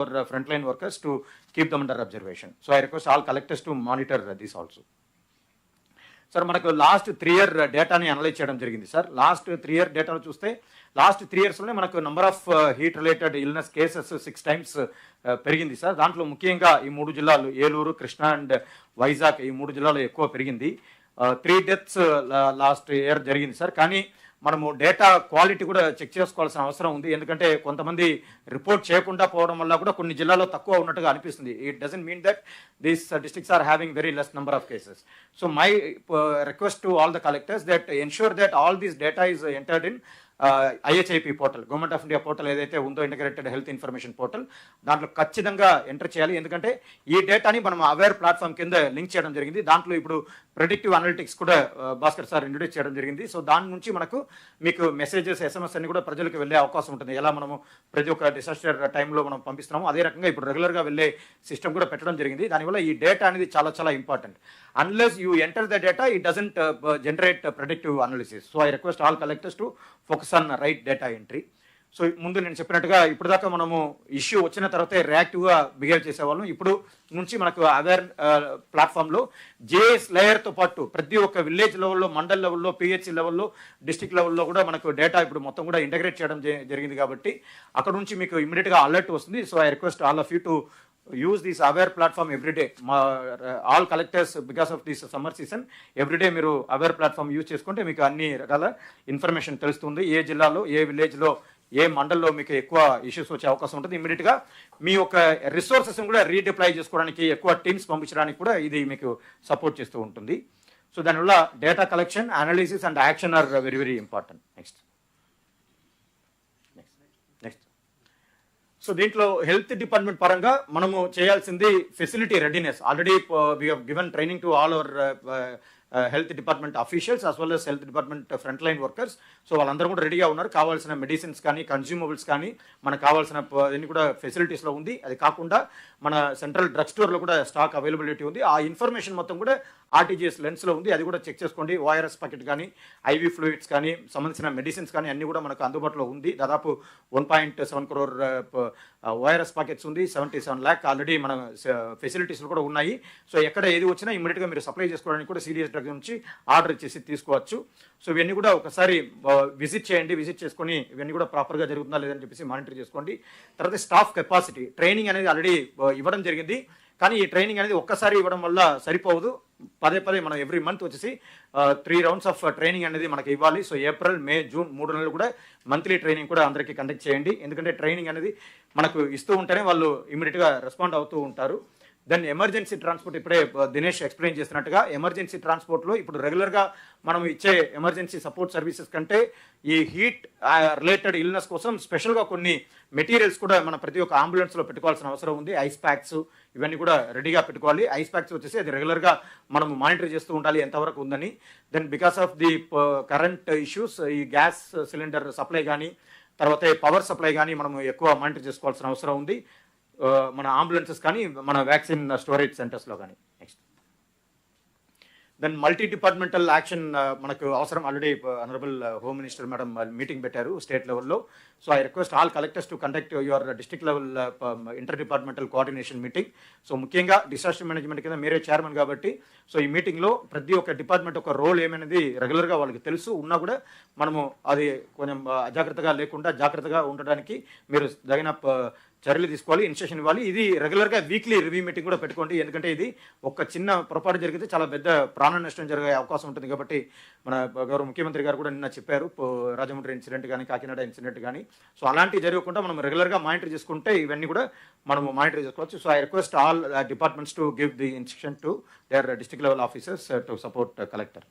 for frontline workers to keep them under observation. So I request all collectors to monitor this also. Sir మనకు last 3 year డేటాని analyse చేయడం జరిగింది sir. Last 3 year డేటాను చూస్తే last 3 yearsలోనే మనకు number of heat related illness cases 6 times పెరిగింది sir. దాంట్లో ముఖ్యంగా ఈ 3 జిల్లాలు ఏలూరు, కృష్ణా అండ్ వైజాగ్, ఈ 3 జిల్లాలు ఎక్కువ పెరిగింది. 3 deaths లాస్ట్ ఇయర్ జరిగింది సార్. కానీ మనము డేటా క్వాలిటీ కూడా చెక్ చేసుకోవాల్సిన అవసరం ఉంది. ఎందుకంటే కొంతమంది రిపోర్ట్ చేయకుండా పోవడం వల్ల కూడా కొన్ని జిల్లాలో తక్కువ ఉన్నట్టుగా అనిపిస్తుంది. It doesn't mean that these districts are having very less number of cases. So my request to all the collectors that ensure that all these data is entered in IHIP portal, government of India portal ఏదైతే ఉందో, integrated health information portal, దాంట్లో ఖచ్చితంగా enter చేయాలి. ఎందుకంటే ఈ డేటాని మనం aware platform కింద లింక్ చేయడం జరిగింది. దాంట్లో ఇప్పుడు ప్రెడిక్టివ్ అనలిటిక్స్ కూడా భాస్కర్ సార్ ఇంట్రొడ్యూస్ చేయడం జరిగింది. సో దాని నుంచి మనకు మీకు మెసేజెస్, SMS అన్ని కూడా ప్రజలకు వెళ్ళే అవకాశం ఉంటుంది. ఎలా మనము ప్రతి ఒక్క డిసాస్టర్ టైంలో మనం పంపిస్తున్నాము, అదే రకంగా ఇప్పుడు రెగ్యులర్గా వెళ్ళే సిస్టమ్ కూడా పెట్టడం జరిగింది. దానివల్ల ఈ డేటా అనేది చాలా చాలా important. Unless you enter the data it doesn't generate predictive analysis. So I request all collectors to focus on right data entry. So ముందు నేను చెప్పినట్టుగా ఇప్పుడు దాకా మనము ఇష్యూ వచ్చిన తర్వాతే రియాక్టివ్గా బిహేవ్ చేసేవాళ్ళం. ఇప్పుడు నుంచి మనకు అవేర్ ప్లాట్ఫామ్లో జేఎస్ లేయర్తో పాటు ప్రతి ఒక్క విలేజ్ లెవెల్లో, మండల్ లెవెల్లో, పిహెచ్సి లెవెల్లో, డిస్ట్రిక్ట్ లెవెల్లో కూడా మనకు డేటా ఇప్పుడు మొత్తం కూడా ఇంటగ్రేట్ చేయడం జరిగింది. కాబట్టి అక్కడ నుంచి మీకు ఇమీడియట్గా అలర్ట్ వస్తుంది. So I request all of you to use this aware platform every day. All collectors, because of this summer season, every day మీరు aware platform యూజ్ చేసుకుంటే మీకు అన్ని రకాల ఇన్ఫర్మేషన్ తెలుస్తుంది. ఏ జిల్లాలో, ఏ విలేజ్లో, ఏ మండల్లో మీకు ఎక్కువ ఇష్యూస్ వచ్చే అవకాశం ఉంటుంది. ఇమీడియట్గా మీ యొక్క రిసోర్సెస్ని కూడా రీడిప్లాయ్ చేసుకోవడానికి, ఎక్కువ టీమ్స్ పంపించడానికి కూడా ఇది మీకు సపోర్ట్ చేస్తూ ఉంటుంది. సో దానివల్ల data collection, analysis and action are very very important. Next. So దీంట్లో హెల్త్ డిపార్ట్మెంట్ పరంగా మనము చేయాల్సింది facility readiness. Already we have given training to all our health department officials as well as health department front line workers. So వాళ్ళందరూ కూడా రెడీగా ఉన్నారు. కావాల్సిన medicines కానీ, కన్జ్యూమబుల్స్ కానీ, మనకు కావాల్సిన అన్ని కూడా ఫెసిలిటీస్లో ఉంది. అది కాకుండా మన సెంట్రల్ డ్రగ్ స్టోర్లో కూడా స్టాక్ అవైలబిలిటీ ఉంది. ఆ ఇన్ఫర్మేషన్ మొత్తం కూడా ఆర్టీజీఎస్ లెన్స్లో ఉంది. అది కూడా చెక్ చేసుకోండి. ఓఆర్ఎస్ ప్యాకెట్ కానీ, ఐవీ ఫ్లూయిడ్స్ కానీ, సంబంధించిన మెడిసిన్స్ కానీ అన్నీ కూడా మనకు అందుబాటులో ఉంది. దాదాపు 1.7 crore ఓఆర్ఎస్ ప్యాకెట్స్ ఉంది. 77 lakh ఆల్రెడీ మన ఫెసిలిటీస్లో కూడా ఉన్నాయి. సో ఎక్కడ ఏది వచ్చినా ఇమీడియట్గా మీరు సప్లై చేసుకోవడానికి కూడా సీరియస్ డ్రగ్ నుంచి ఆర్డర్ చేసి తీసుకోవచ్చు. సో ఇవన్నీ కూడా ఒకసారి విజిట్ చేయండి. విజిట్ చేసుకొని ఇవన్నీ కూడా ప్రాపర్గా జరుగుతుందా లేదని చెప్పేసి మానిటర్ చేసుకోండి. తర్వాత స్టాఫ్ కెపాసిటీ ట్రైనింగ్ అనేది ఆల్రెడీ ఇవ్వడం జరిగింది. కానీ ఈ ట్రైనింగ్ అనేది ఒక్కసారి ఇవ్వడం వల్ల సరిపోదు. పదే మనం ఎవ్రీ మంత్ వచ్చేసి 3 rounds ఆఫ్ ట్రైనింగ్ అనేది మనకి ఇవ్వాలి. సో ఏప్రిల్, మే, జూన్ 3 నెలలు కూడా మంత్లీ ట్రైనింగ్ కూడా అందరికీ కండక్ట్ చేయండి. ఎందుకంటే ట్రైనింగ్ అనేది మనకు ఇస్తూ ఉంటేనే వాళ్ళు ఇమీడియట్గా రెస్పాండ్ అవుతూ ఉంటారు. దెన్ ఎమర్జెన్సీ ట్రాన్స్పోర్ట్, ఇప్పుడే దినేష్ ఎక్స్ప్లెయిన్ చేసినట్టుగా ఎమర్జెన్సీ ట్రాన్స్పోర్ట్లో ఇప్పుడు రెగ్యులర్గా మనం ఇచ్చే ఎమర్జెన్సీ సపోర్ట్ సర్వీసెస్ కంటే ఈ హీట్ రిలేటెడ్ ఇల్నెస్ కోసం స్పెషల్గా కొన్ని మెటీరియల్స్ కూడా మన ప్రతి ఒక్క అంబులెన్స్లో పెట్టుకోవాల్సిన అవసరం ఉంది. ఐస్ ప్యాక్స్ ఇవన్నీ కూడా రెడీగా పెట్టుకోవాలి. ఐస్ ప్యాక్స్ వచ్చేసి అది రెగ్యులర్గా మనం మానిటర్ చేస్తూ ఉండాలి ఎంతవరకు ఉందని. Then because of the current issues ఈ గ్యాస్ సిలిండర్ సప్లై కానీ, తర్వాత పవర్ సప్లై కానీ మనం ఎక్కువ మానిటర్ చేసుకోవాల్సిన అవసరం ఉంది. మన అంబులెన్సెస్ కానీ, మన వ్యాక్సిన్ స్టోరేజ్ సెంటర్స్లో కానీ. Next. Then multi departmental action మనకు అవసరం. Already honourable home minister madam meeting పెట్టారు స్టేట్ లెవెల్లో. So I request all collectors to conduct your district level inter departmental coordination meeting. So ముఖ్యంగా డిసాస్టర్ మేనేజ్మెంట్ కింద మీరే chairman కాబట్టి, సో ఈ మీటింగ్లో ప్రతి ఒక్క డిపార్ట్మెంట్ ఒక రోల్ ఏమైనది రెగ్యులర్గా వాళ్ళకి తెలుసు ఉన్నా కూడా మనము అది కొంచెం అజాగ్రత్తగా లేకుండా జాగ్రత్తగా ఉండడానికి మీరు తగిన చర్యలు తీసుకోవాలి, ఇన్స్ట్రక్షన్ ఇవ్వాలి. ఇది రెగ్యులర్గా వీక్లీ రివ్యూ మీటింగ్ కూడా పెట్టుకోండి. ఎందుకంటే ఇది ఒక చిన్న పొరపాటు జరిగితే చాలా పెద్ద ప్రాణ నష్టం జరిగే అవకాశం ఉంటుంది. కాబట్టి మన గౌరవ ముఖ్యమంత్రి గారు కూడా నిన్న చెప్పారు, రాజమండ్రి ఇన్సిడెంట్ కానీ, కాకినాడ ఇన్సిడెంట్ కానీ. సో అలాంటివి జరగకుండా మనం రెగ్యులర్గా మానిటర్ చేసుకుంటే ఇవన్నీ కూడా మనము మానిటర్ చేసుకోవచ్చు. So I request all departments to give the instruction to their district level officers to support collector.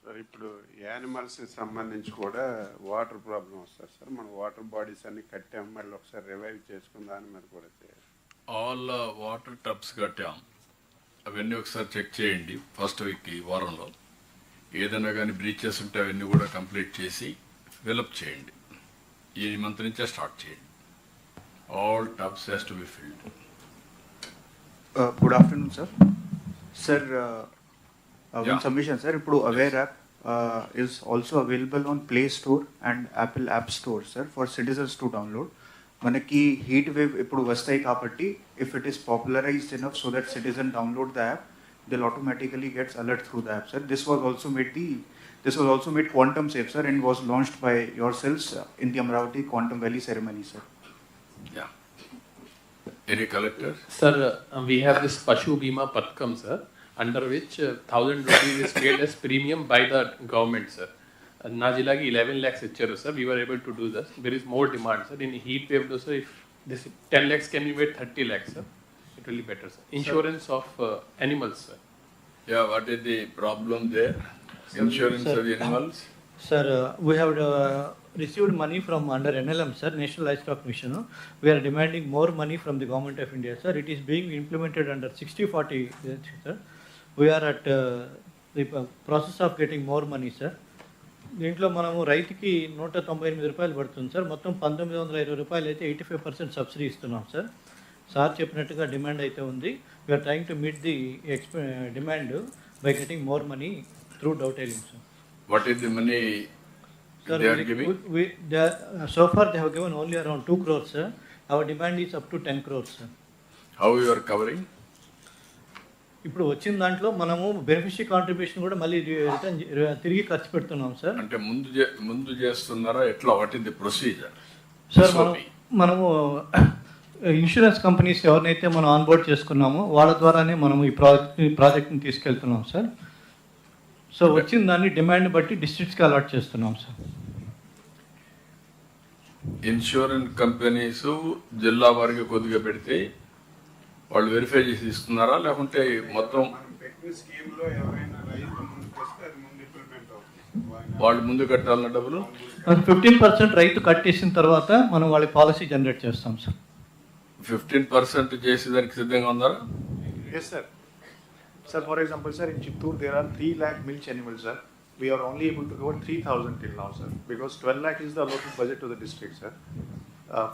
Sir ఇప్పుడు యానిమల్స్కి సంబంధించి కూడా వాటర్ ప్రాబ్లం వస్తుంది సార్. మన వాటర్ బాడీస్ అన్ని కట్టాం, మళ్ళీ ఒకసారి రివైవ్ చేసుకుని దాని మీద కూడా చేయాలి. ఆల్ వాటర్ టబ్స్ కట్టాం, అవన్నీ ఒకసారి చెక్ చేయండి. ఫస్ట్ వీక్ ఈ వారంలో ఏదైనా కానీ బ్రీచెస్ ఉంటే అవన్నీ కూడా కంప్లీట్ చేసి ఫిలప్ చేయండి. ఈ మంత్ నుంచే స్టార్ట్ చేయండి. All tubs has to be filled. Good afternoon sir. Sir one submission sir, ఇప్పుడు aware app is also available on Play Store and Apple App Store sir for citizens to download. మనకి heat wave ఇప్పుడు వస్తాయి కాబట్టి if it is popularized enough so that citizen download the app, they'll automatically gets alert through the app, sir. This was also made quantum safe, sir, and was launched by yourselves in the Amravati Quantum Valley ceremony, sir. Yeah. Any collector? Sir, we have this Pashu Bima Pathkam, sir, under which 1,000 rupees is paid as premium by the government, sir. నా జిల్లాకి 11 lakhs ఇచ్చారు sir. We were able to do this. There is more demand, sir. In heat wave, sir, if this 10 lakhs can be made 30 lakhs, sir, it will be better, sir. Insurance of animals, sir. Yeah, what is the problem there? Insurance of the animals? Sir, we have received money from under NLM, sir, National Livestock Mission. We are demanding more money from the Government of India, sir. It is being implemented under 60-40, sir. We are at the process of getting more money, sir. దీంట్లో మనము రైతుకి 198 రూపాయలు పడుతుంది sir. మొత్తం 1920 రూపాయలు అయితే 85% subsidy ఇస్తున్నాం sir. Sir చెప్పినట్టుగా డిమాండ్ అయితే ఉంది. We're trying to meet the demand by getting more money through dovetailing sir. What is the money they are giving? So far they have given only around 2 crores, sir. Our demand is up to 10 crores, sir. How you are covering? ఇప్పుడు వచ్చిన దాంట్లో మనము beneficiary contribution కూడా మళ్ళీ return తిరిగి ఖర్చు పెడుతున్నాం sir. అంటే ముందు చేస్తున్నారా ఎట్లా? What is the procedure? Sir మనము ఇన్సూరెన్స్ కంపెనీస్ ఎవరినైతే మనం ఆన్బోర్డ్ చేసుకున్నామో వాళ్ళ ద్వారానే మనం ఈ ప్రాజెక్ట్ని తీసుకెళ్తున్నాం సార్. సో వచ్చిన దాన్ని డిమాండ్ బట్టి డిస్ట్రిక్ట్స్కి అలాట్ చేస్తున్నాం సార్. ఇన్సూరెన్స్ కంపెనీస్ జిల్లా వారికి కొద్దిగా పెడితే వాళ్ళు వెరిఫై చేసి ఇస్తున్నారా, లేకుంటే మొత్తం స్కీమ్లో ఎవరైనా రైతు ముందుకు వస్తే అది ముందు ఇంప్లిమెంట్ అవుతుంది? వాళ్ళు ముందు కట్టాలన్న డబ్బులు 15% రైతు కట్టేసిన తర్వాత మనం వాళ్ళకి పాలసీ జనరేట్ చేస్తాం సార్. 15% చేసేదానికి సిద్ధంగా ఉన్నారా? Yes, sir. Sir, for example, sir, in Chittoor there are 3 lakh milch animals, sir. We are only able to cover 3,000 till now, sir, because 12 lakh is the allotted budget to the district, sir.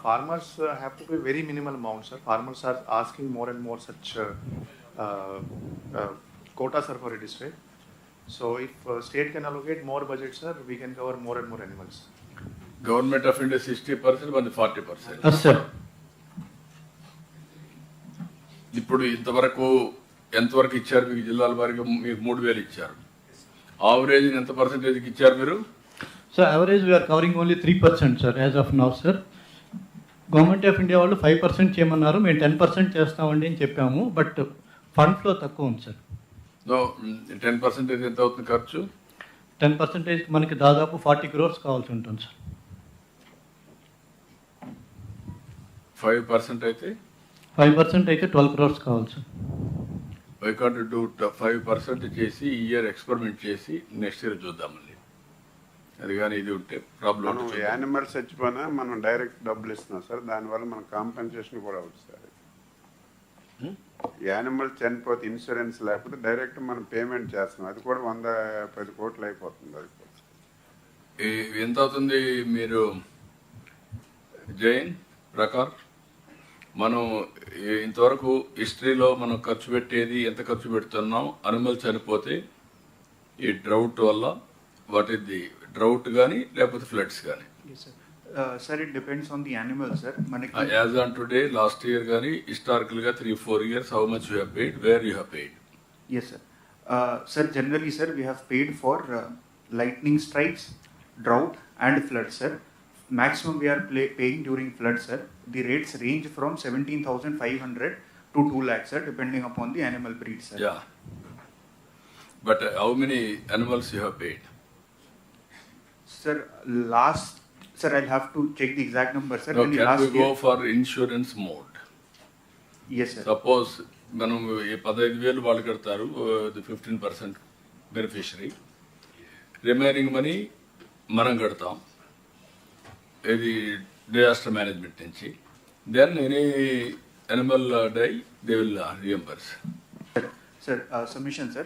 Farmers have to pay very minimal amount, sir. Farmers are asking more and more such quota, sir, for a district. So if state can allocate more budget, sir, we can cover more and more animals. Government of India 60%, మంది 40%. Yes sir. ఇప్పుడు ఇంతవరకు ఎంతవరకు ఇచ్చారు మీకు? జిల్లాల వారికి మీకు 3,000 ఇచ్చారు. ఆవరేజ్ ఎంత పర్సెంటేజ్కి ఇచ్చారు మీరు? Sir average we are covering only 3% sir as of now sir. Government of India వాళ్ళు 5% చేయమన్నారు, మేము 10% చేస్తామండి అని చెప్పాము. బట్ ఫండ్ ఫ్లో తక్కువ ఉంది సార్. 10% ఎంత అవుతుంది ఖర్చు? 10% మనకి దాదాపు 40 crores కావాల్సి ఉంటుంది సార్. 5% అయితే 5% అయితే 12 crores కావాలి సార్. వై కాంట్ డూ 5% చేసి ఈ ఇయర్ ఎక్స్పెరిమెంట్ చేసి నెక్స్ట్ ఇయర్ చూద్దామండి. అది కానీ ఇది ఉంటే ప్రాబ్లం. మనం యానిమల్స్ చచ్చిపోయినా మనం డైరెక్ట్ డబ్బులు ఇస్తున్నాం సార్, దానివల్ల మన కాంపెన్సేషన్ కూడా అవుతుంది సార్. యానిమల్స్ చనిపోతే ఇన్సూరెన్స్ లేకపోతే డైరెక్ట్ మనం పేమెంట్ చేస్తున్నాం, అది కూడా 110 కోట్లు అయిపోతుంది. అది ఎంత అవుతుంది మీరు జైన్ ప్రకార్? మనం ఇంతవరకు హిస్టరీలో మనం ఖర్చు పెట్టేది ఎంత ఖర్చు పెడుతున్నాం? అనిమల్ చనిపోతే ఈ డ్రౌట్ వల్ల, వాట్ ఇస్ ది డ్రౌట్ కానీ లేకపోతే ఫ్లడ్స్ కానీ? Sir, it depends on the animal, sir. As on today, last year కానీ historical గా 3-4 years, how much you have paid, where you have paid? Yes, sir. Sir, generally, sir, we have paid for lightning strikes, drought and flood, sir. Maximum we are paying during flood, sir. The rates range from 17,500 to 2 lakhs, sir, depending upon the animal breed, sir. Yeah. But how many animals you have paid? Sir, sir, I'll have to check the exact number, sir. No, can we go for insurance mode? Yes, sir. Suppose మనం 15,000 వాళ్ళు కడతారు, 15% beneficiary, remaining money మనం కడతాం, ఇది disaster management నుంచి. Then any animal die they will reimburse. Sir, submission, sir.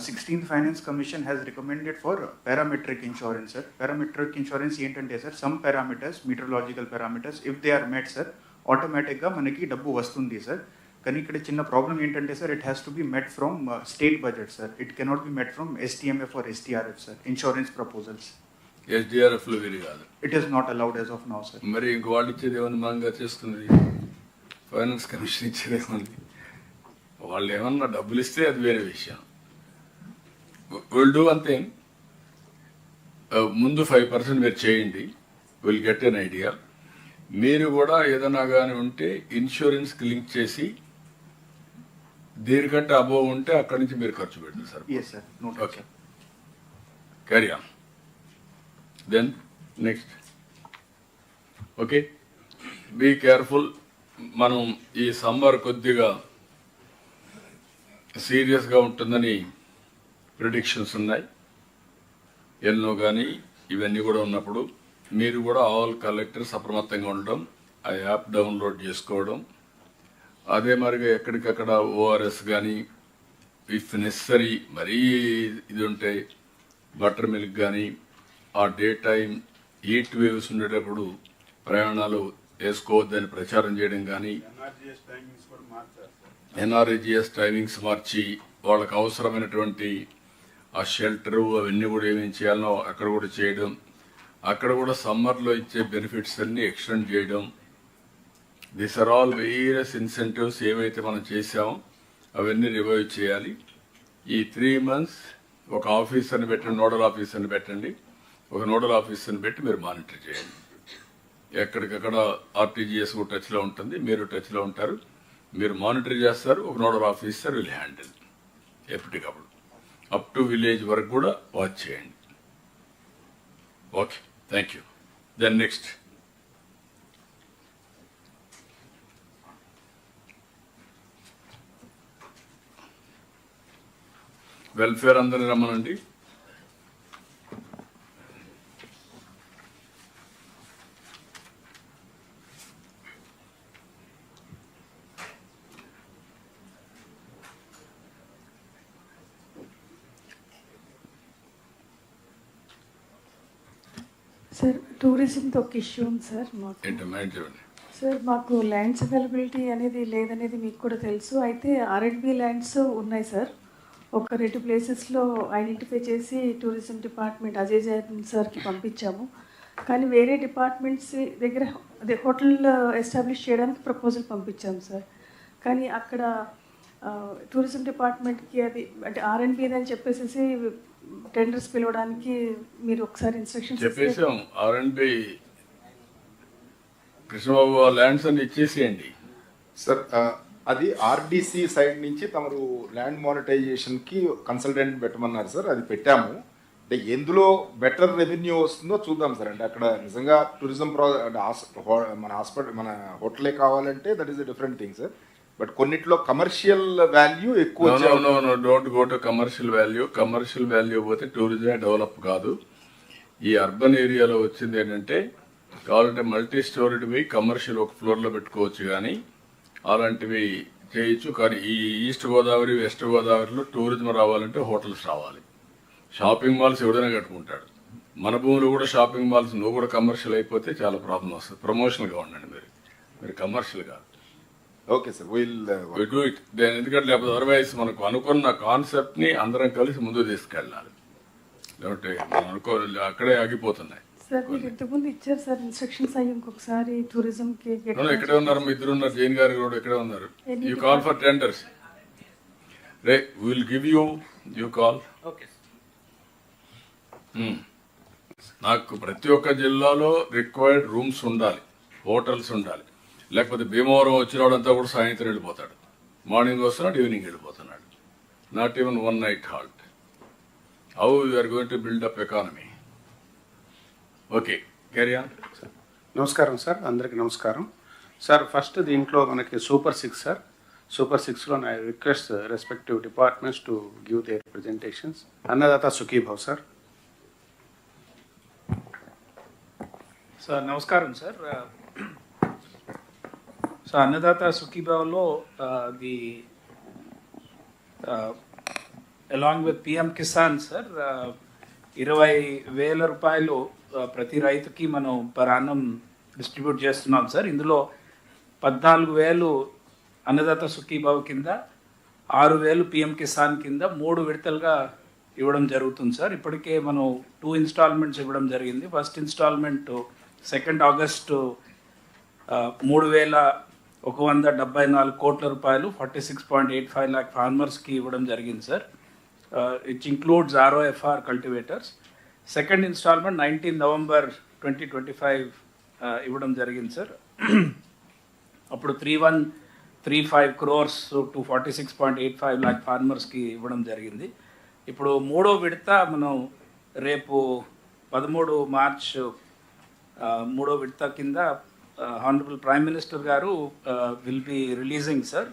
16th Finance Commission has recommended for parametric insurance, sir. Parametric insurance ఏంటంటే sir, some parameters, meteorological parameters, if they are met, sir, ఆటోమేటిక్గా మనకి డబ్బు వస్తుంది sir. కానీ ఇక్కడ చిన్న problem ఏంటంటే sir, it has to be met from state budget sir. It cannot be met from STMF or STRF, sir, insurance proposals. ఎస్డిఆర్ఎఫ్లో వీలు కాదు. It is not allowed as of now, sir. మరి ఇంక వాళ్ళు ఇచ్చేది ఏమన్నా మంగా చేస్తుంది, ఫైనాన్స్ కమిషన్ ఇచ్చేది ఏముంది? వాళ్ళు ఏమన్నా డబ్బులు ఇస్తే అది వేరే విషయం. విల్ డూ వన్ థింగ్, ముందు 5% మీరు చేయండి, విల్ గెట్ ఎన్ ఐడియా. మీరు కూడా ఏదైనా కానీ ఉంటే ఇన్సూరెన్స్కి లింక్ చేసి దీనికంటే అబోవ్ ఉంటే అక్కడి నుంచి మీరు ఖర్చు పెడతారు sir. Yes, sir. Noted, okay, sir. Carry on. Then next, okay, be careful. మనం ఈ సమ్మర్ కొద్దిగా సీరియస్గా ఉంటుందని ప్రిడిక్షన్స్ ఉన్నాయి ఎన్నో, కానీ ఇవన్నీ కూడా ఉన్నప్పుడు మీరు కూడా ఆల్ కలెక్టర్స్ అప్రమత్తంగా ఉండడం, ఆ యాప్ డౌన్లోడ్ చేసుకోవడం, అదే మరిగా ఎక్కడికక్కడ ఓఆర్ఎస్ కానీ ఇఫ్ నెసరీ మరీ ఇది ఉంటే బటర్ మిల్క్ కానీ, ఆ డే టైం హీట్ వేవ్స్ ఉండేటప్పుడు ప్రయాణాలు వేసుకోవద్దని ప్రచారం చేయడం కానీ, ఎన్ఆర్ఈజిఎస్ టైమింగ్స్ మార్చి వాళ్ళకి అవసరమైనటువంటి ఆ షెల్టరు అవన్నీ కూడా ఏమేమి చేయాలనో అక్కడ కూడా చేయడం, అక్కడ కూడా సమ్మర్లో ఇచ్చే బెనిఫిట్స్ అన్నీ ఎక్స్టెండ్ చేయడం. These are all various incentives ఏవైతే మనం చేసామో అవన్నీ రివైవ్ చేయాలి. ఈ 3 months ఒక ఆఫీసర్ని పెట్టండి, నోడల్ ఆఫీసర్ని పెట్టండి. ఒక నోడల్ ఆఫీసర్ని పెట్టి మీరు మానిటర్ చేయండి. ఎక్కడికక్కడ ఆర్టీజీఎస్ కూడా టచ్లో ఉంటుంది, మీరు టచ్లో ఉంటారు, మీరు మానిటర్ చేస్తారు. ఒక నోడల్ ఆఫీసర్ విల్ హ్యాండిల్ ఎప్పటికప్పుడు అప్ టు విలేజ్ వరకు కూడా వాచ్ చేయండి. Okay, thank you. Then next, welfare అందరిని రమ్మనండి. సార్, టూరిజంతో ఒక ఇష్యూ ఉంది సార్ మాకు. ఏంటమ్మా చూడండి. సార్, మాకు ల్యాండ్స్ అవైలబిలిటీ అనేది లేదనేది మీకు కూడా తెలుసు. అయితే R&B ల్యాండ్స్ ఉన్నాయి సార్. ఒక 2 ప్లేసెస్లో ఐడెంటిఫై చేసి టూరిజం డిపార్ట్మెంట్ అజయ్ జైన్ సార్కి పంపించాము. కానీ వేరే డిపార్ట్మెంట్స్ దగ్గర అదే హోటల్ ఎస్టాబ్లిష్ చేయడానికి ప్రపోజల్ పంపించాము సార్. కానీ అక్కడ టూరిజం డిపార్ట్మెంట్కి అది అంటే R&B అని చెప్పేసి టెండర్స్ పిలవడానికి మీరు ఒకసారి ఇన్స్ట్రక్షన్స్ చెప్పేసాం. R&B కృష్ణబాబు ల్యాండ్స్ అని ఇచ్చేసేయండి సార్. అది ఆర్డీసీ సైడ్ నుంచి తమరు ల్యాండ్ మానిటైజేషన్కి కన్సల్టెంట్ పెట్టమన్నారు సార్. అది పెట్టాము. అంటే ఎందులో బెటర్ రెవెన్యూ వస్తుందో చూద్దాం సార్. అంటే అక్కడ నిజంగా టూరిజం మన హాస్పిటల్ మన హోటలే కావాలంటే that is a different thing sir. But కొన్నిట్లో కమర్షియల్ వాల్యూ ఎక్కువ. Don't go to commercial value. Commercial value పోతే టూరిజమే డెవలప్ కాదు. ఈ అర్బన్ ఏరియాలో వచ్చింది ఏంటంటే కావాలంటే మల్టీ స్టోరీడ్వి కమర్షియల్ ఒక ఫ్లోర్లో పెట్టుకోవచ్చు, కానీ అలాంటివి చేయొచ్చు. కానీ ఈ ఈస్ట్ గోదావరి వెస్ట్ గోదావరిలో టూరిజం రావాలంటే హోటల్స్ రావాలి. షాపింగ్ మాల్స్ ఎవడైనా కట్టుకుంటాడు. మన భూములు కూడా షాపింగ్ మాల్స్ నువ్వు కూడా కమర్షియల్ అయిపోతే చాలా ప్రాబ్లం వస్తుంది. ప్రమోషనల్గా ఉండండి మీరు కమర్షియల్ కాదు. Okay sir, will do it. ఎందుకంటే లేకపోతే అదర్వైజ్ మనకు అనుకున్న కాన్సెప్ట్ని అందరం కలిసి ముందు తీసుకెళ్ళాలి. లేకపోతే మనం అక్కడే ఆగిపోతున్నాయి. సార్, మీరు ఇంతకుముందు ఇచ్చారు సార్ ఇన్స్ట్రక్షన్స్ అయ్యి ఇంకొకసారి టూరిజంకి. ఇక్కడే ఉన్నారు, మీ ఇద్దరు ఉన్నారు, జైన్ గారు కూడా ఇక్కడే ఉన్నారు. You call for tenders. Ray will give you call. Okay. నాకు ప్రతి ఒక్క జిల్లాలో రిక్వైర్డ్ రూమ్స్ ఉండాలి, హోటల్స్ ఉండాలి. లేకపోతే భీమవరం వచ్చిన వాడంతా కూడా సాయంత్రం వెళ్ళిపోతాడు, మార్నింగ్ వస్తున్నాడు, ఈవినింగ్ వెళ్ళిపోతున్నాడు. Not even 1 night halt. How you're going to build up economy? Okay, carry on. నమస్కారం సార్, అందరికీ నమస్కారం సార్. ఫస్ట్ దీంట్లో మనకి సూపర్ 6 సార్. సూపర్ 6లో I request respective departments to give their presentations. Annadata Sukhibhava sir. Sir నమస్కారం sir. So Annadata సుఖీభావ్లో the along with PM Kisan sir 20,000 రూపాయలు ప్రతి రైతుకి మనం పరాన్నం డిస్ట్రిబ్యూట్ చేస్తున్నాం సార్. ఇందులో 14,000 అన్నదాత సుఖీభావ్ కింద, 6,000 PM కిసాన్ కింద 3 విడతలుగా ఇవ్వడం జరుగుతుంది సార్. ఇప్పటికే మనం 2 ఇన్స్టాల్మెంట్స్ ఇవ్వడం జరిగింది. ఫస్ట్ ఇన్స్టాల్మెంట్ 2 ఆగస్టు 3,174 కోట్ల రూపాయలు 46.85 lakh ఫార్మర్స్కి ఇవ్వడం జరిగింది సార్. It includes ROFR cultivators. Second instalment 19 November 2025 ఇవ్వడం జరిగింది సార్. అప్పుడు 3,135 crores టు 46.85 lakh ఫార్మర్స్కి ఇవ్వడం జరిగింది. ఇప్పుడు 3వ విడత మనం రేపు 13 మార్చ్ 3వ విడత కింద హానరబుల్ ప్రైమ్ మినిస్టర్ గారు విల్ బి రిలీజింగ్ సార్.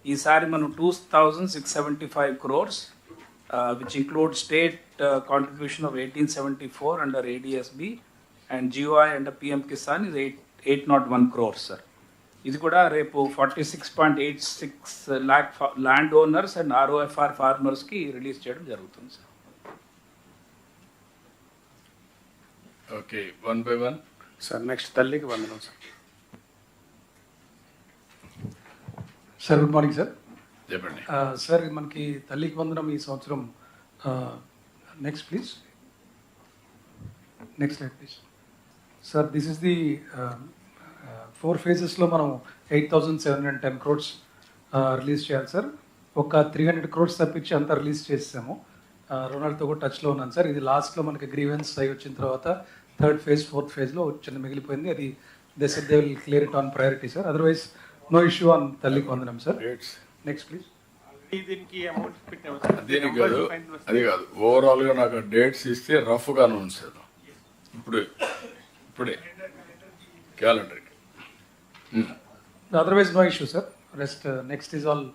ఈసారి మనం 2,675 crores which include state contribution of 1,874 under ADSB and GOI under PM Kisan is 801 crores sir. ఇది కూడా రేపు 46.86 lakh land owners and ROFR ఫార్మర్స్కి రిలీజ్ చేయడం జరుగుతుంది sir. Okay, 1 by 1. Sir next Thalliki Vandanam sir. Sir good morning sir. చెప్పండి sir, మనకి తల్లికి వందనం ఈ సంవత్సరం next please, next slide please. Sir, this is the 4 phases-లో మనం 8,710 crores రిలీజ్ చేయాలి సార్. ఒక 300 crores తప్పించి అంతా రిలీజ్ చేసాము. రొనాల్డ్తో కూడా టచ్లో ఉన్నాను సార్. ఇది లాస్ట్లో మనకి గ్రీవెన్స్ అయి వచ్చిన తర్వాత 3rd phase 4th phase-లో చిన్న మిగిలిపోయింది. అది they said they will clear it on priority sir. Otherwise no issue on Thalliki Vandanam sir. Next please. దీనికి అమౌంట్ పెట్టాము దీనికి కాదు, అది కాదు, ఓవరాల్గా నాకు డేట్స్ ఇస్తే రఫ్గానే ఉంచాను. ఇప్పుడే క్యాలెండర్కి. Otherwise no issue sir. Rest next is all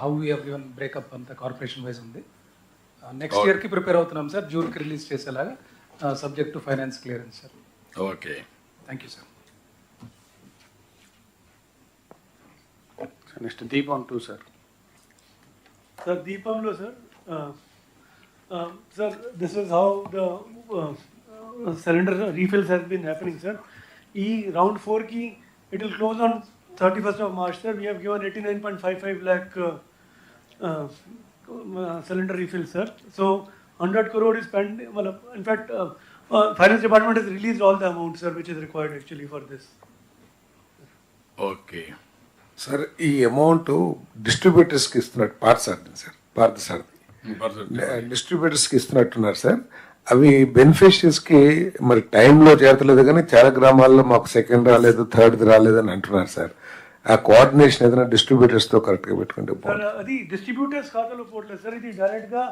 how we have given breakup అంతా కార్పొరేషన్ వైజ్ ఉంది. నెక్స్ట్ ఇయర్కి ప్రిపేర్ అవుతున్నాం సార్, జూన్కి రిలీజ్ చేసేలాగా, subject to finance clearance sir. Okay, thank you sir. Next Deepam 2 sir. Sir, Deepamlo, sir. Sir, this is how the cylinder refills has been happening, sir. Round 4 key, it will close on 31st of March, sir. We have given 89.55 lakh cylinder refills, sir. So 100 crore is spent. In fact, finance department has released all the amount, sir, which is required actually for this. Okay sir, ఈ amount డిస్ట్రిబ్యూటర్స్కి ఇస్తున్నట్టు Parthasarathi డిస్ట్రిబ్యూటర్స్కి ఇస్తున్నట్టున్నారు sir. అవి బెనిఫిషరీస్కి మరి టైంలో చేరతలేదు, కానీ చాలా గ్రామాల్లో మాకు 2nd రాలేదు, 3rd రాలేదు అని అంటున్నారు సార్. ఆ కోఆర్డినేషన్ ఏదైనా డిస్ట్రిబ్యూటర్స్తో కరెక్ట్గా పెట్టుకుంటే సార్, అది డిస్ట్రిబ్యూటర్స్ ఖాతాలో పోవట్లేదు సార్. ఇది డైరెక్ట్గా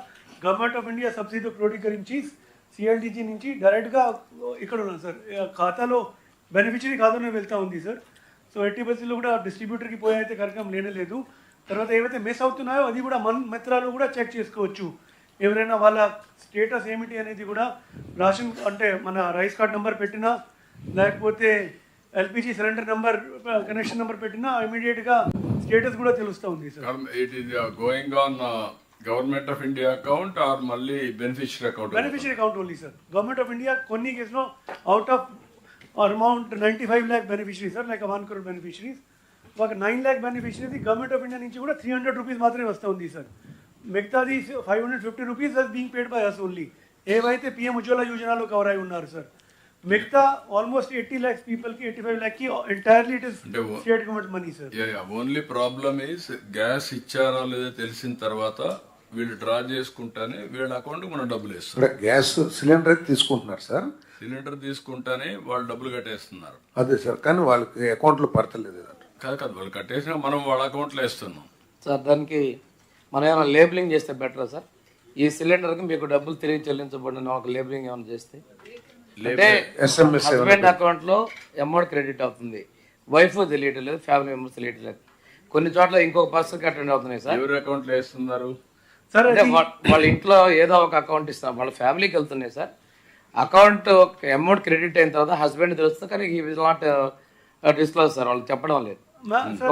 గవర్నమెంట్ ఆఫ్ ఇండియా సబ్సిడీ క్రోడీకరించి CLDG నుంచి డైరెక్ట్గా ఇక్కడ ఉన్నాం సార్. ఖాతాలో బెనిఫిషరీ ఖాతాలో వెళ్తూ ఉంది సార్. సో 80% కూడా డిస్ట్రిబ్యూటర్కి పోయి అయితే కార్యక్రమం లేనేలేదు. తర్వాత ఏవైతే మిస్ అవుతున్నాయో అది కూడా మన మిత్రాలు కూడా చెక్ చేసుకోవచ్చు. ఎవరైనా వాళ్ళ స్టేటస్ ఏమిటి అనేది కూడా రేషన్ అంటే మన రైస్ కార్డ్ నెంబర్ పెట్టినా, లేకపోతే LPG cylinder number connection number పెట్టినా ఇమీడియట్గా స్టేటస్ కూడా తెలుస్తూ ఉంది sir. It is going on government of India account or మళ్ళీ beneficiary account? Beneficiary account only sir. Government of India కొన్ని కేసులో out of amount 95 lakh beneficiaries sir, like 1 crore beneficiaries. ఒక 9 lakh beneficiaries government of India నుంచి కూడా 300 rupees మాత్రమే వస్తుంది sir. మిగతాది 550 rupees are being paid by us only. ఏవైతే PM Ujjwala యోజనలో కవర్ అయి ఉన్నారు సార్. మిగతా ఆల్మోస్ట్ 80 lakhs పీపుల్కి 85 lakh కి entirely it is state government money sir. Only problem is gas ఇచ్చారా లేదో తెలిసిన తర్వాత వీళ్ళు డ్రా చేసుకుంటానే వీళ్ళ అకౌంట్ మనం డబ్బులు వేస్తారు. గ్యాస్ సిలిండర్ తీసుకుంటున్నారు సార్. సిలిండర్ తీసుకుంటానే వాళ్ళు డబ్బులు కట్టేస్తున్నారు. అదే సార్, కానీ వాళ్ళకి అకౌంట్లో పడతలేదు. కాదు వాళ్ళు కట్టేసినా మనం వాళ్ళ అకౌంట్లో వేస్తున్నాం సార్. దానికి మనం ఏమైనా లేబులింగ్ చేస్తే బెటరా సార్? ఈ సిలిండర్కి మీకు డబ్బులు తిరిగి చెల్లించబడిన ఒక లేబులింగ్ ఏమైనా చేస్తే, అంటే హస్బెండ్ అకౌంట్లో అమౌంట్ క్రెడిట్ అవుతుంది, వైఫ్ తెలియటం లేదు, ఫ్యామిలీ మెంబర్స్ తెలియటం లేదు. కొన్ని చోట్ల ఇంకొక పర్సన్కి అటెండ్ అవుతున్నాయి సార్. ఎవరి అకౌంట్లో వేస్తున్నారు సార్? అంటే వాళ్ళ ఇంట్లో ఏదో ఒక అకౌంట్ ఇస్తున్నారు, వాళ్ళ ఫ్యామిలీకి వెళ్తున్నాయి సార్. అకౌంట్ అమౌంట్ క్రెడిట్ అయిన తర్వాత హస్బెండ్ తెలుస్తుంది, కానీ ఈ విల్ నాట్ డిస్క్లోజ్ సార్, వాళ్ళు చెప్పడం లేదు.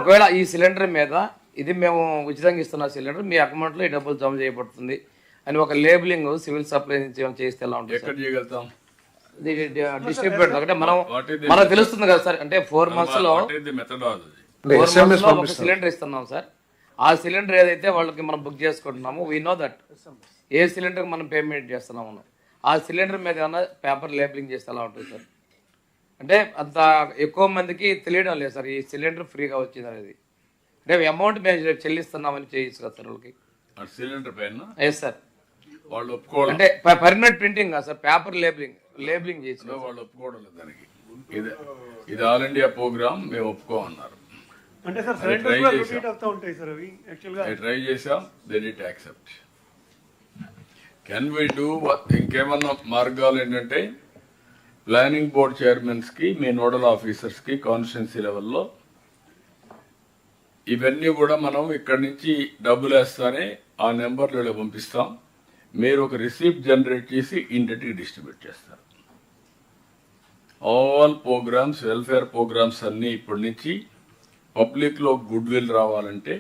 ఒకవేళ ఈ సిలిండర్ మీద ఇది మేము ఉచితంగా ఇస్తున్న సిలిండర్ మీ అకౌంట్లో ఈ డబ్బులు జమ చేయబడుతుంది అని ఒక లేబులింగ్ సివిల్ సప్లై నుంచి చేస్తే ఎలా ఉంటుంది? ఎక్కడ చేయగలుగుతాం? డిస్ట్రిబ్యూటర్ అంటే మనకు తెలుస్తుంది కదా సార్. అంటే 4 months లో ఒక సిలిండర్ ఇస్తున్నాం సార్. ఆ సిలిండర్ ఏదైతే వాళ్ళకి మనం బుక్ చేసుకుంటున్నామో వీ నో దట్ ఏ సిలిండర్ మనం పేమెంట్ చేస్తున్నాము ఆ సిలిండర్ మీద ఏమన్నా పేపర్ లేబులింగ్ చేస్తే ఎలా ఉంటుంది సార్? అంటే అంత ఎక్కువ మందికి తెలియడం లేదు సార్ ఈ సిలిండర్ ఫ్రీగా వచ్చింది అనేది. అంటే అమౌంట్ మేము చెల్లిస్తున్నామని చేయొచ్చు కదా సార్ వాళ్ళకి? సిలిండర్ పైన ఎస్ సార్. వాళ్ళు ఒప్పుకోవాలి అంటే పర్మనెంట్ ప్రింటింగ్ కాదు సార్, పేపర్ లేబులింగ్ చేసి వాళ్ళు ఒప్పుకోవడం లేదు దానికి. ఇది ఆల్ ఇండియా ప్రోగ్రామ్, మేము ఒప్పుకోమన్నారు. అంటే సార్ సిలిండర్ కూడా రొటేట్ అవుతూ ఉంటాయి సార్ అవి యాక్చువల్గా. ట్రై చేసాం, they did accept. Can we do ఇంకేమన్నా మార్గాలు ఏంటంటే ప్లానింగ్ బోర్డ్ చైర్మన్స్కి, మీ నోడల్ ఆఫీసర్స్కి కాన్స్టిట్యున్సీ లెవెల్లో ఇవన్నీ కూడా మనం ఇక్కడి నుంచి డబ్బులు వేస్తానే ఆ నెంబర్లలో పంపిస్తాం. మీరు ఒక రిసీప్ట్ జనరేట్ చేసి ఇంటికి డిస్ట్రిబ్యూట్ చేస్తారు. ఆల్ ప్రోగ్రామ్స్, వెల్ఫేర్ ప్రోగ్రామ్స్ అన్నీ ఇప్పటి నుంచి పబ్లిక్లో గుడ్ విల్ రావాలంటే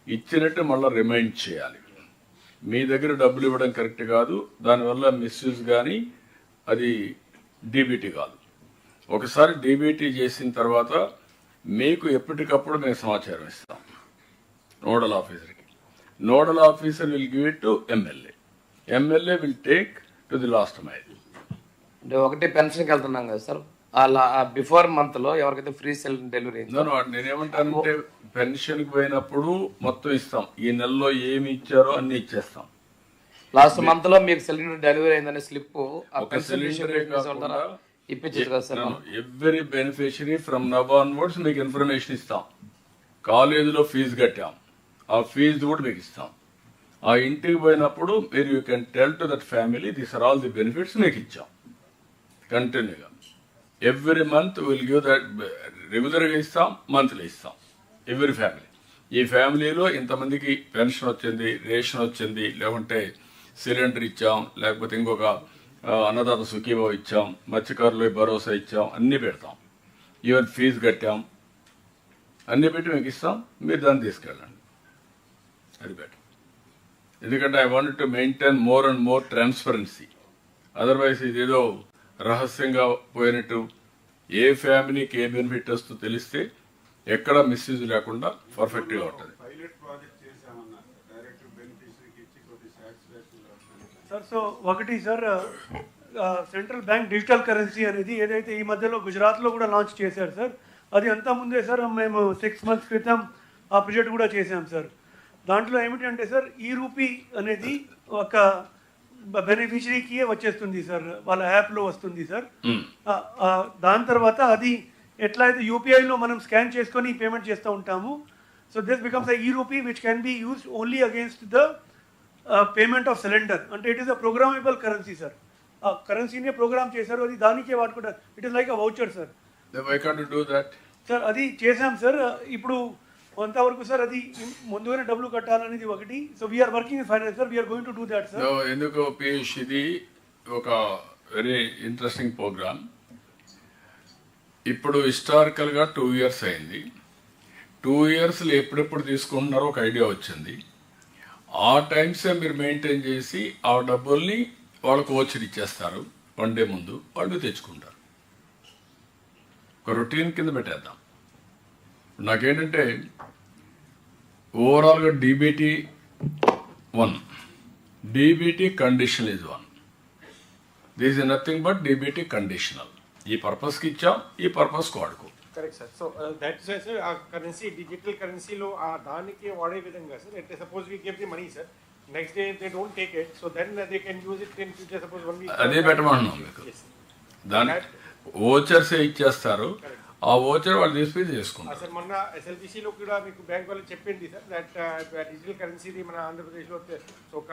ఇచ్చినట్టు మళ్ళీ రిమైండ్ చేయాలి. మీ దగ్గర డబ్బులు ఇవ్వడం కరెక్ట్ కాదు, దానివల్ల మిస్యూజ్ కానీ అది డీబీటీ కాదు. ఒకసారి డీబీటీ చేసిన తర్వాత మీకు ఎప్పటికప్పుడు మేము సమాచారం ఇస్తాం నోడల్ ఆఫీసర్కి. Nodal officer will give it to MLA. MLA will take to the last mile. అంటే ఒకటి పెన్షన్కి వెళ్తున్నాం కదా సార్, అలా బిఫోర్ మంత్లో ఎవరికైతే ఫ్రీ సెల్ డెలివరీ నేనేమంటానంటే పెన్షన్కి పోయినప్పుడు మొత్తం ఇస్తాం. ఈ నెలలో ఏమి ఇచ్చారో అన్ని ఇచ్చేస్తాం. లాస్ట్ మంత్లో మీకు సిలిండర్ డెలివరీ అయిందనే స్లిప్ ఒక సిలిండరే కాకుండా ఇప్పించారు కదా sir. Every beneficiary from now onwards మీకు ఇన్ఫర్మేషన్ ఇస్తాం. కాలేజీలో ఫీజు కట్టాం, ఆ ఫీజు కూడా మీకు ఇస్తాం. ఆ ఇంటికి పోయినప్పుడు మీరు you can tell to that family this are all the benefits మీకు ఇచ్చాం కంటిన్యూగా. Every month will give that, రెగ్యులర్గా ఇస్తాం, మంత్లీ ఇస్తాం ఎవ్రీ ఫ్యామిలీ. ఈ ఫ్యామిలీలో ఇంతమందికి పెన్షన్ వచ్చింది, రేషన్ వచ్చింది, లేకుంటే సిలిండర్ ఇచ్చాం, లేకపోతే ఇంకొక అన్నదాత సుఖీభావ ఇచ్చాం, మత్స్యకారులు భరోసా ఇచ్చాం, అన్నీ పెడతాం. ఈవెన్ ఫీజు కట్టాం, అన్నీ పెట్టి మీకు ఇస్తాం. మీరు దాన్ని తీసుకెళ్ళండి, అది బెటర్. ఎందుకంటే I want to maintain more and more transparency. Otherwise ఇదేదో రహస్యంగా పోయినట్టు ఏ ఫ్యామిలీకి ఏ బెనిఫిట్ వస్తుందో తెలిస్తే ఎక్కడ మిస్యూజ్ లేకుండా పర్ఫెక్ట్గా ఉంటుంది. సార్ సో ఒకటి sir, central bank digital currency అనేది ఏదైతే ఈ మధ్యలో గుజరాత్లో కూడా లాంచ్ చేశారు సార్, అది అంతా ముందే సార్ మేము 6 months క్రితం ఆ ప్రాజెక్ట్ కూడా చేశాం సార్. దాంట్లో ఏమిటి అంటే సార్ ఈ రూపీ అనేది ఒక బెనిఫిషరీకి వచ్చేస్తుంది సార్, వాళ్ళ యాప్లో వస్తుంది సార్. దాని తర్వాత అది ఎట్లా అయితే యూపీఐలో మనం స్కాన్ చేసుకొని పేమెంట్ చేస్తూ ఉంటాము. So this becomes e rupee which can be used only against the payment of cylinder. అంటే it is a programmable currency sir. ఆ కరెన్సీనే ప్రోగ్రామ్ చేశారు, అది దానికే వాడుకుంటారు. It is like a voucher sir. Sir అది చేశాం సార్. ఇప్పుడు కొంతవరకు సార్ అది ముందుగానే డబ్బులు కట్టాలనేది ఒకటి. So we are working in finance sir, we are going to do that sir. ఎందుకు పీయూష్, ఇది ఒక వెరీ ఇంట్రెస్టింగ్ ప్రోగ్రామ్. ఇప్పుడు హిస్టారికల్గా 2 years అయింది. 2 yearsలో ఎప్పుడెప్పుడు తీసుకుంటున్నారో ఒక ఐడియా వచ్చింది. ఆ టైమ్సే మీరు మెయింటైన్ చేసి ఆ డబ్బుల్ని వాళ్ళకు వచ్చి ఇచ్చేస్తారు. 1 day ముందు వాళ్ళు తెచ్చుకుంటారు. ఒక రొటీన్ కింద పెట్టేద్దాం. నాకేంటంటే ఓవరాల్గా DBT 1, DBT conditional is 1. This is nothing but DBT conditional. ఈ పర్పస్కి ఇచ్చాం, ఈ పర్పస్కి వాడుకో. Correct sir. So that's why sir ఆ కరెన్సీ, డిజిటల్ కరెన్సీలో ఆ దానికి వాడే విధంగా సార్, అంటే suppose we give the money sir, next day they don't take it, so then they can use it in future. Suppose 1 week అదే పెట్టమన్నాం మీకు. దాని ఓచర్సే ఇచ్చేస్తారు, ఆ ఓచర్ వాళ్ళు తీసుకుని చేసుకుంటారు. సార్ మొన్న ఎస్ఎల్బిసిలో కూడా మీకు బ్యాంక్ వాళ్ళు చెప్పింది సార్ దట్ డిజిటల్ కరెన్సీది మన ఆంధ్రప్రదేశ్లో ఒక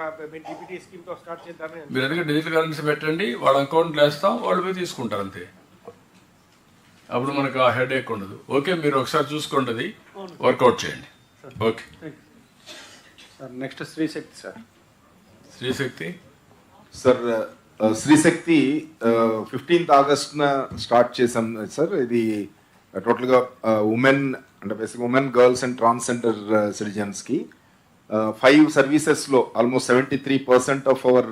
డిబిటీ స్కీమ్తో స్టార్ట్ చేద్దామని. మీరు ఎందుకంటే డిజిటల్ కరెన్సీ పెట్టండి, వాళ్ళ అకౌంట్లో వేస్తాం, వాళ్ళు పోయి తీసుకుంటారు అంతే. అప్పుడు మనకు ఆ హెడ్ ఏక్ ఉండదు. ఓకే, మీరు ఒకసారి చూసుకోండి, వర్కౌట్ చేయండి. Okay sir. Next Srishakti sir. Srishakti sir, Srishakti 15th August start చేసాం సార్. ఇది టోటల్గా ఉమెన్, అంటే basic women, girls and transgender సిటిజన్స్కి 5 సర్వీసెస్లో almost 73% of our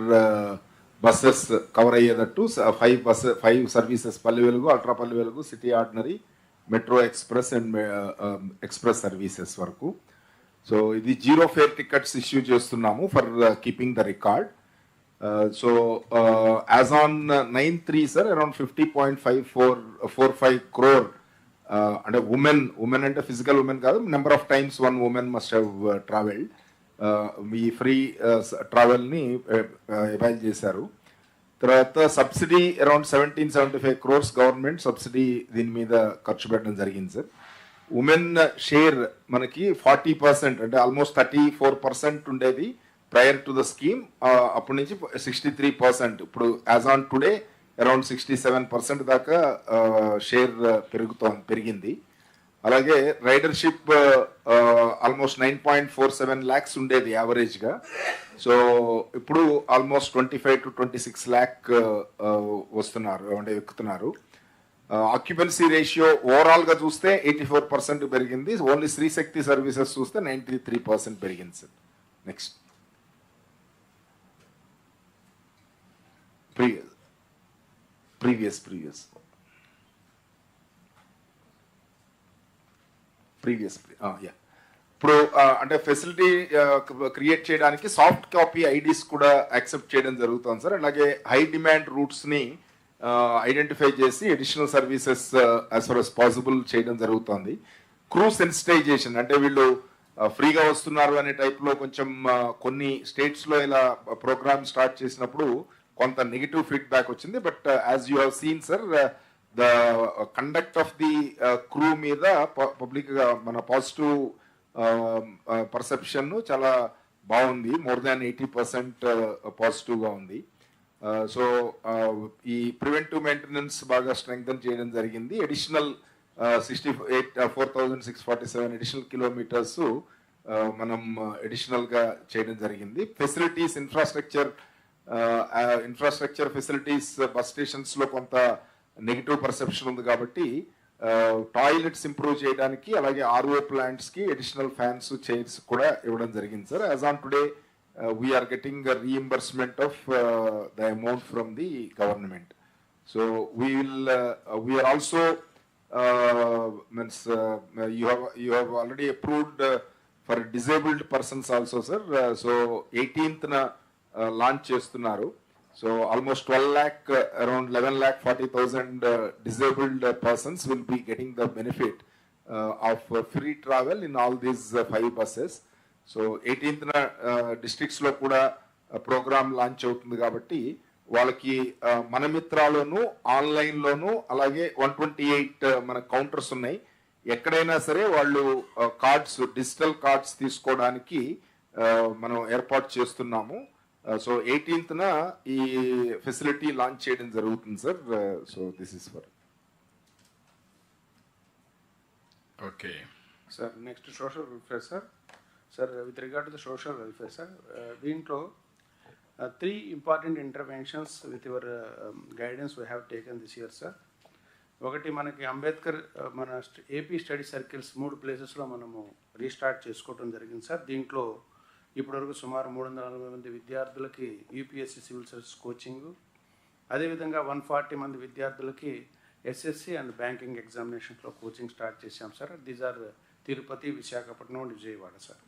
buses cover అయ్యేటట్టు 5 services, Palle Velugu, ultra Palle Velugu, city ordinary, metro express and express services వరకు. సో ఇది జీరో ఫేర్ టికెట్స్ ఇష్యూ చేస్తున్నాము for keeping the record. So as on 9/3 sir around 50.45 crore అంటే women అంటే physical women కాదు, number of times one women must have travelled. ఈ free ట్రావెల్ని ఎవాల్ చేశారు. తర్వాత subsidy around 1775 crores government subsidy దీని మీద ఖర్చు పెట్టడం జరిగింది సార్. ఉమెన్ షేర్ మనకి 40% అంటే ఆల్మోస్ట్ 34% ఉండేది ప్రయర్ టు ద స్కీమ్. అప్పటి నుంచి 63%, ఇప్పుడు యాజ్ ఆన్ టుడే అరౌండ్ 67% దాకా షేర్ పెరిగింది. అలాగే రైడర్షిప్ ఆల్మోస్ట్ 9.47 lakhs ఉండేది యావరేజ్గా. సో ఇప్పుడు ఆల్మోస్ట్ 25 to 26 lakh వస్తున్నారు అంటే ఎక్కుతున్నారు. ఆక్యుపెన్సీ రేషియో ఓవరాల్గా చూస్తే 84% పెరిగింది. ఓన్లీ స్త్రీ శక్తి సర్వీసెస్ చూస్తే 93% పెరిగింది సార్. నెక్స్ట్ ప్రీవియస్ ఇప్పుడు అంటే ఫెసిలిటీ క్రియేట్ చేయడానికి సాఫ్ట్ కాపీ ఐడీస్ కూడా యాక్సెప్ట్ చేయడం జరుగుతుంది సార్. అలాగే హై డిమాండ్ రూట్స్ని ఐడెంటిఫై చేసి additional services as for as possible చేయడం జరుగుతుంది. క్రూ సెన్సిటైజేషన్ అంటే వీళ్ళు ఫ్రీగా వస్తున్నారు అనే టైప్లో కొంచెం కొన్ని స్టేట్స్లో ఇలా ప్రోగ్రామ్ స్టార్ట్ చేసినప్పుడు కొంత నెగిటివ్ ఫీడ్బ్యాక్ వచ్చింది. But as you have seen sir the conduct of the crew మీద పబ్లిక్గా మన పాజిటివ్ పర్సెప్షన్ చాలా బాగుంది. మోర్ దాన్ 80% పాజిటివ్గా ఉంది. సో ఈ ప్రివెంటివ్ మెయింటెనెన్స్ బాగా స్ట్రెంగ్థన్ చేయడం జరిగింది. అడిషనల్ 4,647 అడిషనల్ కిలోమీటర్స్ మనం అడిషనల్గా చేయడం జరిగింది. ఫెసిలిటీస్ ఇన్ఫ్రాస్ట్రక్చర్ ఫెసిలిటీస్ బస్ స్టేషన్స్లో కొంత నెగిటివ్ పర్సెప్షన్ ఉంది కాబట్టి టాయిలెట్స్ ఇంప్రూవ్ చేయడానికి అలాగే ఆర్ఓ ప్లాంట్స్కి అడిషనల్ ఫ్యాన్స్ చైర్స్ కూడా ఇవ్వడం జరిగింది sir. As on today we are getting reimbursement of the amount from the government. So we are also you have already approved for disabled persons also sir. So 18th launch చేస్తున్నారు. So almost 12 lakh around 11,40,000 disabled persons will be getting the benefit of free travel in all these 5 buses. So 18th districts లో కూడా programme launch అవుతుంది కాబట్టి వాళ్ళకి మన మిత్రాలోను ఆన్లైన్లోను అలాగే 128 మన counters ఉన్నాయి. ఎక్కడైనా సరే వాళ్ళు కార్డ్స్ డిజిటల్ కార్డ్స్ తీసుకోవడానికి మనం ఏర్పాటు చేస్తున్నాము. సో 18th ఈ ఫెసిలిటీ లాంచ్ చేయడం జరుగుతుంది sir. So this is for okay sir. Next social welfare sir. Sir with regard to the social welfare sir, దీంట్లో 3 important interventions with your guidance we have taken this year sir. ఒకటి మనకి అంబేద్కర్ మన AP study circles 3 ప్లేసెస్లో మనము restart చేసుకోవడం జరిగింది sir. దీంట్లో ఇప్పటివరకు సుమారు 340 మంది విద్యార్థులకి యూపీఎస్సీ సివిల్ సర్వీస్ కోచింగు, అదేవిధంగా 140 మంది విద్యార్థులకి ఎస్ఎస్సి అండ్ బ్యాంకింగ్ ఎగ్జామినేషన్స్లో కోచింగ్ స్టార్ట్ చేశాం sir. These are Tirupati, Visakhapatnam and Vijayawada sir.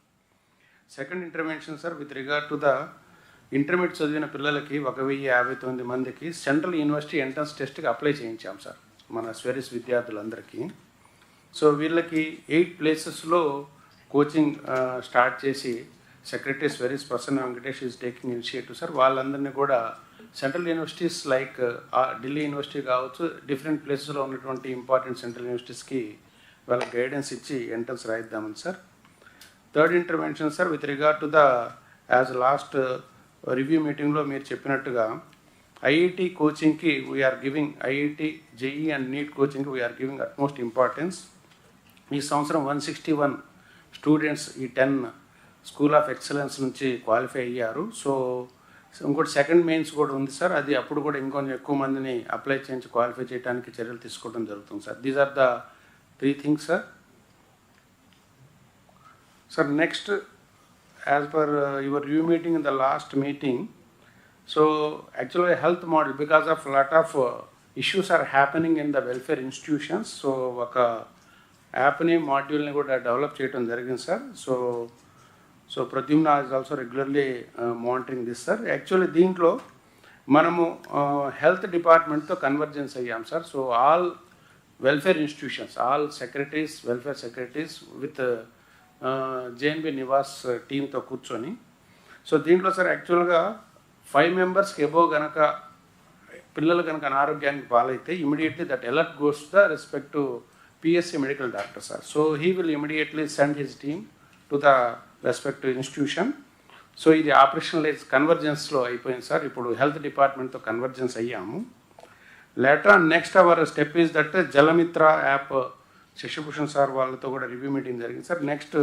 Second intervention sir with regard to the intermediate చదివిన పిల్లలకి 1059 మందికి సెంట్రల్ యూనివర్సిటీ ఎంట్రన్స్ టెస్ట్కి అప్లై చేయించాం సార్ మన స్వెరిస్ విద్యార్థులందరికీ. సో వీళ్ళకి 8 ప్లేసెస్లో కోచింగ్ స్టార్ట్ చేసి secretary SWREIS Prasanna Venkatesh is taking initiative sir. వాళ్ళందరినీ కూడా central universities like Delhi university కావచ్చు, డిఫరెంట్ ప్లేసెస్లో ఉన్నటువంటి ఇంపార్టెంట్ సెంట్రల్ యూనివర్సిటీస్కి వాళ్ళకి గైడెన్స్ ఇచ్చి ఎంట్రన్స్ రాయిద్దామని sir. Third intervention sir with regard to the as last review మీటింగ్లో మీరు చెప్పినట్టుగా ఐఐటి కోచింగ్కి we're giving, IIT JEE and NEET కోచింగ్కి వీఆర్ గివింగ్ అట్మోస్ట్ ఇంపార్టెన్స్. ఈ సంవత్సరం 161 స్టూడెంట్స్ ఈ 10 స్కూల్ ఆఫ్ ఎక్సలెన్స్ నుంచి క్వాలిఫై అయ్యారు. సో ఇంకోటి సెకండ్ మెయిన్స్ కూడా ఉంది సార్, అది అప్పుడు కూడా ఇంకొంచెం ఎక్కువ మందిని అప్లై చేయించి క్వాలిఫై చేయడానికి చర్యలు తీసుకోవడం జరుగుతుంది sir. These are the 3 things sir. Sir next as per your review meeting in the last meeting, so actually health model, because of lot of issues are happening in the welfare institutions, so ఒక యాప్ని మాడ్యూల్ని కూడా develop చేయడం జరిగింది sir. So Pradyumna is also regularly monitoring this sir. Actually దీంట్లో మనము health డిపార్ట్మెంట్తో convergence అయ్యాం sir. So all welfare institutions, all secretaries, welfare secretaries with JNB Nivas టీంతో కూర్చొని, సో దీంట్లో సార్ యాక్చువల్గా 5 మెంబర్స్కి ఎబో కనుక పిల్లలు కనుక అనారోగ్యానికి పాలైతే immediately that alert goes the respect to PSC medical doctor sir. So he will immediately send his team to the respective institution. So ఇది ఆపరేషనలైజ్ కన్వర్జెన్స్లో అయిపోయింది సార్. ఇప్పుడు హెల్త్ డిపార్ట్మెంట్తో కన్వర్జెన్స్ అయ్యాము. Later on next our step is that Jalamitra app Shashibhushan sir వాళ్ళతో కూడా review meeting జరిగింది sir. Next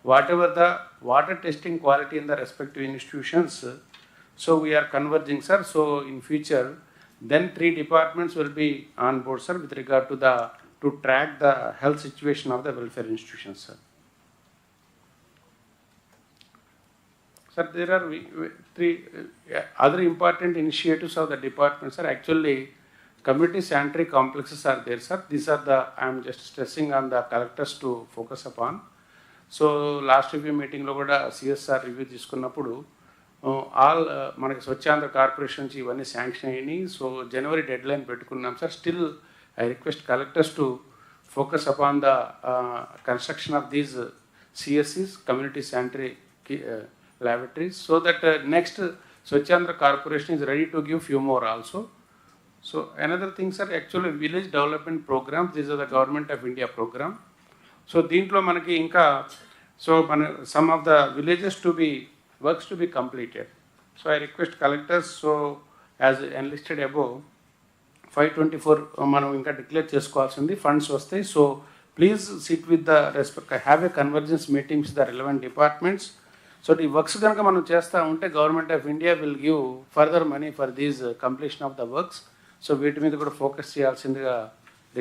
whatever the water testing quality in the respective institutions, so we're converging sir. So in future then 3 departments will be on board sir with regard to track the health situation of the welfare institutions sir. Sir, there are 3 other important initiatives of the department sir. Actually community sanitary complexes are there sir. These are the, I am just stressing on the collectors to focus upon. So last review meeting lo kuda CSR review తీసుకున్నప్పుడు all మనకి Swachhandhra corporation నుంచి ఇవన్నీ sanction అయినాయి. So జనవరి deadline పెట్టుకున్నాం sir. Still I request collectors to focus upon the construction of these సిఎస్సిస్, community sanitary laboratories, so that next Swachhandhra corporation is ready to give few more also. So another thing sir, actually village development programs, these are the government of India program. So దీంట్లో మనకి ఇంకా so మన some of the villages to be works to be completed. So I request collectors, so as enlisted above 524 మనం ఇంకా declare చేసుకోవాల్సింది, funds వస్తాయి. So please SIT with the respect, have a convergence meetings the relevant departments. So ఈ works కనుక మనం చేస్తూ ఉంటే government of India will give further money for these completion of the works. So వీటి మీద కూడా ఫోకస్ చేయాల్సిందిగా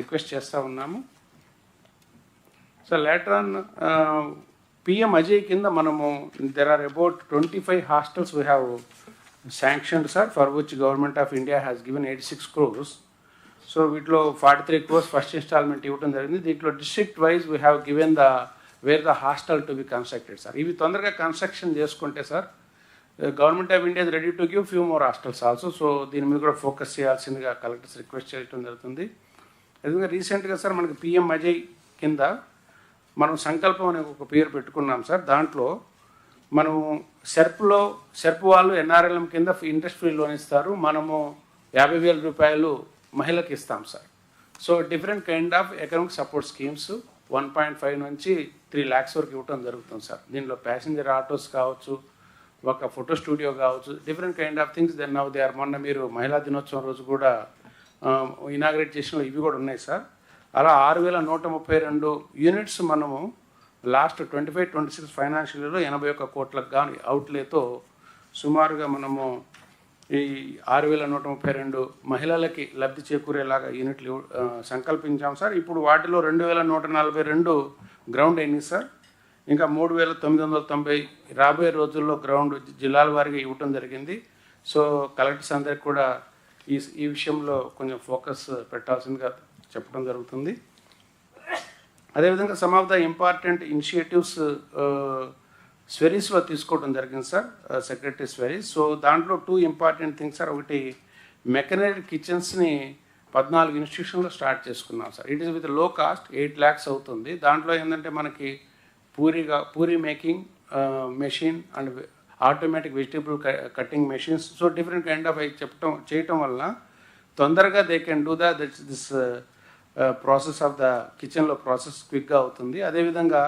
రిక్వెస్ట్ చేస్తూ ఉన్నాము. So later on PM Ajay కింద మనము there are about 25 hostels we have sanctioned sir, for which government of India has given 86 crores. So వీటిలో 43 crores first instalment ఇవ్వడం జరిగింది. దీంట్లో district wise we have given the wear the hostel to be constructed sir. ఇవి తొందరగా construction చేసుకుంటే sir government of India is ready to give few more hostels also. So దీని మీద కూడా ఫోకస్ చేయాల్సిందిగా కలెక్టర్స్ రిక్వెస్ట్ చేయడం జరుగుతుంది. అదేవిధంగా రీసెంట్గా సార్ మనకి PM Ajay కింద మనం సంకల్పం అనే ఒక పేరు పెట్టుకున్నాం సార్. దాంట్లో మనము సెర్ప్ వాళ్ళు NRLM కింద ఇంట్రెస్ట్ ఫ్రీ లోన్ ఇస్తారు. మనము 50,000 రూపాయలు మహిళకి ఇస్తాం sir. So different kind of economic support schemes 1.5 నుంచి 3 lakhs వరకు ఇవ్వడం జరుగుతుంది సార్. దీనిలో ప్యాసింజర్ ఆటోస్ కావచ్చు, ఒక ఫోటో స్టూడియో కావచ్చు, different kind of things. Then now they are, మొన్న మీరు మహిళా దినోత్సవం రోజు కూడా ఇనాగ్రేట్ చేసిన ఇవి కూడా ఉన్నాయి సార్. అలా 6,132 యూనిట్స్ మనము లాస్ట్ 25-26 ఫైనాన్షియల్ ఇయర్లో 81 కోట్లకు కానీ అవుట్లేతో సుమారుగా మనము ఈ 6,132 మహిళలకి లబ్ధి చేకూరేలాగా యూనిట్లు సంకల్పించాం సార్. ఇప్పుడు వాటిలో 2,142 గ్రౌండ్ అయినాయి సార్. ఇంకా 3,990 రాబోయే రోజుల్లో గ్రౌండ్ జిల్లాల వారీగా ఇవ్వటం జరిగింది. సో కలెక్టర్స్ అందరికి కూడా ఈ విషయంలో కొంచెం ఫోకస్ పెట్టాల్సిందిగా చెప్పడం జరుగుతుంది. అదేవిధంగా some of the important initiatives స్వెరీస్లో తీసుకోవడం జరిగింది సార్, సెక్రటరీ స్వెరీస్. సో దాంట్లో 2 ఇంపార్టెంట్ థింగ్స్ సార్. ఒకటి మెకనైజ్డ్ కిచెన్స్ని 14 ఇన్స్టిట్యూషన్లో స్టార్ట్ చేసుకున్నాం sir. It is with low cost, 8 lakhs అవుతుంది. దాంట్లో ఏంటంటే మనకి puri making machine and automatic vegetable cutting machines. So different kind of చేయటం వల్ల తొందరగా they can do this process of the కిచెన్లో ప్రాసెస్ క్విక్గా అవుతుంది. అదేవిధంగా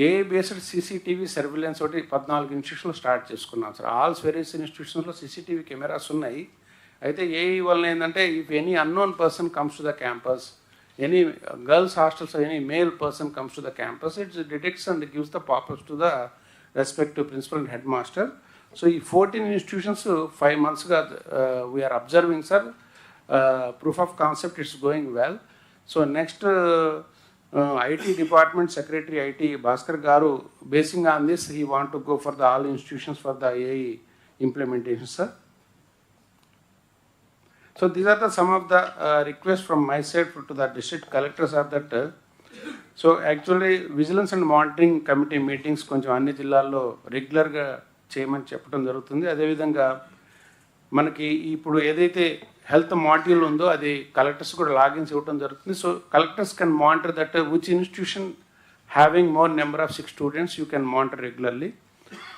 ఏఐ బేస్డ్ CCTV సర్విలెన్స్ ఒకటి 14 ఇన్స్టిట్యూషన్లో స్టార్ట్ చేసుకున్నాం సార్. ఆల్ వెరీస్ ఇన్స్టిట్యూషన్స్లో CCTV కెమెరాస్ ఉన్నాయి. అయితే ఏఐ వల్ల ఏంటంటే if any unknown person comes to the campus, any girls hostels, any male person comes to the campus, it's detects and gives the popups to the respective principal and head master. So ఈ 14 ఇన్స్టిట్యూషన్స్ 5 monthsగా we're observing sir. Proof of concept it's going well. So next IT department secretary IT Bhaskar గారు, basing on this he want to go for the all institutions for the AI implementation sir. So these are the some of the requests from my side to the district collectors are that so actually vigilance and monitoring committee meetings కొంచెం అన్ని జిల్లాల్లో రెగ్యులర్గా చేయమని చెప్పడం జరుగుతుంది. అదేవిధంగా మనకి ఇప్పుడు ఏదైతే హెల్త్ మాడ్యూల్ ఉందో అది కలెక్టర్స్ కూడా లాగిన్స్ ఇవ్వడం జరుగుతుంది. So collectors can monitor that which institution having more number of 6 students you can monitor regularly.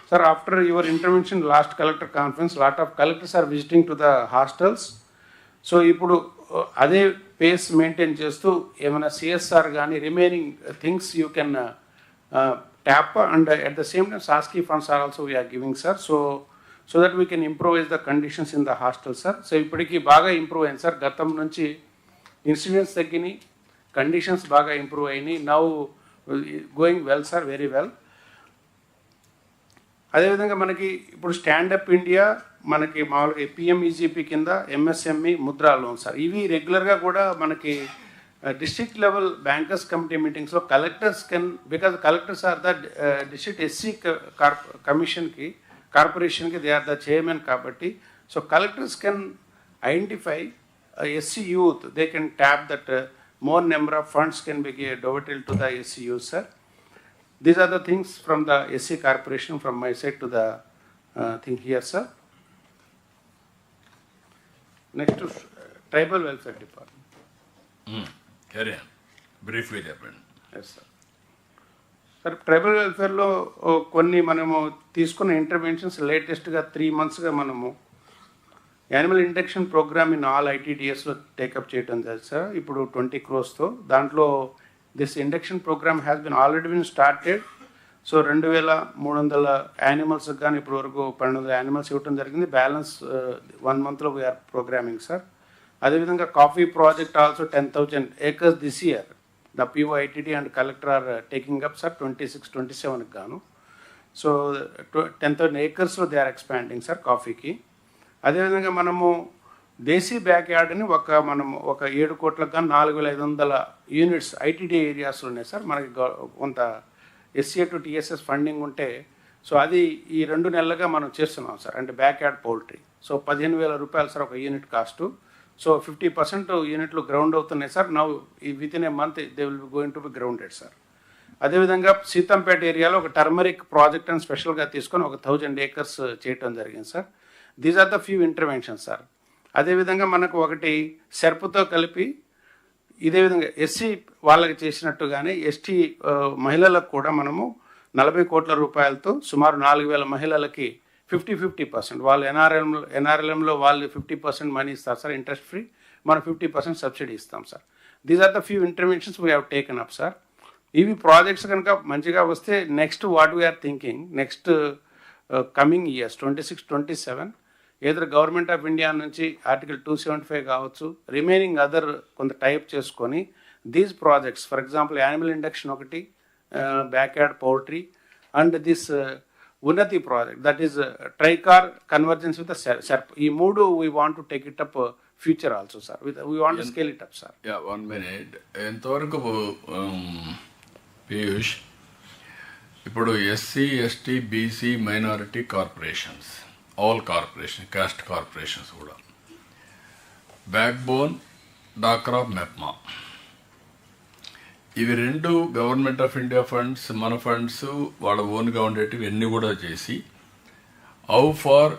Sir, after your intervention last collector conference, lot of collectors are visiting to the hostels. So ఇప్పుడు అదే pace maintain చేస్తూ ఏమైనా CSR కానీ remaining things you can tap and at the same time SASCI funds are also we're giving sir. So that we can improvise the conditions in the hostel sir. So ఇప్పటికీ బాగా improve అయింది sir. గతం నుంచి incidents తగ్గినాయి, conditions బాగా improve అయినాయి. Now going well sir, very well. అదేవిధంగా మనకి ఇప్పుడు స్టాండప్ ఇండియా మనకి మామూలుగా పిఎంఈజీపీ కింద ఎంఎస్ఎంఈ ముద్రా లోన్ సార్, ఇవి రెగ్యులర్గా కూడా మనకి డిస్ట్రిక్ట్ లెవెల్ బ్యాంకర్స్ కమిటీ మీటింగ్స్లో collectors can, because collectors are the district SC కార్పొరేషన్కి దే ఆర్ ద చైర్మన్ కాబట్టి, so collectors can identify SC youth, they can tap that more number of funds can be diverted to the SC youth, sir. These are the things from the SC corporation from my side to the thing here, sir. Next to tribal welfare department. Carry on. Briefly చెప్పండి. Yes, sir. Sir, tribal welfare లో కొన్ని మనము తీసుకున్న interventions లేటెస్ట్గా 3 monthsగా మనము animal induction program in all ఐటీడీఎస్లో take up చేయడం జరిగింది సార్. ఇప్పుడు 20 crores దాంట్లో this induction program has been already been started. So 2300 animals కానీ ఇప్పుడు వరకు 1200 యానిమల్స్ ఇవ్వడం జరిగింది. బ్యాలెన్స్ 1 monthలో వీఆర్ ప్రోగ్రామింగ్ సార్. అదేవిధంగా coffee project also 10,000 acres this year the PO ITD and collector are taking up sir 26-27కి గాను. సో 10,000 acresలో దే ఆర్ ఎక్స్పాండింగ్ సార్ కాఫీకి. అదేవిధంగా మనము దేశీ బ్యాక్ యార్డ్ని మనము ఒక 7 కోట్లకు కానీ 4,500 యూనిట్స్ ఐటీడీ ఏరియాస్లో ఉన్నాయి సార్. మనకి కొంత ఎస్సీ టు టీఎస్ఎస్ ఫండింగ్ ఉంటే, సో అది ఈ 2 నెలలుగా మనం చేస్తున్నాం సార్. అంటే బ్యాక్ యార్డ్ పౌల్ట్రీ. సో 15,000 రూపాయలు సార్ ఒక యూనిట్ కాస్టు. సో 50% యూనిట్లు గ్రౌండ్ అవుతున్నాయి sir. Now with in a month they will be going to be grounded sir. అదేవిధంగా సీతంపేట ఏరియాలో ఒక టర్మరిక్ ప్రాజెక్ట్ అని స్పెషల్గా తీసుకొని ఒక 1000 acres చేయటం జరిగింది sir. These are the few interventions sir. అదేవిధంగా మనకు ఒకటి సెర్పుతో కలిపి ఇదే విధంగా ఎస్సీ వాళ్ళకి చేసినట్టుగానే ఎస్టీ మహిళలకు కూడా మనము 40 కోట్ల రూపాయలతో సుమారు 4,000 మహిళలకి 50-50% వాళ్ళు ఎన్ఆర్ఎల్ఎంలో వాళ్ళు 50% మనీ ఇస్తారు సార్, ఇంట్రెస్ట్ ఫ్రీ. మనం 50% సబ్సిడీ ఇస్తాం sir. These are the few interventions we have taken up sir. ఇవి ప్రాజెక్ట్స్ కనుక మంచిగా వస్తే next what we are thinking next coming years 26-27 ఏదో గవర్నమెంట్ ఆఫ్ ఇండియా నుంచి ఆర్టికల్ 275 కావచ్చు, రిమైనింగ్ అదర్ కొంత టైప్ చేసుకొని these projects for example animal induction ఒకటి, back yard poultry and this Unnati project that is TRICOR convergence with SERP, ఈ 3 we want to take it up future also sir. We want to scale it up sir. 1 minute. ఎంతవరకు పీయూష్ ఇప్పుడు SC ST BC minority కార్పొరేషన్స్, all corporation caste corporations కూడా back bone డాక్రా MEPMA ఇవి 2 government of India funds, మన funds వాళ్ళ ఓన్గా ఉండేటివి అన్నీ కూడా చేసి how far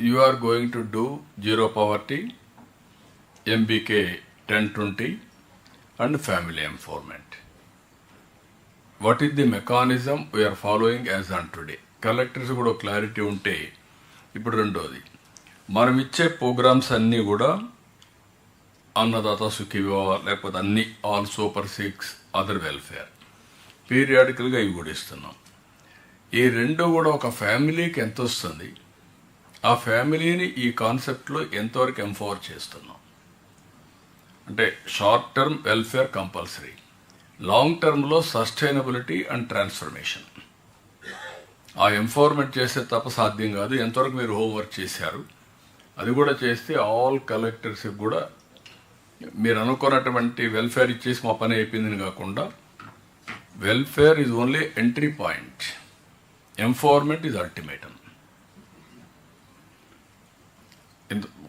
you are going to do zero poverty, MBK 10-20 and family empowerment. What is the mechanism we are following as on today? Collectors కూడా క్లారిటీ ఉంటే. ఇప్పుడు రెండోది, మనం ఇచ్చే ప్రోగ్రామ్స్ అన్నీ కూడా అన్నదాత సుఖీభవ లేకపోతే అన్ని ఆల్ సూపర్ 6 అదర్ వెల్ఫేర్ పీరియాడికల్గా ఇవి కూడా ఇస్తున్నాం. ఈ 2 కూడా ఒక ఫ్యామిలీకి ఎంత వస్తుంది, ఆ ఫ్యామిలీని ఈ కాన్సెప్ట్లో ఎంతవరకు ఎంపవర్ చేస్తున్నాం అంటే short term welfare compulsory, long టర్మ్లో సస్టైనబిలిటీ అండ్ ట్రాన్స్ఫర్మేషన్. ఆ ఎంపవర్మెంట్ చేస్తే తప్ప సాధ్యం కాదు. ఎంతవరకు మీరు హోంవర్క్ చేశారు అది కూడా చేస్తే ఆల్ కలెక్టర్స్కి కూడా మీరు అనుకున్నటువంటి వెల్ఫేర్ ఇచ్చేసి మా పని అయిపోయిందని కాకుండా welfare is only entry point, empowerment is ultimatum.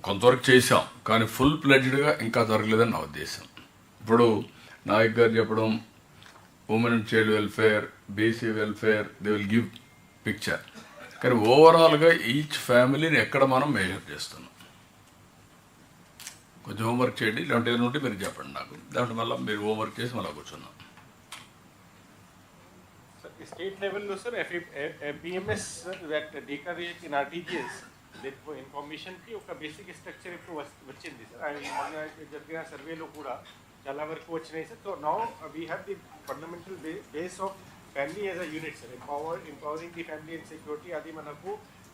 కొంతవరకు చేశాం కానీ ఫుల్ ప్లెడ్జ్డ్గా ఇంకా జరగలేదని నా ఉద్దేశం. ఇప్పుడు నాయక్ గారు చెప్పడం women and child welfare, BC welfare, they will give picture. కానీ ఓవరాల్గా ఈచ్ ఫ్యామిలీని ఎక్కడ మనం మెజర్ చేస్తున్నాం. కొంచెం హోంవర్క్ చేయండి, ఇలాంటి ఏదైనా ఉంటే మీరు చెప్పండి నాకు. దాంట్లో మళ్ళీ మీరు హోంవర్క్ చేసి మళ్ళీ కూర్చున్నాం. స్టేట్ లెవెల్లో sir BMS that decorate in RTGS ఇన్ఫర్మేషన్కి ఒక బేసిక్ స్ట్రక్చర్ ఇప్పుడు వచ్చింది సార్. అవి మొన్న జరిగిన సర్వేలో కూడా చాలా వరకు వచ్చినాయి sir. So now we have the fundamental base of family as a unit sir. Empowering the family and security, అది మనకు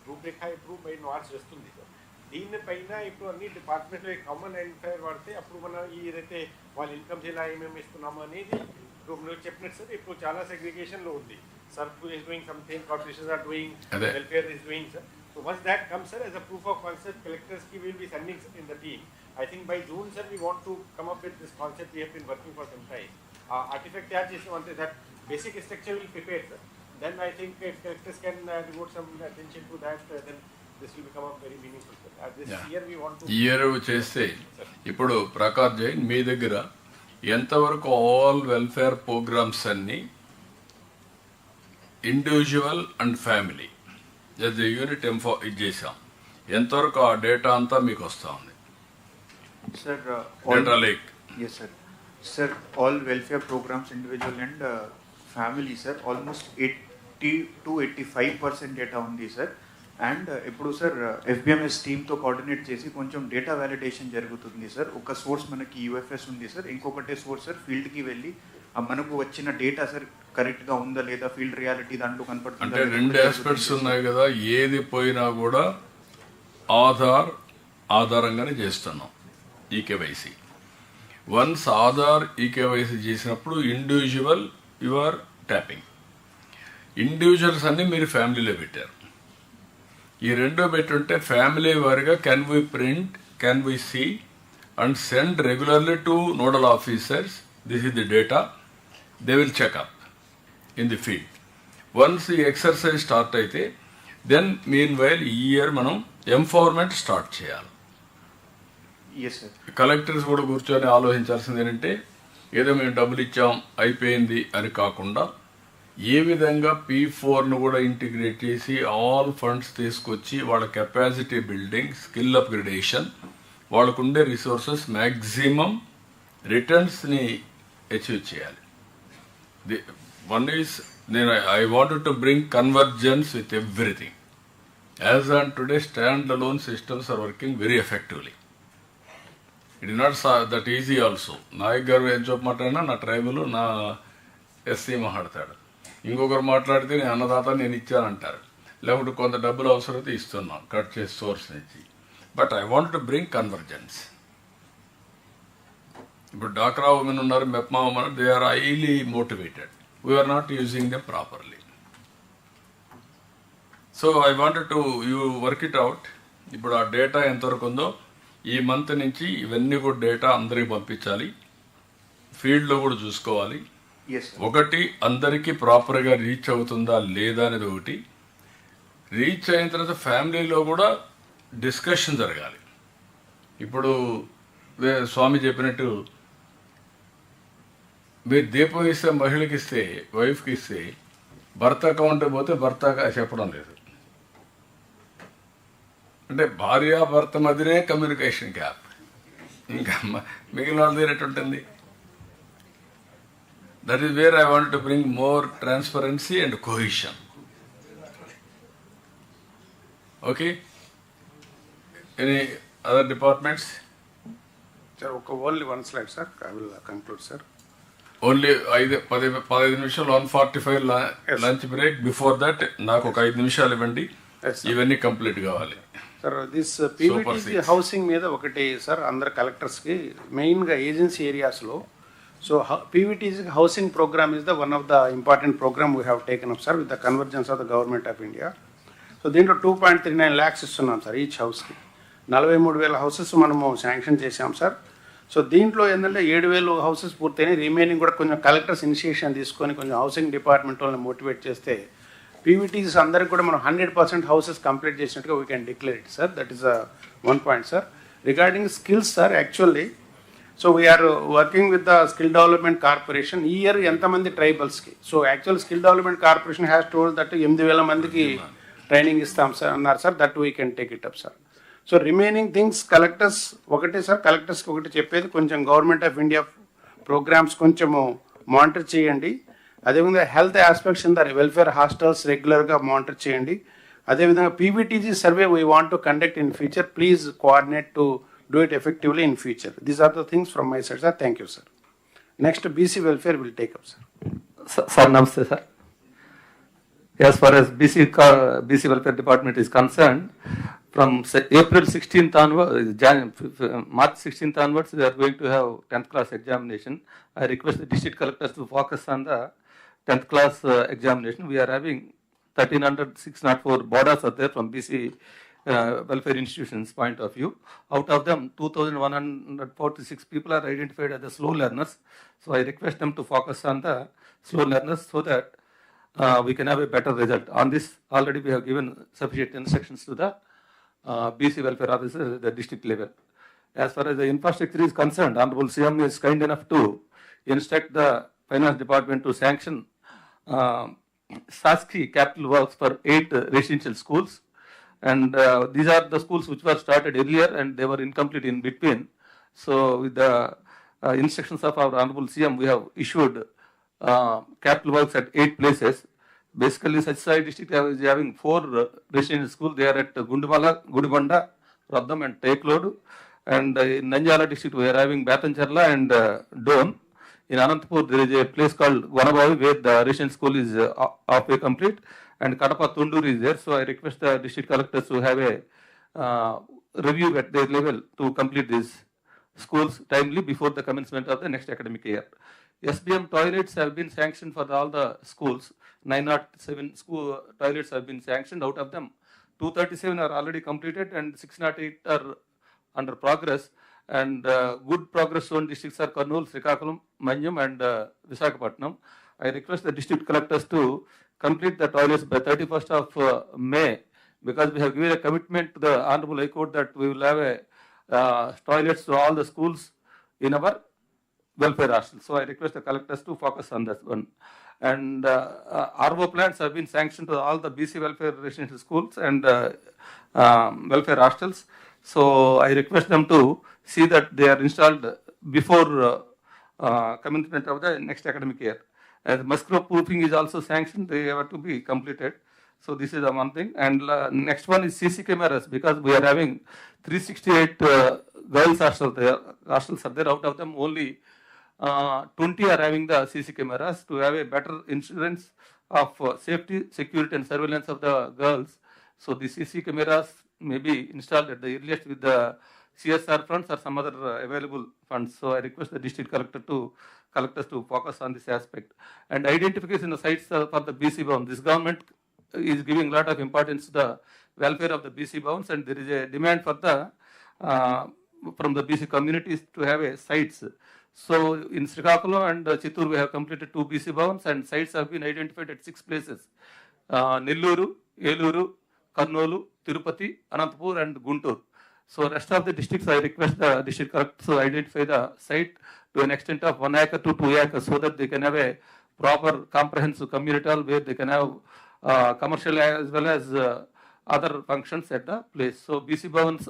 రూపురేఖ ఇప్పుడు బై మార్చ్ వస్తుంది సార్. దీనిపైన ఇప్పుడు అన్ని డిపార్ట్మెంట్లో కామన్ ఐడెంటిఫైర్ వాడితే అప్పుడు మనం ఏదైతే వాళ్ళ ఇన్కమ్స్ ఎలా ఏమేమి ఇస్తున్నాము అనేది ఇప్పుడు మీరు చెప్పినట్టు సార్ ఇప్పుడు చాలా సెగ్రిగేషన్లో ఉంది. SERP is doing something, corporations are doing, welfare is doing sir. So once that comes, sir, as a proof of concept, collectors will be sending in the team. I think by June, sir, we want to come up with this concept. We have been working for some time. Artifact charge is one that basic structure will prepare, sir. Then I think if collectors can devote some attention to that, then this will become a very meaningful, sir. This year we want to. Year చేస్తే ఇప్పుడు ప్రకాష్ జైన్ మీ దగ్గర ఎంతవరకు all welfare programmes అన్ని individual and family unit ఇది చేసాం, ఎంతవరకు ఆ data అంతా మీకు వస్తూ ఉంది? Sir, Data lake. Yes, sir. Sir, all welfare programs, individual and family, sir, almost 80 to 85% data ఉంది సార్. అండ్ ఇప్పుడు సార్ ఎఫ్బిఎంఎస్ టీమ్తో కోఆర్డినేట్ చేసి కొంచెం డేటా వ్యాలిడేషన్ జరుగుతుంది సార్. ఒక సోర్స్ మనకి యూఎఫ్ఎస్ ఉంది సార్, ఇంకొకటే సోర్స్ సార్ ఫీల్డ్కి వెళ్ళి మనకు వచ్చిన డేటా సార్ కరెక్ట్గా ఉందా లేదా, ఫీల్డ్ రియాలిటీ దాంట్లో కనపడుతుంది. అంటే రెండు ఆస్పెక్ట్స్ ఉన్నాయి కదా, ఏది పోయినా కూడా ఆధారంగానే చేస్తున్నాం ఈకేవైసీ. వన్స్ ఆధార్ ఈకేవైసీ చేసినప్పుడు individual you are tapping. Individuals అన్ని మీరు ఫ్యామిలీలో పెట్టారు. ఈ రెండో పెట్టుంటే ఫ్యామిలీ వారిగా can we print, can we see and send regularly to nodal officers. This is the data, they will checkup in the field. Once ఈ ఎక్సర్సైజ్ స్టార్ట్ అయితే దెన్ మీన్ వైల్ ఈ ఇయర్ మనం ఎంపవర్మెంట్ స్టార్ట్ చేయాలి. Collectors కూడా కూర్చొని ఆలోచించాల్సింది ఏంటంటే ఏదో మేము డబ్బులు ఇచ్చాం అయిపోయింది అని కాకుండా ఏ విధంగా P4ను కూడా ఇంటిగ్రేట్ చేసి ఆల్ ఫండ్స్ తీసుకొచ్చి వాళ్ళ కెపాసిటీ బిల్డింగ్, స్కిల్ అప్గ్రేడేషన్, వాళ్ళకు ఉండే రిసోర్సెస్ మ్యాక్సిమం రిటర్న్స్ని అచీవ్ చేయాలి. One is I wanted to bring convergence with everything. As on today, stand-alone systems are working very effectively. It is not that easy also. Naik గారు ఏం చెప్పమంటాడన్నా నా tribal, నా SC మాట్లాడతాడు, ఇంకొకరు మాట్లాడితే నేను అన్నదాత నేను ఇచ్చానంటారు, లేకపోతే కొంత డబ్బులు అవసరమైతే ఇస్తున్నాం కట్ చేసి సోర్స్ నుంచి. But I want to bring convergence. ఇప్పుడు డాక్రా ఉమెన్ ఉన్నారు, MEPMA women, they are highly motivated. We are not using them properly. So I wanted to you work it out. ఇప్పుడు ఆ డేటా ఎంతవరకు ఉందో ఈ మంత్ నుంచి ఇవన్నీ కూడా డేటా అందరికి పంపించాలి, ఫీల్డ్లో కూడా చూసుకోవాలి. ఒకటి అందరికీ ప్రాపర్గా రీచ్ అవుతుందా లేదా అనేది ఒకటి. రీచ్ అయిన తర్వాత ఫ్యామిలీలో కూడా డిస్కషన్ జరగాలి. ఇప్పుడు స్వామి చెప్పినట్టు మీరు దీపం ఇస్తే మహిళకి ఇస్తే, వైఫ్కి ఇస్తే, భర్త అకౌంట్ పోతే భర్త చెప్పడం లేదు. అంటే భార్యాభర్త మధ్యనే కమ్యూనికేషన్ గ్యాప్, ఇంకా మిగిలిన వాళ్ళ దగ్గర ఎట్టుంటుంది. That is where I want to bring more transparency and cohesion. Okay, any other departments? Sir only one slide sir, I will conclude sir. Only 15 నిమిషాలు, 1:45 లంచ్ బ్రేక్. బిఫోర్ దట్ నాకు ఒక 5 నిమిషాలు ఇవ్వండి, ఇవన్నీ కంప్లీట్ కావాలి. సార్ దిస్ పీవీటీసీ హౌసింగ్ మీద ఒకటి sir, అందరు కలెక్టర్స్కి మెయిన్గా ఏజెన్సీ ఏరియాస్లో. So PVTC housing programme is the one of the important programme we have taken up sir with the convergence of the government of India. So దీంట్లో 2.39 lakhs ఇస్తున్నాం sir each హౌస్కి. 43,000 houses మనము sanction చేసాం sir. So దీంట్లో ఏంటంటే 7,000 houses పూర్తయినాయి, remaining కూడా కొంచెం collectors initiation తీసుకొని కొంచెం హౌసింగ్ డిపార్ట్మెంట్ వాళ్ళని మోటివేట్ చేస్తే పీవీటీసీస్ అందరికి కూడా మనం 100% హౌసెస్ కంప్లీట్ చేసినట్టుగా we can declare it sir. That is one point sir. Regarding skills sir, actually so we are working with the skill development corporation. ఈ ఇయర్ ఎంతమంది ట్రైబల్స్కి? So actual skill development corporation has told that 8,000 మందికి training ఇస్తాం sir అన్నారు sir. That we can take it up sir. So remaining things collectors ఒకటే sir, కలెక్టర్స్కి ఒకటి చెప్పేది, కొంచెం గవర్నమెంట్ ఆఫ్ ఇండియా ప్రోగ్రామ్స్ కొంచెము మానిటర్ చేయండి. అదేవిధంగా health aspects in the welfare hostels రెగ్యులర్గా మానిటర్ చేయండి. అదేవిధంగా PVTG survey we want to conduct in future. Please coordinate to do it effectively in future. These are the things from my side, sir. Thank you, sir. Next, BC welfare will take up, sir. Sir, namaste, sir. As far as BC welfare department is concerned, from April 16th onwards, March 16th onwards, we are going to have 10th class examination. I request the district collectors to focus on the 10th class examination. We are having 1,300,604 borders are there from BC welfare institutions point of view. Out of them, 2,146 people are identified as the slow learners. So I request them to focus on the slow learners so that we can have a better result. On this, already we have given sufficient instructions to the BC welfare officers at the district level. As far as the infrastructure is concerned, Honorable CM is kind enough to instruct the finance department to sanction SASCI capital works for 8 residential schools. And these are the schools which were started earlier and they were incomplete in between. So with the instructions of our Honorable CM, we have issued capital works at 8 places. Basically, Satyasai district is having 4 residential schools. They are at Gundumala, Gudibanda, Raddam and Teklod. And in Nanjala district, we are having Batancharla and Don. In Anantapur, there is a place called Guanabavi where the residential school is halfway complete. And Kadapa Tundur is there, so I request the district collectors to have a review at their level to complete these schools timely before the commencement of the next academic year. SBM toilets have been sanctioned for all the schools. 907 school toilets have been sanctioned. Out of them, 237 are already completed and 608 are under progress. And good progress zone districts are Kurnool, Srikakulam, Manyam and Visakhapatnam. I request the district collectors to complete the toilets by 31st of May, because we have given a commitment to the Honorable High Court that we will have a toilets to all the schools in our welfare hostels. So I request the collectors to focus on that one. And RO plants have been sanctioned to all the BC welfare residential schools and welfare hostels. So I request them to see that they are installed before commencement of the next academic year. As muscular proofing is also sanctioned, they have to be completed. So this is the one thing. And next one is CC cameras, because we are having 368 girls hostels are there. Out of them, only 20 are having the CC cameras. To have a better insurance of safety, security and surveillance of the girls. So the CC cameras may be installed at the earliest with the CSR funds or some other available funds. So I request the district collectors to focus on this aspect. And identification of sites for the BC bound. This government is giving a lot of importance to the welfare of the BC bounds, and there is a demand for the from the BC communities to have a sites. So in Srikakulam and Chittoor we have completed 2 BC bounds and sites have been identified at 6 places. Nelluru, Eluru, Kurnool, Tirupati, Anantapur and Guntur. So rest of the districts, I request the district collectors to identify the site to an extent of 1 acre to 2 acres so that they can have a proper comprehensive community hall where they can have commercial as well as other functions at the place. So BC Bhavans,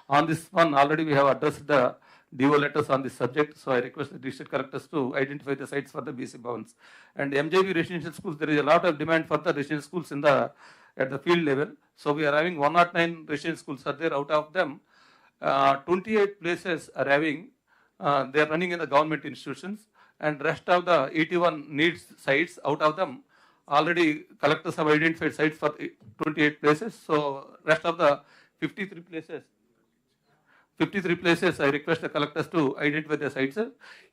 on this one already we have addressed the DO letters on this subject. So I request the district collectors to identify the sites for the BC Bhavans. And MJV residential schools, there is a lot of demand for the residential schools at the field level. So we are having 109 residential schools are there. Out of them, 28 places are having, they are running in the government institutions, and rest of the 81 needs sites. Out of them, already collectors have identified sites for 28 places. So rest of the 53 places, I request the collectors to identify the sites.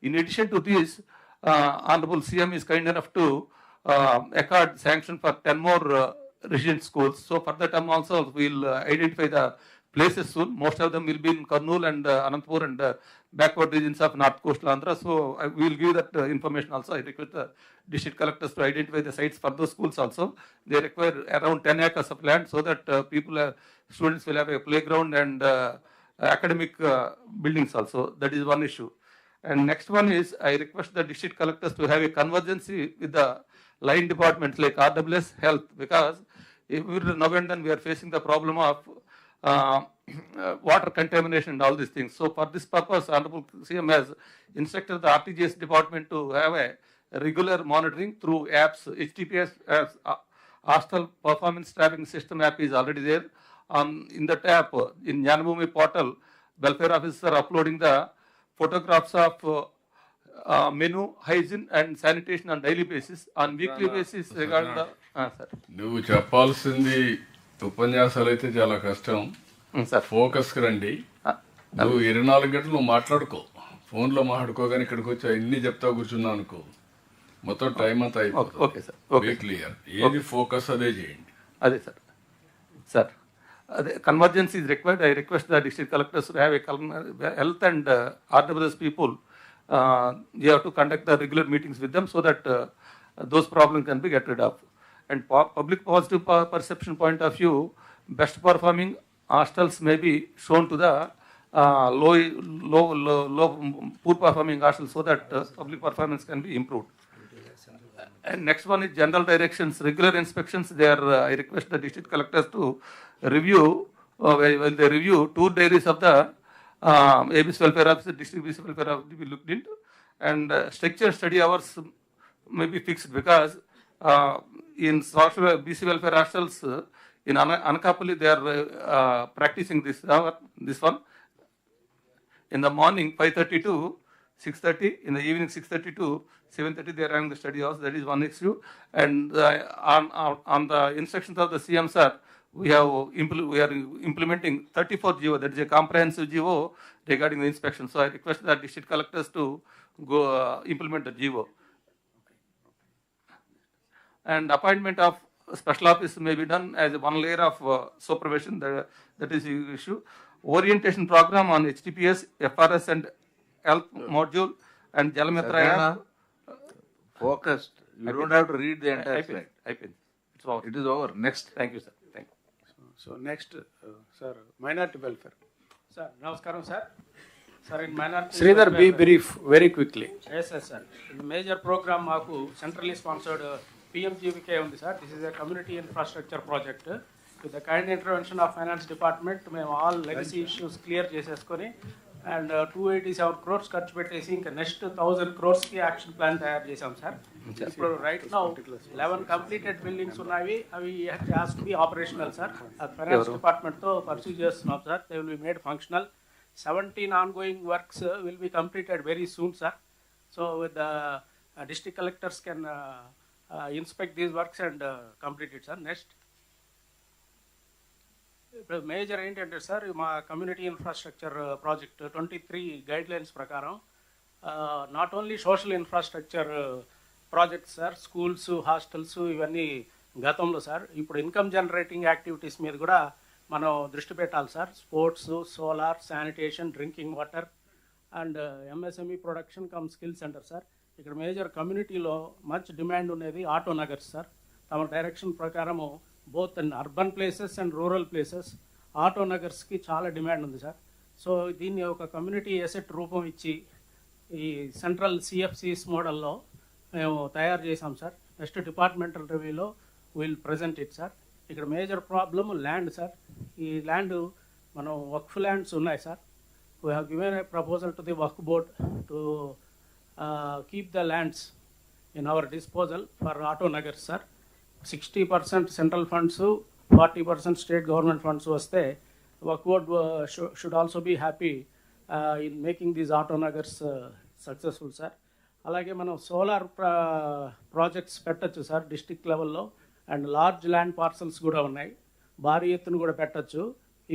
In addition to this, Honorable CM is kind enough to accord sanction for 10 more residential schools. So for that term also we will identify the places soon. Most of them will be in Kurnool and Anantapur and backward regions of North Coastal Andhra. So we will give that information also. I request the district collectors to identify the sites for those schools also. They require around 10 acres of land so that students will have a playground and academic buildings also. That is one issue. And next one is, I request the district collectors to have a convergency with the line departments like RWS Health, because every now and then we are facing the problem of water contamination and all these things. So for this purpose, Honorable CM has instructed the RTGS department to have a regular monitoring through apps. HTTPS as Hostel Performance Tracking System app is already there. In the app, in Janabhoomi portal, welfare officers are uploading the photographs of menu, hygiene and sanitation on daily basis. On weekly basis, regarding the... sir. నువ్వు చెప్పాల్సింది ఉపన్యాసాలు అయితే చాలా కష్టం. ఫోకస్కి రండి. నువ్వు 24 గంటలు నువ్వు మాట్లాడుకో, ఫోన్లో మాట్లాడుకోగానే ఇక్కడికి వచ్చి అన్ని చెప్తా కూర్చున్నావు అనుకో, మొత్తం టైం అంతా అయిపోతుంది. Okay sir, clear. ఏది ఫోకస్ అదే చేయండి. అదే sir. Sir, convergence is required. I request the district collectors to have a health and RWS people. You have to conduct the regular meetings with them so that those problems can be get rid of. And public positive perception point of view, best performing hostels may be shown to the low poor performing hostels so that public performance can be improved. And next one is general directions, regular inspections. There, I request the district collectors to review, while they review, 2 diaries of the ABS welfare officer, district BC welfare officer to be looked into, and structured study hours may be fixed, because in social BC welfare hostels in Anakapalli they are practicing this one. In the morning 5:30 to 6:30, in the evening 6:30 to 7:30 they are having the study hours. That is one issue. And on the instructions of the CM sir, we are implementing 34 GO, that is a comprehensive GO regarding the inspection. So I request the district collectors to go implement the GO. And appointment of special office may be done as one layer of supervision. That is the issue. Orientation program on HTTPS, FRS and health module and Jalamitra app. Focused. You don't have to read the entire slide. It's over. It is over. Next. Thank you, sir. Thank you. So next, sir, minority welfare. Sir, namaskaram, sir. Sir, in minority Sridhar, be brief, very quickly. Yes, sir. In the major program, maaku centrally sponsored PMGVK undi, sir. This is a community infrastructure project. With the kind intervention of finance department, మేము all legacy issues clear చేసేసుకొని and 287 crores ఖర్చు పెట్టేసి ఇంకా next 1000 crores-కి action plan తయారు చేశాం sir. ఇప్పుడు right now 11 completed buildings ఉన్నాయి, అవి has to be operational sir. Finance డిపార్ట్మెంట్తో పర్సూ చేస్తున్నాం sir. They will be made functional. 17 ongoing works will be completed very soon, sir. So with the district collectors can inspect these works and complete it, sir. Next. ఇప్పుడు major ఏంటంటే sir, మా community infrastructure project 23 guidelines ప్రకారం not only social infrastructure projects sir, schools, hostels ఇవన్నీ గతంలో sir. ఇప్పుడు income generating activities మీద కూడా మనం దృష్టి పెట్టాలి sir. Sports, solar, sanitation, drinking water and MSME production cum skill centre sir. ఇక్కడ మేజర్ కమ్యూనిటీలో మంచి డిమాండ్ ఉండేది ఆటో నగర్స్ సార్. తమ డైరెక్షన్ ప్రకారము both in urban places and rural places auto నగర్స్కి చాలా డిమాండ్ ఉంది సార్. సో దీన్ని ఒక కమ్యూనిటీ ఎసెట్ రూపం ఇచ్చి ఈ సెంట్రల్ సిఎఫ్సిస్ మోడల్లో మేము తయారు చేసాం సార్. నెక్స్ట్ డిపార్ట్మెంటల్ రివ్యూలో విల్ ప్రజెంట్ ఇట్ సార్. ఇక్కడ మేజర్ ప్రాబ్లమ్ ల్యాండ్ సార్. ఈ ల్యాండ్ మనం వక్ఫ్ ల్యాండ్స్ ఉన్నాయి sir. We have given a proposal to the Waqf board to keep the lands in our disposal for auto nagars sir. 60% central funds, 40% state government funds వస్తే Waqf board should also be happy in making these auto nagars successful sir. అలాగే మనం solar projects పెట్టచ్చు sir district లెవెల్లో. And large land parcels కూడా ఉన్నాయి, భారీ ఎత్తున కూడా పెట్టచ్చు.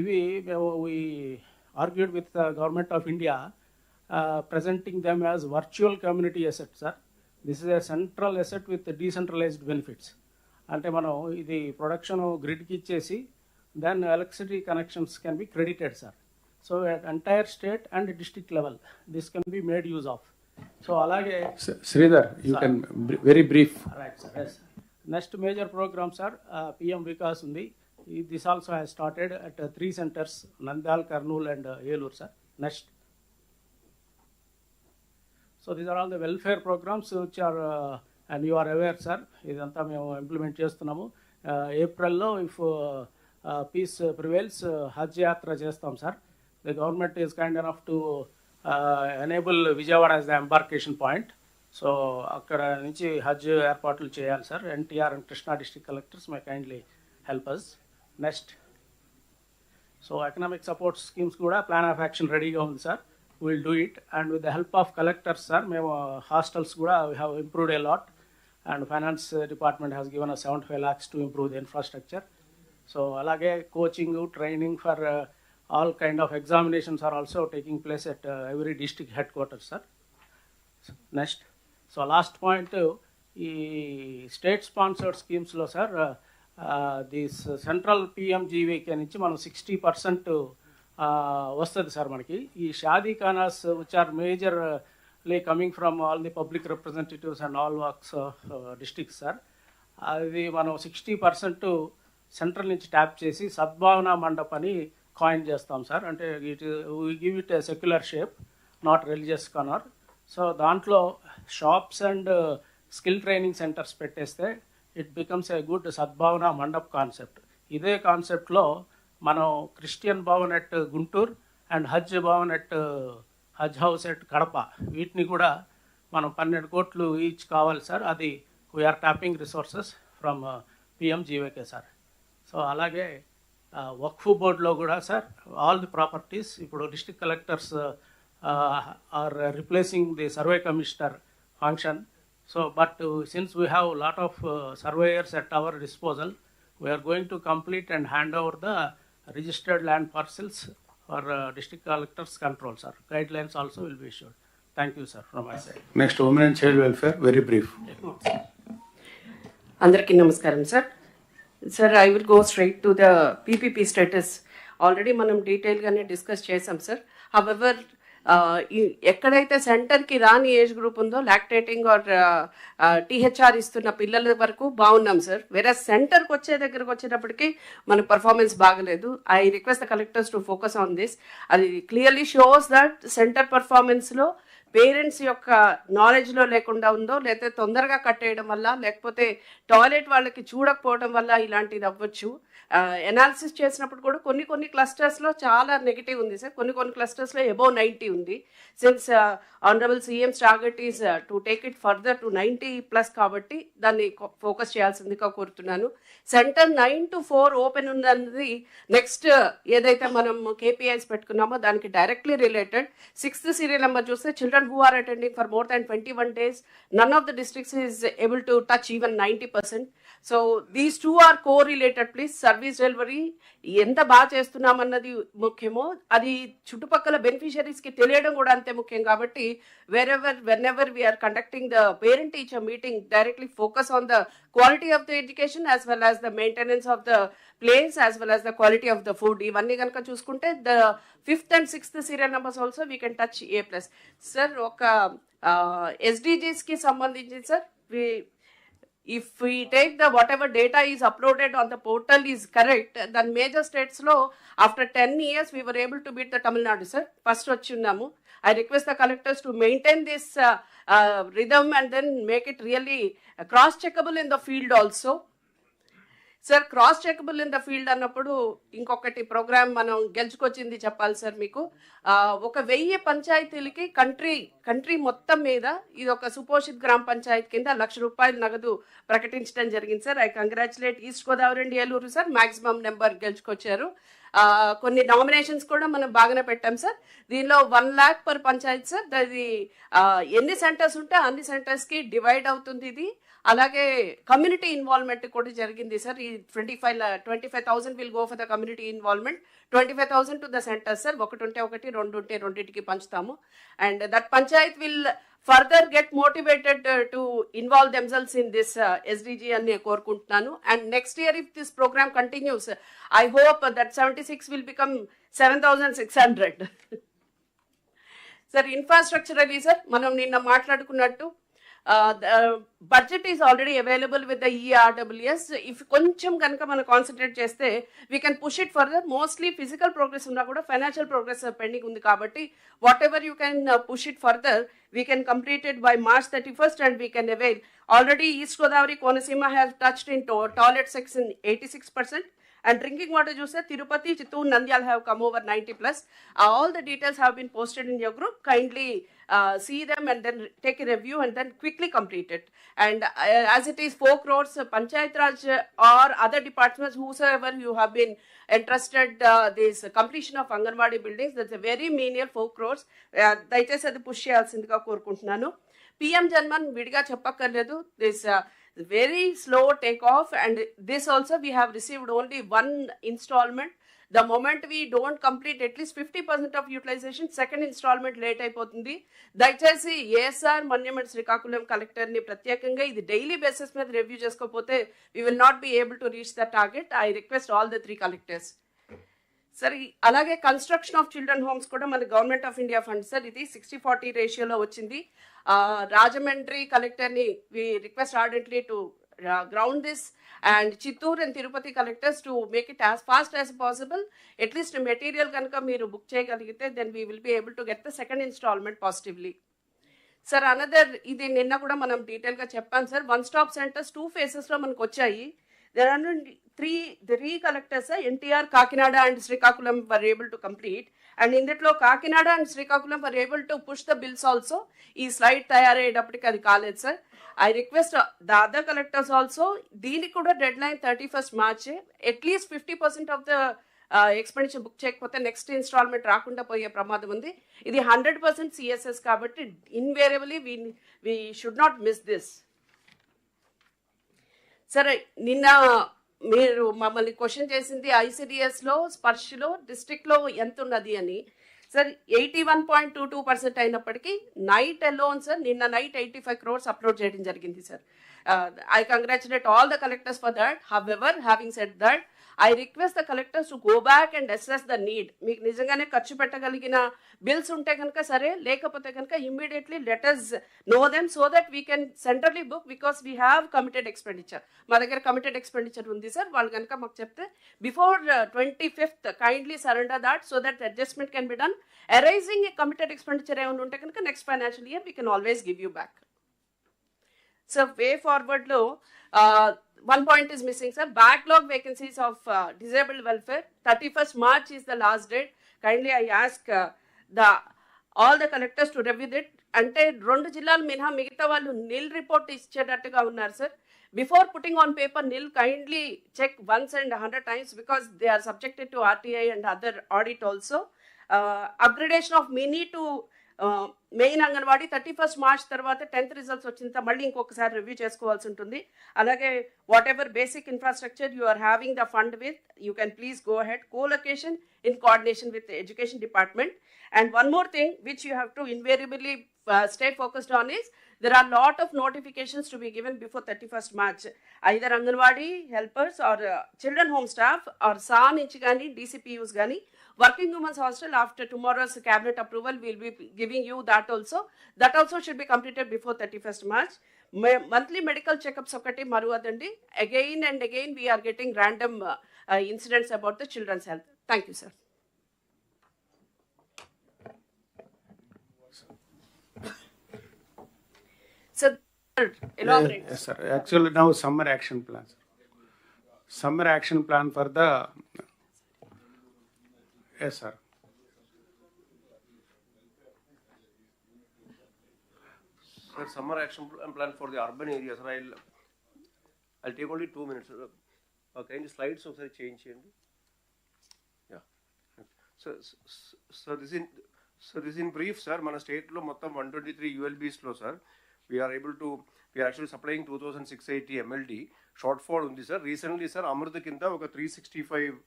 ఇవి మేము we argued with the government of India presenting them as virtual community assets, sir. This is a central asset with decentralized benefits. అంటే మనం ఇది ప్రొడక్షన్ గ్రిడ్కి ఇచ్చేసి then electricity connections can be credited sir. So at entire state and district level this can be made use of. So అలాగే Sridhar, you can very brief. Right sir. Yes. Next major programme sir PM Vikas ఉంది. This also has started at 3 centers, Nandyal, Kurnool and Eluru sir. Next So these are all the welfare programs which are, and you are aware, sir, ఇదంతా మేము implement చేస్తున్నాము. ఏప్రిల్లో if piece prevails హజ్ యాత్ర చేస్తాం సార్. The government is kind enough to enable Vijayawada as the embarkation point. So అక్కడ నుంచి హజ్ ఏర్పాట్లు చేయాలి సార్. NTR and Krishna district collectors may kindly help us. Next, so economic support schemes కూడా ప్లాన్ ఆఫ్ యాక్షన్ రెడీగా ఉంది sir. Will do it and with the help of collectors sir. మేము హాస్టల్స్ కూడా we have improved a lot and finance department has given 75 lakhs to improve the infrastructure. So అలాగే coaching, training for all kind of examinations are also taking place at every district headquarters, sir. Next, so last point, ఈ state sponsored స్కీమ్స్లో sir this central PMJVK నుంచి మనం 60% వస్తుంది sir మనకి. ఈ shaadi khanas which are majorly coming from all the public representatives and all works districts sir. అది మనం 60% central నుంచి ట్యాప్ చేసి సద్భావన మండప్ అని కాయిన్ చేస్తాం సార్. అంటే it we give it a secular shape, not religious corner. So దాంట్లో shops and skill training centres పెట్టేస్తే it becomes a good Sadbhavana Mandap concept. ఇదే కాన్సెప్ట్లో మనం Christian Bhavan at Guntur and Haj Bhavan at Haj house at Kadapa, వీటిని కూడా మనం 12 కోట్లు ఈచ్ కావాలి సార్. అది we are tapping resources from PMJVK sir. So అలాగే వక్ఫ్ బోర్డులో కూడా సార్ ఆల్ ది ప్రాపర్టీస్ ఇప్పుడు district collectors are replacing the survey commissioner function. So but since we have lot of surveyors at our disposal, we are going to complete and hand over the registered land parcels for district collectors control sir. Guidelines also will be issued. Thank you sir from my side. Next, women and child welfare, very brief. అందరికీ నమస్కారం sir. Sir, I will go straight to the PPP status. Already మనం డీటెయిల్గానే discuss చేసాం sir. However ఎక్కడైతే సెంటర్కి రాని age group ఉందో, lactating are THR ఇస్తున్న పిల్లల వరకు బాగున్నాం సార్. వేరే సెంటర్కి దగ్గరకు వచ్చేటప్పటికి మన పర్ఫార్మెన్స్ బాగలేదు. I request the collectors to focus on this. అది క్లియర్లీ షోస్ దట్ సెంటర్ పర్ఫార్మెన్స్లో పేరెంట్స్ యొక్క నాలెడ్జ్లో లేకుండా ఉందో, లేకపోతే తొందరగా కట్టేయడం వల్ల, లేకపోతే టాయిలెట్ వాళ్ళకి చూడకపోవడం వల్ల ఇలాంటిది అవ్వచ్చు. ఎనాలిసిస్ చేసినప్పుడు కూడా కొన్ని క్లస్టర్స్లో చాలా నెగిటివ్ ఉంది సార్. కొన్ని క్లస్టర్స్లో అబౌవ్ 90 ఉంది. Since honourable CMs target is to take it further to 90+ కాబట్టి దాన్ని ఫోకస్ చేయాల్సిందిగా కోరుతున్నాను. సెంటర్ 9 to 4 ఓపెన్ ఉందన్నది నెక్స్ట్ ఏదైతే మనం కేపీఐస్ పెట్టుకున్నామో దానికి directly related. 6th serial number చూస్తే children who are attending for more than 21 days, none of the districts is able to touch even 90%. So these two are correlated, please. Service delivery ఎంత బాగా చేస్తున్నామన్నది ముఖ్యమో, అది చుట్టుపక్కల బెనిఫిషరీస్కి తెలియడం కూడా అంతే ముఖ్యం. కాబట్టి whenever we are conducting the parent teacher meeting, directly focus on the quality of the education as well as the maintenance of the place as well as the quality of the food. ఇవన్నీ కనుక చూసుకుంటే the 5th and 6th serial numbers also we can touch A+. Sir, ఒక SDGsకి సంబంధించి sir, if we take the whatever data is uploaded on the portal is correct, then major states lo after 10 years we were able to beat the Tamil Nadu, sir. First vachunnamu. I request the collectors to maintain this rhythm and then make it really cross checkable in the field also. Sir, cross checkable in the field అన్నప్పుడు ఇంకొకటి programme మనం గెలుచుకొచ్చింది చెప్పాలి sir మీకు. 1000 పంచాయతీలకి country మొత్తం మీద ఇది ఒక సుపోషిత్ గ్రామ పంచాయతీ కింద 1,00,000 రూపాయలు నగదు ప్రకటించడం జరిగింది sir. I congratulate East Godavari and Eluru sir, maximum number గెలుచుకొచ్చారు. కొన్ని నామినేషన్స్ కూడా మనం బాగానే పెట్టాం సార్. దీనిలో 1 lakh per పంచాయతీ సార్. అది ఎన్ని సెంటర్స్ ఉంటే అన్ని సెంటర్స్కి డివైడ్ అవుతుంది ఇది. అలాగే కమ్యూనిటీ ఇన్వాల్వ్మెంట్ కూడా జరిగింది సార్. ఈ 25,000 will go for the community involvement, 25,000 to the centre sir. ఒకటి ఉంటే ఒకటి, రెండు ఉంటే రెండింటికి పంచుతాము. And that panchayat will further get motivated to involve themselves in this SDG అని కోరుకుంటున్నాను. And next year if this program continues, I hope that 76 will become 7,600. Sir, ఇన్ఫ్రాస్ట్రక్చరలీ sir మనం నిన్న మాట్లాడుకున్నట్టు the budget is already available with the ERWS. If కొంచెం కనుక మనం concentrate చేస్తే we can push it further. Mostly physical progress ఉన్నా కూడా financial progress pending ఉంది కాబట్టి whatever you can push it further, we can complete it by March 31st and we can avail. Already East Godavari, Konaseema has touched in toilet section 86%. And drinking water juice, Tirupati, Chittoor, Nandyal have come over 90 plus. All the details have been posted in your group. Kindly see them and then take a review and then quickly complete it. And as it is 4 crores, Panchayat Raj or other departments, whosoever you have been entrusted this completion of Anganwadi buildings, that's a very menial 4 crores. Daichesi adi push cheyalsindika korukuntunnanu. PM Janman vidiga cheppakkarledu. This very slow takeoff, and this also we have received only one installment. The moment we don't complete at least 50% of utilization, second installment late అయిపోతుంది. దయచేసి ASR మన్యమెంట్ Srikakulam collector ని ప్రత్యేకంగా ఇది daily basis మీద review చేసుకోకపోతే we will not be able to reach the target. I request all the 3 collectors. Sir అలాగే construction of children homes కూడా మన government of India fund sir, ఇది 60-40 రేషియోలో వచ్చింది. రాజమండ్రి కలెక్టర్ని we request ardently to ground this and Chittoor and Tirupati collectors to make it as fast as possible. At least material కనుక మీరు book చేయగలిగితే then we will be able to get the second instalment positively. Sir another, ఇది నిన్న కూడా మనం డీటెయిల్గా చెప్పాం sir, 1 stop centers 2 phases లో మనకు వచ్చాయి. There are 3 collectors, NTR, Kakinada and Srikakulam were able to complete. And in that Kakinada and Srikakulam were able to push the bills also. Ee slide tayarayedaptiki adi kaaled sir. I request the other collectors also, deeniki kuda deadline 31st March. At least 50% of the expenditure book చేయకపోతే next installment రాకుండా పోయే ప్రమాదం ఉంది. ఇది 100% CSS కాబట్టి invariably we should not miss this. సరే, నిన్న మీరు మమ్మల్ని క్వశ్చన్ చేసింది ఐసిడిఎస్లో స్పర్శలో డిస్ట్రిక్ట్లో ఎంత ఉన్నది అని. సార్ 81.22% అయినప్పటికీ నైట్ అలోన్ సార్ నిన్న నైట్ 85 crores అప్లోడ్ చేయడం జరిగింది sir. I congratulate all the collectors for that. However, having said that, I request the collectors to go back and assess the need. మీకు నిజంగానే ఖర్చు పెట్టగలిగిన బిల్స్ ఉంటే కనుక సరే, లేకపోతే కనుక immediately let us know them so that we can centrally book, because we have committed expenditure. మా దగ్గర committed expenditure ఉంది సార్. వాళ్ళు కనుక మాకు చెప్తే before 25th kindly surrender that so that adjustment can be done. Arising a committed expenditure ఏమైనా ఉంటే కనుక next financial year we can always give you back. So way forward lo one point is missing sir, backlog vacancies of disabled welfare. 31st March is the last date. Kindly I ask all the collectors to review it. అంటే 2 జిల్లాలు మినహా మిగతా వాళ్ళు నిల్ report ఇచ్చేటట్టుగా ఉన్నారు sir. Before putting on paper nil, kindly check once and 100 times, because they are subjected to RTI and other audit also. Upgradation of mini to main anganwadi 31st March తర్వాత 10th results వచ్చిన మళ్ళీ ఇంకొకసారి review చేసుకోవాల్సి ఉంటుంది. అలాగే whatever basic infrastructure you are having the fund with, you can please go ahead, co-location in coordination with the education department. And one more thing which you have to invariably stay focused on is, there are a lot of notifications to be given before 31st March. Either Anganwadi helpers or children home staff or SA nunchi gaani DCPUs gaani, working women's hostel, after tomorrow's cabinet approval we will be giving you that also. That also should be completed before 31st March. Monthly medical checkups okati maruvadandi. Again and again we are getting random incidents about the children's health. Thank you sir. So elaborate. Yes sir, actually now summer action plan, sir. Summer action plan for the, yes sir. Sir, summer action plan for the urban areas, sir. I'll take only 2 minutes. Okay, in the slides also change cheyandi. Yeah. So this in brief, sir. Mana state lo mottam 123 ULBs lo, sir. We are actually supplying 2680 MLD. Shortfall undi sir. Recently sir, Amrita kinda oka 365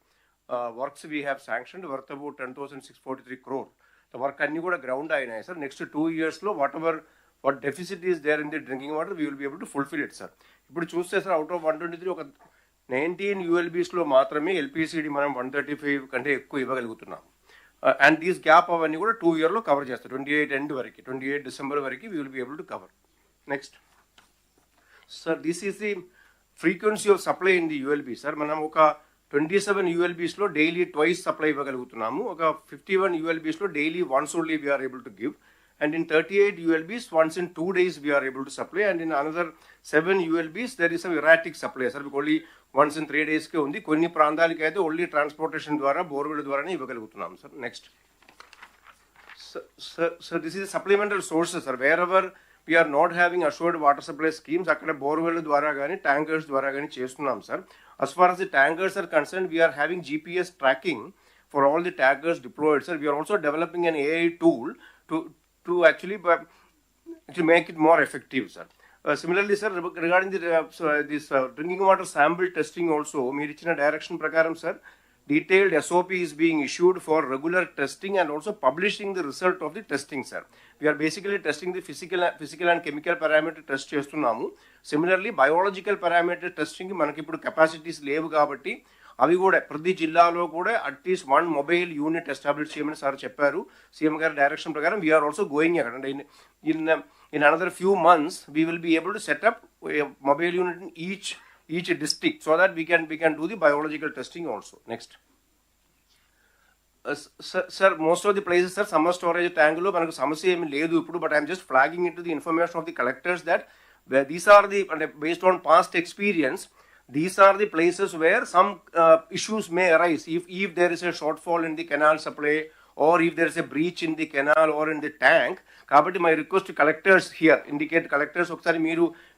works we have sanctioned worth about 10,643 crore. The work anni kuda ground ayinayi sir. Next 2 years lo what deficit is there in the drinking water, we will be able to fulfill it sir. Ippudu chuste sir, out of 123 oka 19 ULBs lo maatrame LPCD manam 135 kante ekku ivvagalugutunnam. And this gap avanni kuda 2 year lo cover chestar. 28 end variki, 28 December variki we will be able to cover. Next. Sir, this is the frequency of supply in the ULB. Sir, మనం ఒక 27 ULBs లో daily twice supply ఇవ్వగలుగుతున్నాము. ఒక 51 ULBs లో daily once only we are able to give. And in 38 ULBs, once in 2 days we are able to supply. And in another 7 ULBs, there is some erratic supply. Sir, only once in 3 days ke undi. Konni ప్రాంతాలకి అయితే only transportation ద్వారా borewell ద్వారానే ఇవ్వగలుగుతున్నాము. Sir, next. Sir, this is a supplemental sources, sir. Wherever we are not having assured water supply schemes, akkada borewell dwara gaani tankers dwara gaani chestunnam, sir. As far as the tankers are concerned, we are having GPS tracking for all the tankers deployed, sir. We are also developing an AI tool to actually make it more effective, sir. Similarly, sir, regarding this drinking water sample testing also, meer ichina direction prakaram, sir, detailed SOP is being issued for regular testing and also publishing the result of the testing, sir. We are basically testing the physical and chemical parameter test చేస్తున్నాము. Similarly, biological parameter testing కి మనకి ఇప్పుడు capacities లేవు కాబట్టి అవి కూడా ప్రతి జిల్లాలో కూడా అట్లీస్ట్ 1 మొబైల్ యూనిట్ ఎస్టాబ్లిష్ చేయమని సార్ చెప్పారు. సీఎం గారి డైరెక్షన్ ప్రకారం వీఆర్ ఆల్సో గోయింగ్ అక్కడ in another few months we will be able to set up mobile unit in each district so that we can do the biological testing also. Next. Sir, most of the places, sir, summer storage tank lo manaku samasya emi ledu ippudu, but I am just flagging it to the information of the collectors that where these are the, based on past experience, these are the places where some issues may arise if there is a shortfall in the canal supply or if there is a breach in the canal or in the tank. Kabatti my request to collectors here, indicate collectors okkari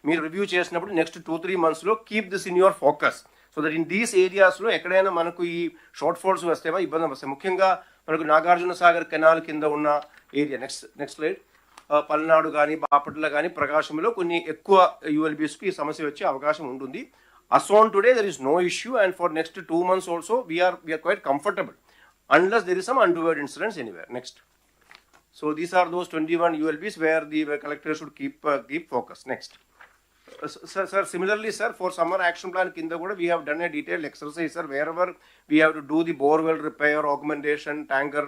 మీరు review చేసినప్పుడు next 2-3 months లో keep this in your focus so that in these ఏరియాస్లో ఎక్కడైనా మనకు ఈ short falls వస్తేవా ఇబ్బంది వస్తాయి. ముఖ్యంగా మనకు నాగార్జున సాగర్ కెనాల్ కింద ఉన్న ఏరియా. Next slide. పల్నాడు కానీ బాపట్ల కానీ ప్రకాశంలో కొన్ని ఎక్కువ యూఎల్బీస్కి ఈ సమస్య వచ్చే అవకాశం ఉంటుంది. As on today, there is no issue, and for next 2 months also, we are quite comfortable, unless there is some untoward incidents anywhere. Next. So these are those 21 ULBs where the collectors should keep focus. Next. Sir, similarly, sir, for summer action plan kinda kuda we have done a detailed exercise, sir, wherever we have to do the borewell repair, augmentation, tanker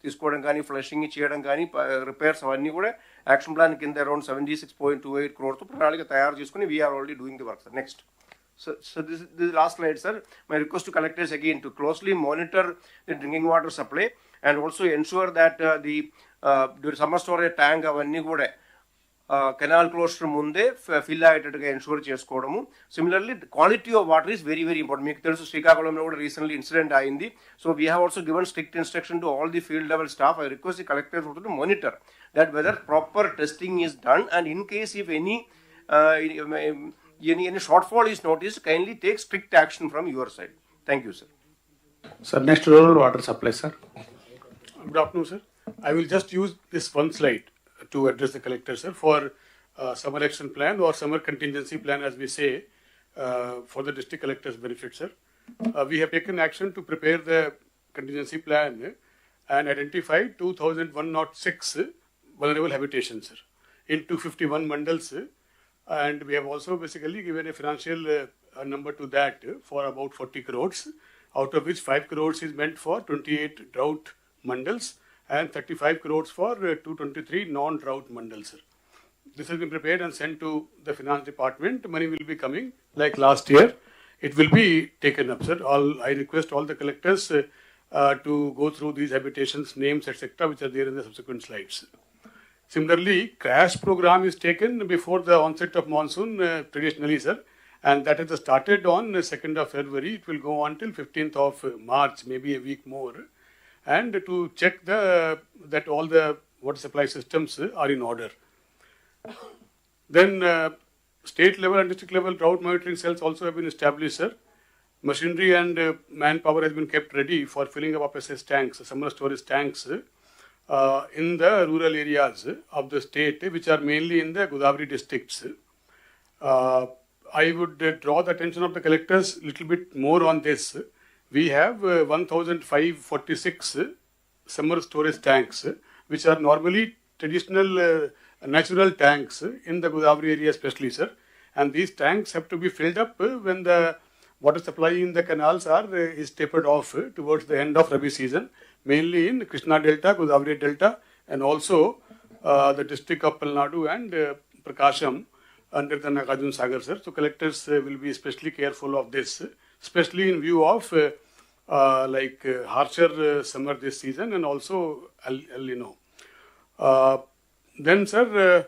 తీసుకోవడం కానీ flushing చేయడం కానీ repairs అవన్నీ కూడా action plan కింద around 76.28 crores ప్రణాళిక తయారు చేసుకుని we are already doing the work, sir. Next. So this is last slide, sir. My request to collectors again to closely monitor the drinking water supply and also ensure that the summer storage tank అవన్నీ కూడా canal closure ముందే fill అయ్యేటట్టుగా ensure చేసుకోవడము. Similarly quality of water is very very important. మీకు తెలుసు శ్రీకాకుళంలో కూడా recently incident అయింది. So we have also given strict instruction to all the field level staff. I request the collectors to monitor that weather proper testing is done and in case if any shortfall is noticed, kindly take strict action from your side. Thank you, sir. Sir, next rural water supply, sir. Good afternoon, sir. I will just use this one slide to address the collector, sir, for summer action plan or summer contingency plan, as we say, for the district collector's benefit, sir. We have taken action to prepare the contingency plan and identify 2,106 vulnerable habitations, sir, in 251 mandals. And we have also basically given a financial number to that for about 40 crores, out of which 5 crores is meant for 28 drought mandals and 35 crores for 223 non-drought mandals, sir. This has been prepared and sent to the finance department. Money will be coming like last year. It will be taken up, sir. I request all the collectors to go through these habitations, names, etc., which are there in the subsequent slides. Similarly, crash program is taken before the onset of monsoon traditionally, sir, and that has started on 2nd of February. It will go on till 15th of March, maybe a week more, and to check that all the water supply systems are in order. Then state level and district level drought monitoring cells also have been established, sir. Machinery and manpower has been kept ready for filling up SS tanks, summer storage tanks, in the rural areas of the state, which are mainly in the Godavari districts. I would draw the attention of the collectors a little bit more on this. We have 1,546 summer storage tanks, which are normally traditional natural tanks in the Godavari area especially, sir. And these tanks have to be filled up when the water supply in the canals is tapered off towards the end of Rabi season, mainly in Krishna Delta, Godavari Delta, and also the district of Palnadu and Prakasham under the Nagarjuna Sagar, sir. So collectors will be especially careful of this, especially in view of harsher summer this season and also El Nino. Then, sir,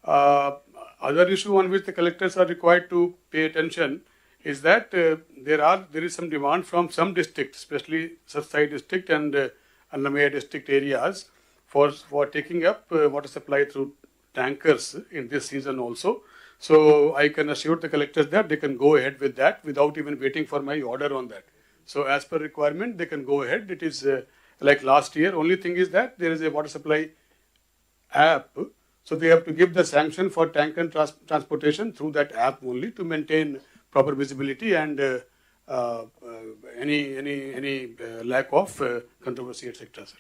other issue on which the collectors are required to pay attention is that there is some demand from some districts, especially Satsai district and Annamaya district areas, for taking up water supply through tankers in this season also. So I can assure the collectors that they can go ahead with that without even waiting for my order on that. So as per requirement, they can go ahead. It is like last year. Only thing is that there is a water supply app. So they have to give the sanction for tank and transportation through that app only to maintain proper visibility and any lack of controversy, etc. Sir.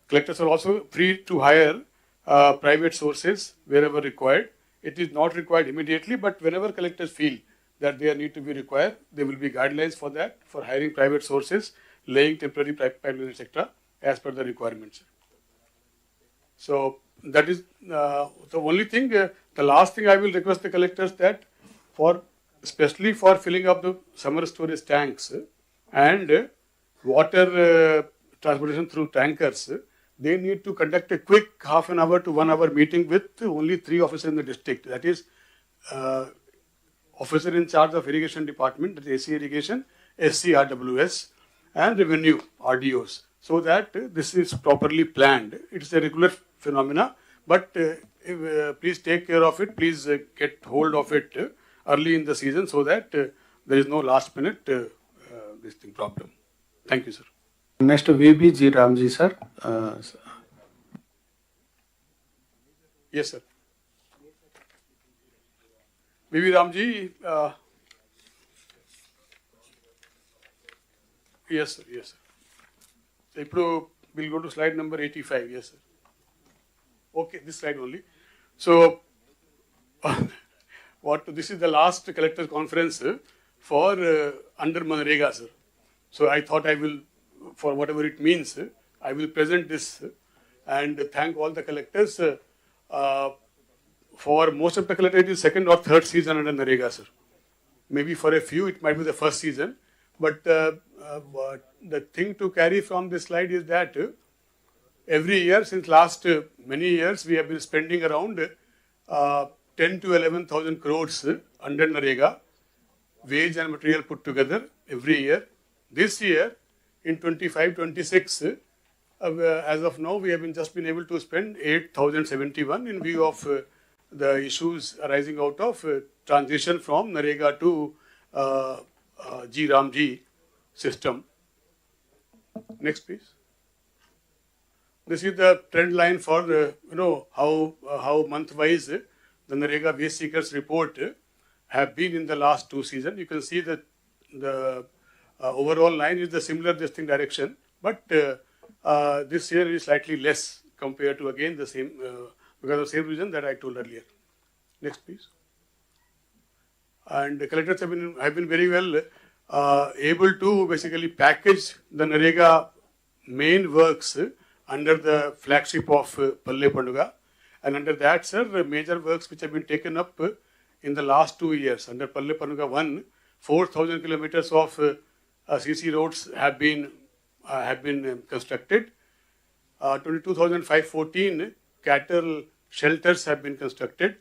Collectors are also free to hire private sources wherever required. It is not required immediately, but whenever collectors feel that they need to be required, there will be guidelines for that, for hiring private sources, laying temporary pipelines, etc., as per the requirements. So that is the only thing. The last thing I will request the collectors that especially for filling up the summer storage tanks and water transportation through tankers, they need to conduct a quick half an hour to 1 hour meeting with only 3 officers in the district. That is, officer in charge of irrigation department, that is AC irrigation, SCRWS, and revenue RDOs, so that this is properly planned. It is a regular phenomena, but please take care of it. Please get hold of it early in the season so that there is no last minute problem. Thank you, sir. Next, VB G. Ramji, sir. Yes, sir. VB Ramji. Yes, sir. Yes, sir. So, we'll go to slide number 85. Yes, sir. Okay, this slide only. So, this is the last collector conference for under Manrega, sir. So I thought I will, for whatever it means, I will present this and thank all the collectors. For most of the collectors, it is second or third season under Narega, sir. Maybe for a few, it might be the first season. But the thing to carry from this slide is that every year, since last many years, we have been spending around 10 to 11,000 crores under Narega, wage and material put together every year. This year, in 25-26, as of now, we have just been able to spend 8,071 in view of the issues arising out of transition from Narega to G Ramji system. Next, please. This is the trend line for how month-wise the Narega wage seekers report have been in the last 2 seasons. You can see that the overall line is the similar direction, but this year is slightly less compared to again the same because of the same reason that I told earlier. Next, please. And the collectors have been very well able to basically package the Narega main works under the flagship of Palle Panduga, and under that, sir, major works which have been taken up in the last 2 years under Palle Panduga 1, 4,000 kilometers of CC roads have been constructed. 22,514 cattle shelters have been constructed,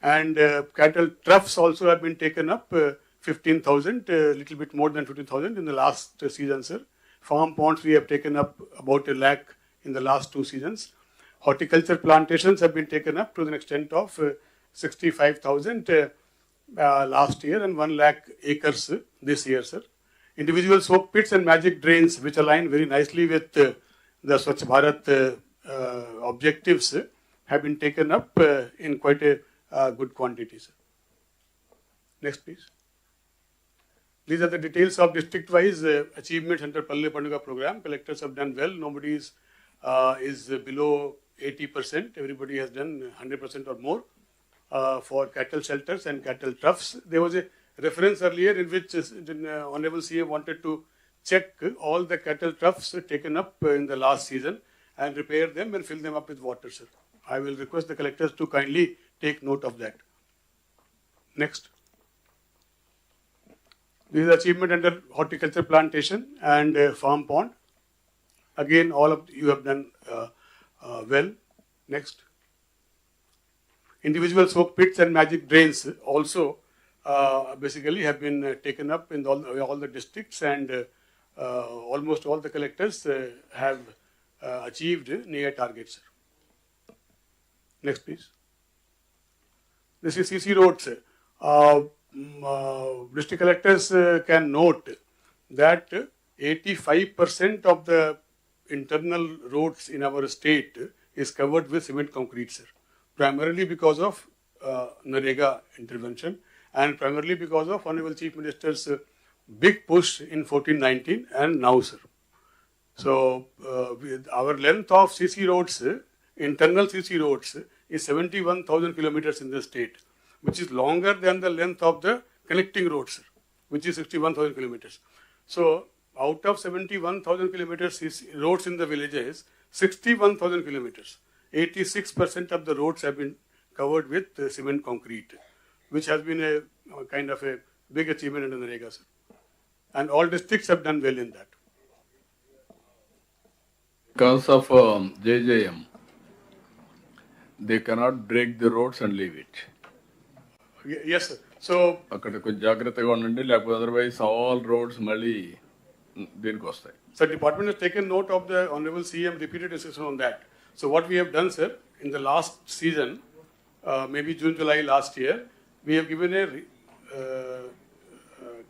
and cattle troughs also have been taken up. 15,000, little bit more than 15,000 in the last season, sir. Farm ponds we have taken up about 1 lakh in the last 2 seasons. Horticulture plantations have been taken up to the extent of 65,000 last year and 1 lakh acres this year, sir. Individual soak pits and magic drains, which align very nicely with the Swachh Bharat objectives, have been taken up in quite a good quantity, sir. Next, please. These are the details of district-wise achievements under Palle Panduga program. Collectors have done well. Nobody is below 80%. Everybody has done 100% or more for cattle shelters and cattle troughs. There was a reference earlier in which Honorable CA wanted to check all the cattle troughs taken up in the last season and repair them and fill them up with water, sir. I will request the collectors to kindly take note of that. Next. This is achievement under horticulture plantation and farm pond. Again, all of you have done well. Next. Individual soak pits and magic drains also basically have been taken up in all the districts, and almost all the collectors have achieved near targets. Next, please. This is CC roads. District collectors can note that 85% of the internal roads in our state is covered with cement concrete, sir. Primarily because of Narega intervention, and primarily because of Honorable Chief Minister's big push in 14-19 and now, sir. So our length of CC roads, internal CC roads, is 71,000 kilometers in the state, which is longer than the length of the connecting roads, which is 61,000 kilometers. So out of 71,000 kilometers roads in the villages, 61,000 kilometers, 86% of the roads have been covered with cement concrete, which has been a kind of a big achievement in the Narega, sir. And all districts have done well in that. Because of JJM, they cannot break the roads and leave it. Yes, sir. So అక్కడ కొంచెం జాగ్రత్తగా ఉండండి, లేకపోతే otherwise all roads మళ్ళీ దీనికి వస్తాయి. So department has taken note of the Honorable CM repeated instruction on that. So what we have done, sir, in the last season, maybe June, July last year, we have given a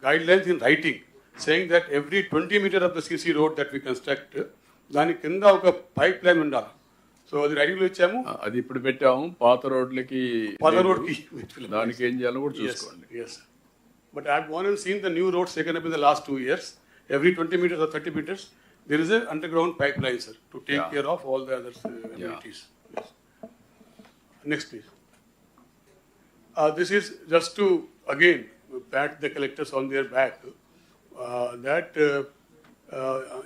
guidelines in writing saying that every 20 meter of the CC road that we construct, దాని కింద ఒక pipe line ఉండాలి. So అది writing లో ఇచ్చాము, అది ఇప్పుడు పెట్టాము. పాత రోడ్లకి దానికి ఏం చేయాలో కూడా చూసుకోండి. Yes, but I have gone and seen the new roads taken up in the last 2 years. Every 20 meters or 30 meters, there is an underground pipeline, sir, to take care of all the other amenities. Yes. Next, please. This is just to again pat the collectors on their back that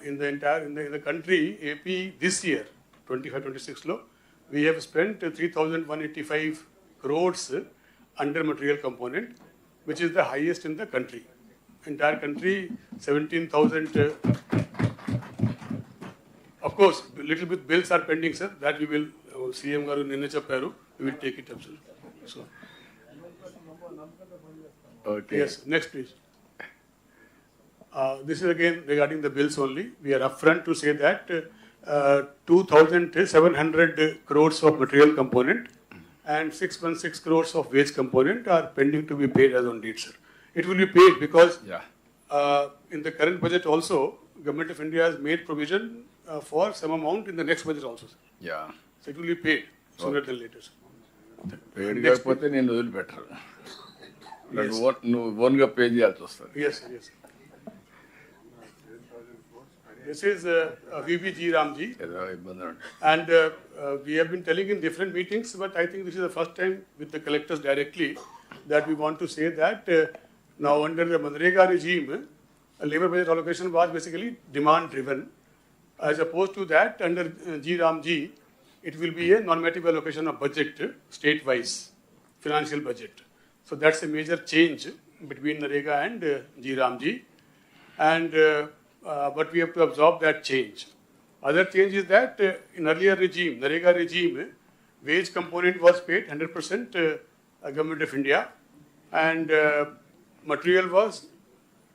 in the country, AP this year, 25-26 law, we have spent 3,185 crores under material component, which is the highest in the country. Entire country, 17,000. Of course, little bit bills are pending, sir. That we will CM garu ninne chepparu. We will take it up, sir. So. Okay. Yes. Next, please. This is again regarding the bills only. We are upfront to say that 2,700 crores of material component and 616 crores of wage component are pending to be paid as on date, sir. It will be paid because in the current budget also, Government of India has made provision for some amount in the next budget also, sir. Yeah. So it will be paid sooner than later, sir. పేడ్ కాకపోతే నేను వదిలిపెట్టరు, నువ్వు ఓన్గా pay చేయాల్సి వస్తుంది. Yes, sir. Yes, sir. This is VBG Ramji, and we have been telling in different meetings, but I think this is the first time with the collectors directly that we want to say that now under the Manrega regime, labor budget allocation was basically demand driven. As opposed to that, under G Ramji, it will be a normative allocation of budget, state-wise financial budget. So that's a major change between Narega and G Ramji, and but we have to absorb that change. Other change is that in earlier regime, Narega regime, wage component was paid 100% Government of India, and material was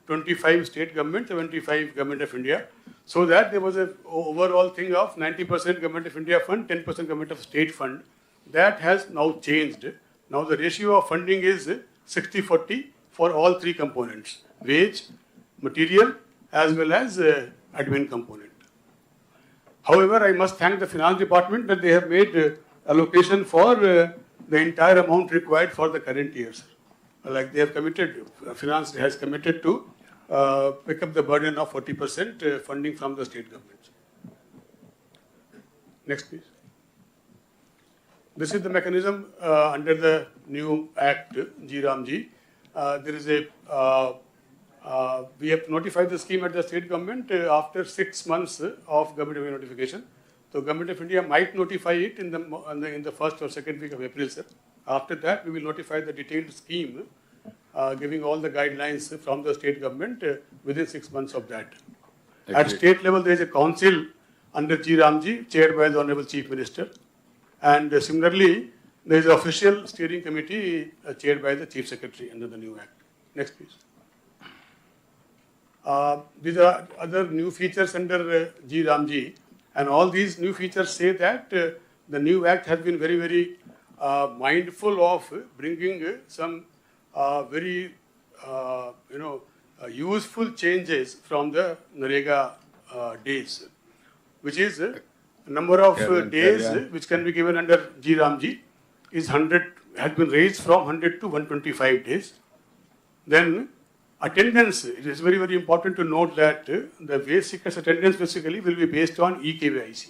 25 state government, 75 Government of India. So that there was a overall thing of 90% Government of India fund, 10% Government of State fund. That has now changed. Now the ratio of funding is 60-40 for all three components: wage, material, as well as admin component. However, I must thank the finance department that they have made allocation for the entire amount required for the current years. Like they have committed, finance has committed to pick up the burden of 40% funding from the state government. Next, please. This is the mechanism under the new Act, G Ramji. There is a we have to notify the scheme at the state government after 6 months of government notification. So So Government of India might notify it in the first or second week of April, sir. After that, we will notify the detailed scheme, giving all the guidelines from the state government within 6 months of that. At state level, there is a council under G. Ramji, chaired by the Honorable Chief Minister. And similarly, there is an official steering committee chaired by the Chief Secretary under the new Act. Next, please. These are other new features under G. Ramji. And all these new features say that the new Act has been very, very mindful of bringing some very, useful changes from the Narega days, which is number of days which can be given under G. Ramji is 100, has been raised from 100 to 125 days. Then attendance, it is very, very important to note that the wage seekers attendance basically will be based on eKYC,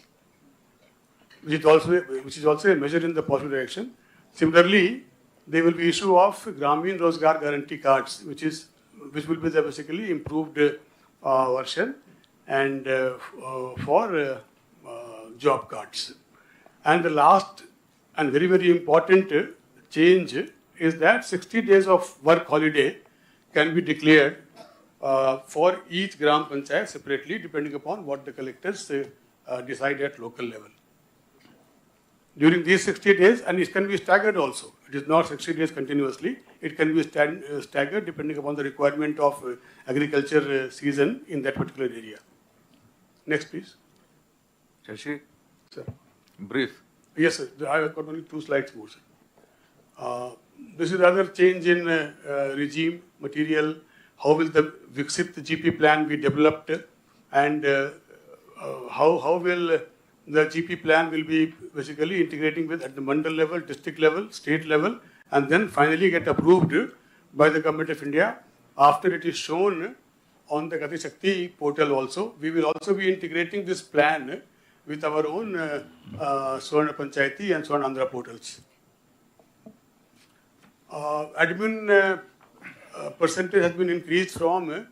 which is also a measure in the positive direction. Similarly, there will be issue of Gramin Rozgar Guarantee Cards, which will be the basically improved version and for job cards. And the last and very, very important change is that 60 days of work holiday can be declared for each Gram Panchayat separately, depending upon what the collectors decide at local level. During these 60 days, and it can be staggered also. It is not 60 days continuously. It can be staggered depending upon the requirement of agriculture season in that particular area. Next, please. Shashi? Sir. Brief. Yes, sir. I have got only 2 slides more, sir. This is another change in regime, material. How will the Viksit GP plan be developed, and how will the GP plan will be basically integrating with at the mandal level, district level, state level, and then finally get approved by the Government of India. After it is shown on the Gati Shakti portal also, we will also be integrating this plan with our own Swarna Panchayati and Swarna Andhra portals. Admin percentage has been increased from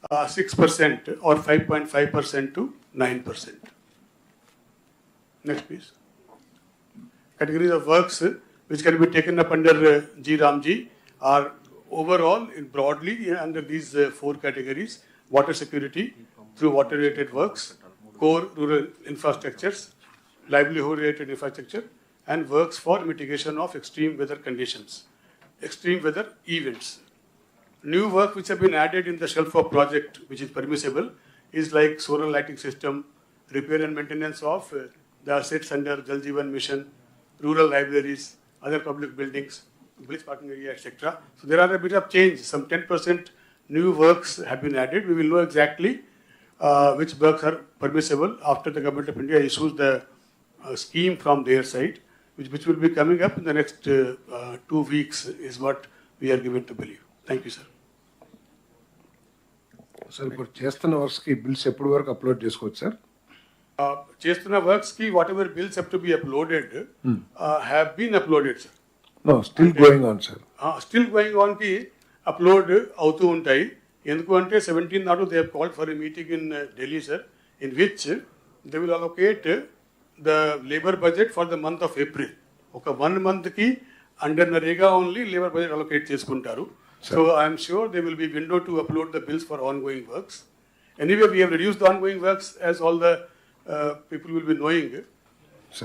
6% or 5.5% to 9%. Next, please. Categories of works which can be taken up under G. Ramji are overall broadly under these 4 categories: water security through water-related works, core rural infrastructures, livelihood-related infrastructure, and works for mitigation of extreme weather conditions, extreme weather events. New work which have been added in the shelf of project, which is permissible, is like solar lighting system, repair and maintenance of the assets under Jal Jeevan Mission, rural libraries, other public buildings, village parking area, etc. So there are a bit of change. Some 10% new works have been added. We will know exactly which works are permissible after the Government of India issues the scheme from their side, which will be coming up in the next 2 weeks is what we are given to believe. Thank you, sir. Sir ఇప్పుడు చేస్తున్న వర్క్స్కి bills ఎప్పటి వరకు upload చేసుకోవచ్చు sir? చేస్తున్న వర్క్స్కి whatever bills have to be uploaded have been uploaded, sir. No, still going on, sir. Still going ఆన్కి upload అవుతూ ఉంటాయి. ఎందుకు అంటే 17 నాడు they have called for a meeting in Delhi, sir, in which they will allocate the labour budget for the month of April. ఒక 1 monthకి under NREGA only labour budget allocate చేసుకుంటారు. So I am sure there will be window to upload the bills for ongoing works. Anyway, we have reduced the ongoing works, as all the people will be knowing,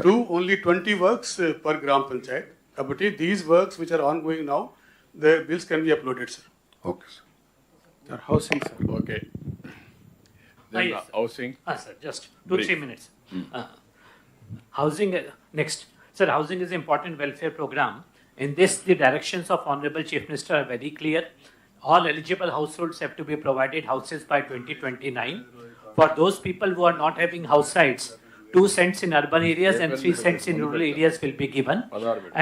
to only 20 works per Gram Panchayat. But these works which are ongoing now, the bills can be uploaded, sir. Okay, sir. Sir, housing, sir. Okay. Then Yes, sir. housing. Sir, just 2-3 minutes. Housing, next. Sir, housing is an important welfare program. In this, the directions of Honorable Chief Minister are very clear. All eligible households have to be provided houses by 2029. For those people who are not having house sites, 2 cents in urban areas and 3 cents in rural areas will be given.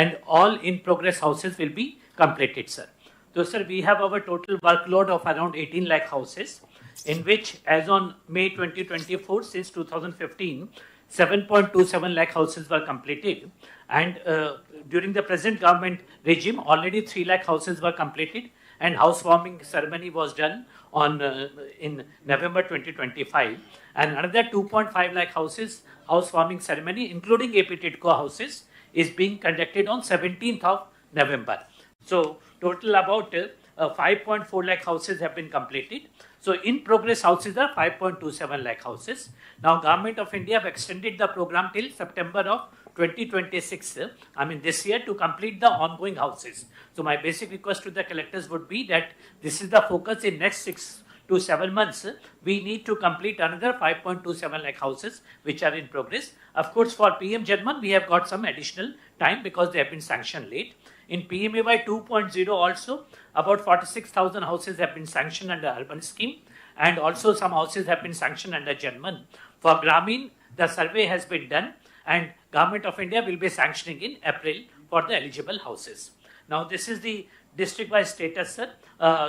And all in-progress houses will be completed, sir. So, sir, we have our total workload of around 18 lakh houses, in which, as on May 2024, since 2015, 7.27 lakh houses were completed. And during the present government regime, already 3 lakh houses were completed and housewarming ceremony was done in November 2025, and another 2.5 lakh houses housewarming ceremony, including AP TIDCO houses, is being conducted on 17th of November. So total about 5.4 lakh houses have been completed. So in progress houses are 5.27 lakh houses. Now Government of India have extended the program till September of 2026, this year, to complete the ongoing houses. So my basic request to the collectors would be that this is the focus in next 6 to 7 months. We need to complete another 5.27 lakh houses which are in progress. Of course, for PM Janman, we have got some additional time because they have been sanctioned late. In PMAY 2.0 also, about 46,000 houses have been sanctioned under urban scheme, and also some houses have been sanctioned under Janman. For Grameen, the survey has been done, and Government of India will be sanctioning in April for the eligible houses. Now this is the district-wise status, sir.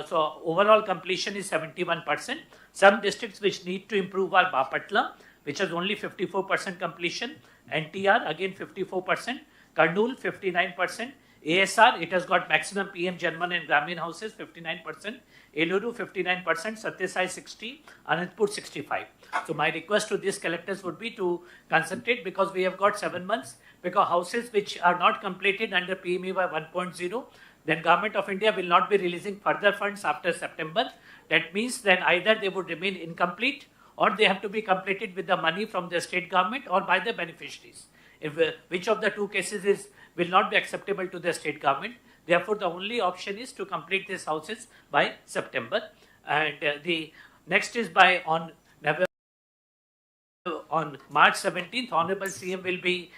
So overall completion is 71%. Some districts which need to improve are Bapatla, which has only 54% completion, NTR again 54%, Kurnool 59%, ASR, it has got maximum PM Janman and Grameen houses 59%, Eluru 59%, Satyasai 60, Anantapur 65. So my request to these collectors would be to concentrate, because we have got 7 months, because houses which are not completed under PMAY 1.0, then Government of India will not be releasing further funds after September. That means then either they would remain incomplete, or they have to be completed with the money from the state government or by the beneficiaries. If, which of the two cases will not be acceptable to the state government. Therefore, the only option is to complete these houses by September. And the next is on March 17th, Honorable CM will be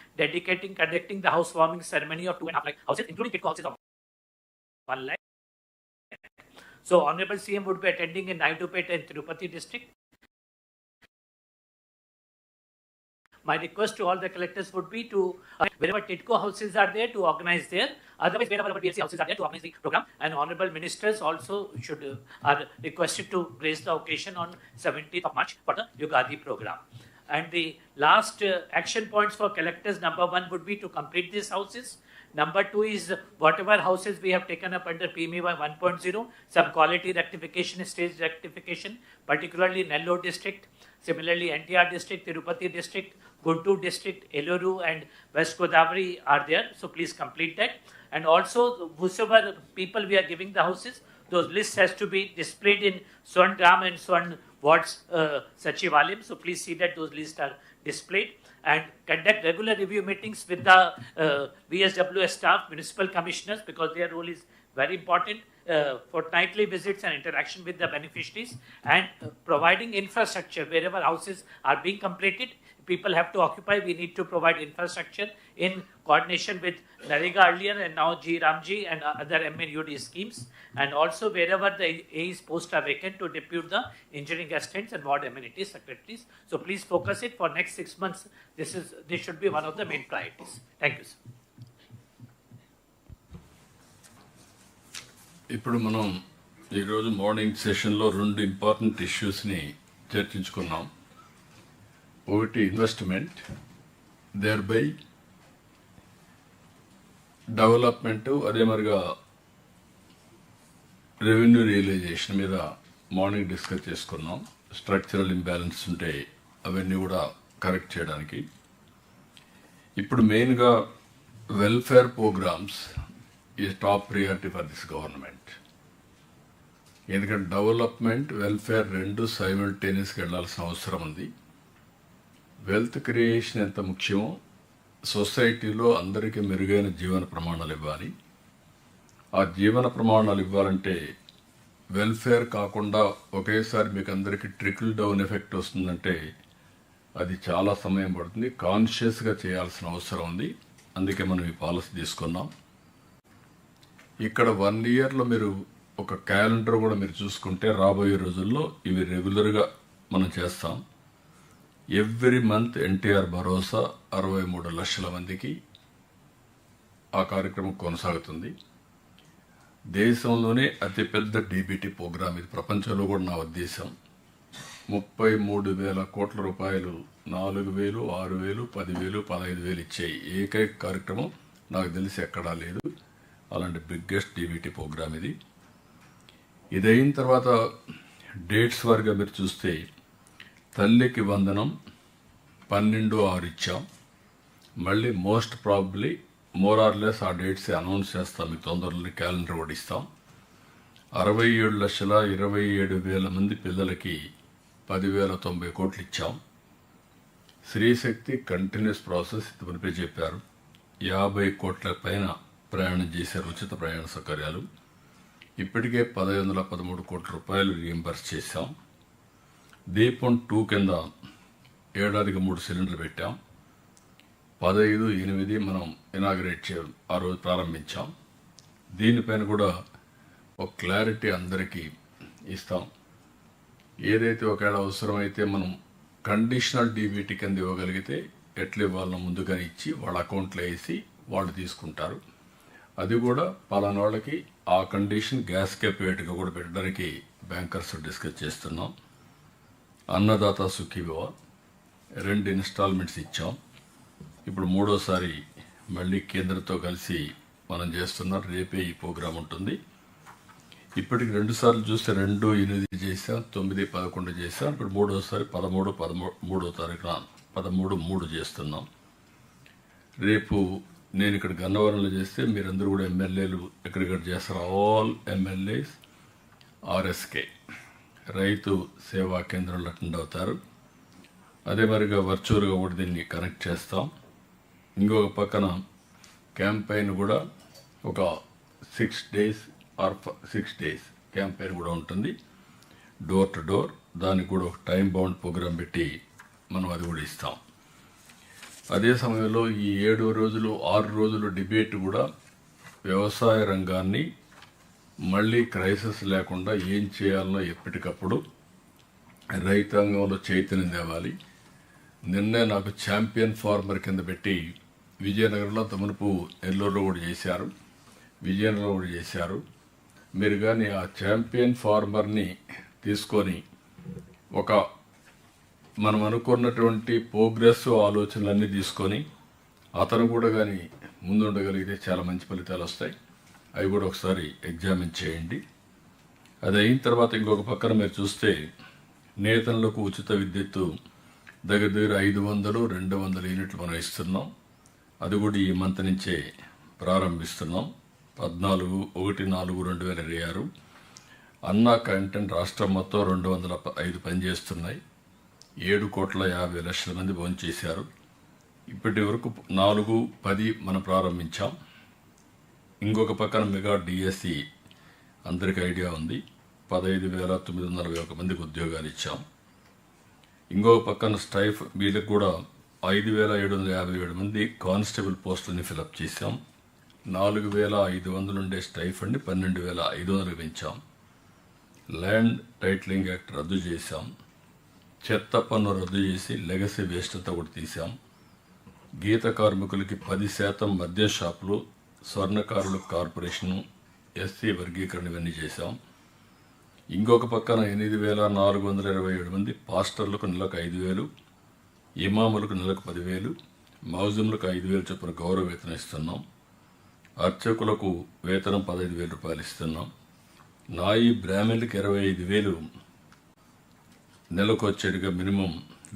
conducting the housewarming ceremony of 2.5 lakh houses, including TIDCO houses of 1 lakh. So, Honorable CM would be attending in Naidu and Tirupati district. My request to all the collectors would be to, wherever TIDCO houses are there, to organize there. Otherwise, wherever our BSC houses are there, to organize the program. And honorable ministers also are requested to grace the occasion on 17th of March for the Yugadi program. And the last action points for collectors, number 1 would be to complete these houses. Number 2 is whatever houses we have taken up under PMAY 1.0, some quality rectification, stage rectification, particularly Nellore district, similarly NTR district, Tirupati district, Guntur district, Eluru and West Godavari are there. So please complete that. And also, whosoever people we are giving the houses, those lists has to be displayed in Swan Gram and Swan Wards Sachivalayam. So please see that those lists are displayed, and conduct regular review meetings with the VSWS staff, municipal commissioners, because their role is very important, fortnightly visits and interaction with the beneficiaries, and providing infrastructure wherever houses are being completed. People have to occupy, we need to provide infrastructure in coordination with Narega earlier and now G Ramji and other MNUD schemes, and also wherever the AE's posts are vacant, to depute the engineering assistants and ward amenities secretaries. So please focus it for next 6 months. This should be one of the main priorities. Thank you, sir. ఇప్పుడు మనం ఈరోజు morning సెషన్లో 2 important ఇష్యూస్ని చర్చించుకున్నాం. ఒకటి investment, there by development, అదే మరిగా revenue realisation మీద morning discuss చేసుకున్నాం. Structural imbalance ఉంటే అవన్నీ కూడా కరెక్ట్ చేయడానికి. ఇప్పుడు మెయిన్గా welfare programmes is top priority for this government. ఎందుకంటే డెవలప్మెంట్, వెల్ఫేర్ 2 సైమల్టేనియస్గా వెళ్ళాల్సిన అవసరం ఉంది. వెల్త్ క్రియేషన్ ఎంత ముఖ్యమో, సొసైటీలో అందరికీ మెరుగైన జీవన ప్రమాణాలు ఇవ్వాలి. ఆ జీవన ప్రమాణాలు ఇవ్వాలంటే వెల్ఫేర్ కాకుండా ఒకేసారి మీకు అందరికీ ట్రికిల్ డౌన్ ఎఫెక్ట్ వస్తుందంటే అది చాలా సమయం పడుతుంది. కాన్షియస్గా చేయాల్సిన అవసరం ఉంది. అందుకే మనం ఈ పాలసీ తీసుకున్నాం. ఇక్కడ 1 ఇయర్లో మీరు ఒక క్యాలెండర్ కూడా మీరు చూసుకుంటే రాబోయే రోజుల్లో ఇవి రెగ్యులర్గా మనం చేస్తాం. ఎవ్రీ మంత్ ఎన్టీఆర్ భరోసా 63 లక్షల మందికి ఆ కార్యక్రమం కొనసాగుతుంది. దేశంలోనే అతిపెద్ద డీబీటీ ప్రోగ్రాం ఇది, ప్రపంచంలో కూడా నా ఉద్దేశం. 33,000 కోట్ల రూపాయలు 4,000, 6,000, 10,000, 15,000 ఇచ్చే ఏకైక కార్యక్రమం నాకు తెలిసి ఎక్కడా లేదు. అలాంటి బిగ్గెస్ట్ డీబీటీ ప్రోగ్రాం ఇది. ఇదైన తర్వాత డేట్స్ వారిగా మీరు చూస్తే తల్లికి వందనం 12/6 ఇచ్చాం. మళ్ళీ most probably more or less ఆ డేట్స్ అనౌన్స్ చేస్తాం, మీకు తొందరలో క్యాలెండర్ కూడా ఇస్తాం. 67,27,000 మంది పిల్లలకి 10,090 కోట్లు ఇచ్చాం. స్త్రీశక్తి కంటిన్యూస్ ప్రాసెస్ ఇదివరకే చెప్పారు. 50 కోట్ల పైన ప్రయాణం చేశారు ఉచిత ప్రయాణ సౌకర్యాలు. ఇప్పటికే 1,513 కోట్ల రూపాయలు రీఎంబర్స్ చేశాం. దీపం 2 కింద ఏడాదికి 3 సిలిండర్లు పెట్టాం. 15/8 మనం ఇనాగరేట్ ఆ రోజు ప్రారంభించాం. దీనిపైన కూడా ఒక క్లారిటీ అందరికీ ఇస్తాం. ఏదైతే ఒకవేళ అవసరమైతే మనం కండిషనల్ డీబీటీ కింద ఇవ్వగలిగితే ఎట్లా ఇవ్వాలన్న ముందుగా ఇచ్చి వాళ్ళ అకౌంట్లో వేసి వాళ్ళు తీసుకుంటారు. అది కూడా పలానా వాళ్ళకి ఆ కండిషన్ గ్యాస్ క్యాపేట్గా కూడా పెట్టడానికి బ్యాంకర్స్ డిస్కస్ చేస్తున్నాం. అన్నదాత సుఖీభవ 2 ఇన్స్టాల్మెంట్స్ ఇచ్చాం. ఇప్పుడు 3వసారి మళ్ళీ కేంద్రంతో కలిసి మనం చేస్తున్నాం. రేపే ఈ ప్రోగ్రాం ఉంటుంది. ఇప్పటికి 2 సార్లు చూస్తే 2, 8 చేసాం, 9, 11 చేసాం. ఇప్పుడు 3వసారి 13, 3వ తారీఖున 13/3 చేస్తున్నాం. రేపు నేను ఇక్కడ గన్నవరంలో చేస్తే మీరందరూ కూడా ఎమ్మెల్యేలు ఎక్కడిక్కడ చేస్తారు. ఆల్ ఎమ్మెల్యేస్ ఆర్ఎస్కే రైతు సేవా కేంద్రంలో అటెండ్ అవుతారు. అదే మరిగా వర్చువల్గా కూడా దీన్ని కనెక్ట్ చేస్తాం. ఇంకొక పక్కన క్యాంపెయిన్ కూడా ఒక 6 డేస్ ఆర్ 6 డేస్ క్యాంపెయిన్ కూడా ఉంటుంది, డోర్ టు డోర్. దానికి కూడా ఒక టైం బౌండ్ ప్రోగ్రాం పెట్టి మనం అది కూడా ఇస్తాం. అదే సమయంలో ఈ 7 రోజులు 6 రోజులు డిబేట్ కూడా వ్యవసాయ రంగాన్ని మళ్ళీ క్రైసిస్ లేకుండా ఏం చేయాలనో ఎప్పటికప్పుడు రైతాంగంలో చైతన్యం తేవాలి. నిన్నే నాకు ఛాంపియన్ ఫార్మర్ కింద పెట్టి విజయనగరంలో తమనుపు నెల్లూరులో కూడా చేశారు, విజయనగరంలో కూడా చేశారు. మీరు కానీ ఆ ఛాంపియన్ ఫార్మర్ని తీసుకొని ఒక మనం అనుకున్నటువంటి ప్రోగ్రెస్ ఆలోచనలన్నీ తీసుకొని అతను కూడా కానీ ముందుండగలిగితే చాలా మంచి ఫలితాలు వస్తాయి. అవి కూడా ఒకసారి ఎగ్జామిన్ చేయండి. అది అయిన తర్వాత ఇంకొక పక్కన మీరు చూస్తే నేతలకు ఉచిత విద్యుత్తు దగ్గర 500, 200 యూనిట్లు మనం ఇస్తున్నాం. అది కూడా ఈ మంత్ నుంచే ప్రారంభిస్తున్నాం. 14/1/2026 అన్నా క్యాంటీన్ రాష్ట్రం మొత్తం 205 పనిచేస్తున్నాయి. 7,50,00,000 మంది భోంచేశారు. ఇప్పటి వరకు 4/10 మనం ప్రారంభించాం. ఇంకొక పక్కన మెగా డిఎస్సి అందరికీ ఐడియా ఉంది, 15,941 మందికి ఉద్యోగాలు ఇచ్చాం. ఇంకొక పక్కన స్టైఫ్ వీళ్ళకి కూడా 5,757 మంది కానిస్టేబుల్ పోస్టులని ఫిలప్ చేశాం. 4,500 ఉండే స్టైఫండ్ని 12,500 పెంచాం. ల్యాండ్ టైటిలింగ్ యాక్ట్ రద్దు చేశాం. చెత్త పన్ను రద్దు చేసి లెగసీ వేస్ట్ అంతా కూడా తీసాం. గీత కార్మికులకి 10% మద్యం షాపులు, స్వర్ణకారుల కార్పొరేషను, ఎస్సీ వర్గీకరణ ఇవన్నీ చేశాం. ఇంకొక పక్కన 8,427 మంది పాస్టర్లకు నెలకు 5,000, ఇమాములకు నెలకు 10,000, మౌజుములకు 5,000 చొప్పున గౌరవ వేతనం ఇస్తున్నాం. అర్చకులకు వేతనం 15,000 రూపాయలు ఇస్తున్నాం. నాయి బ్రాహ్మణులకి 25,000 నెలకు వచ్చేట్టుగా మినిమం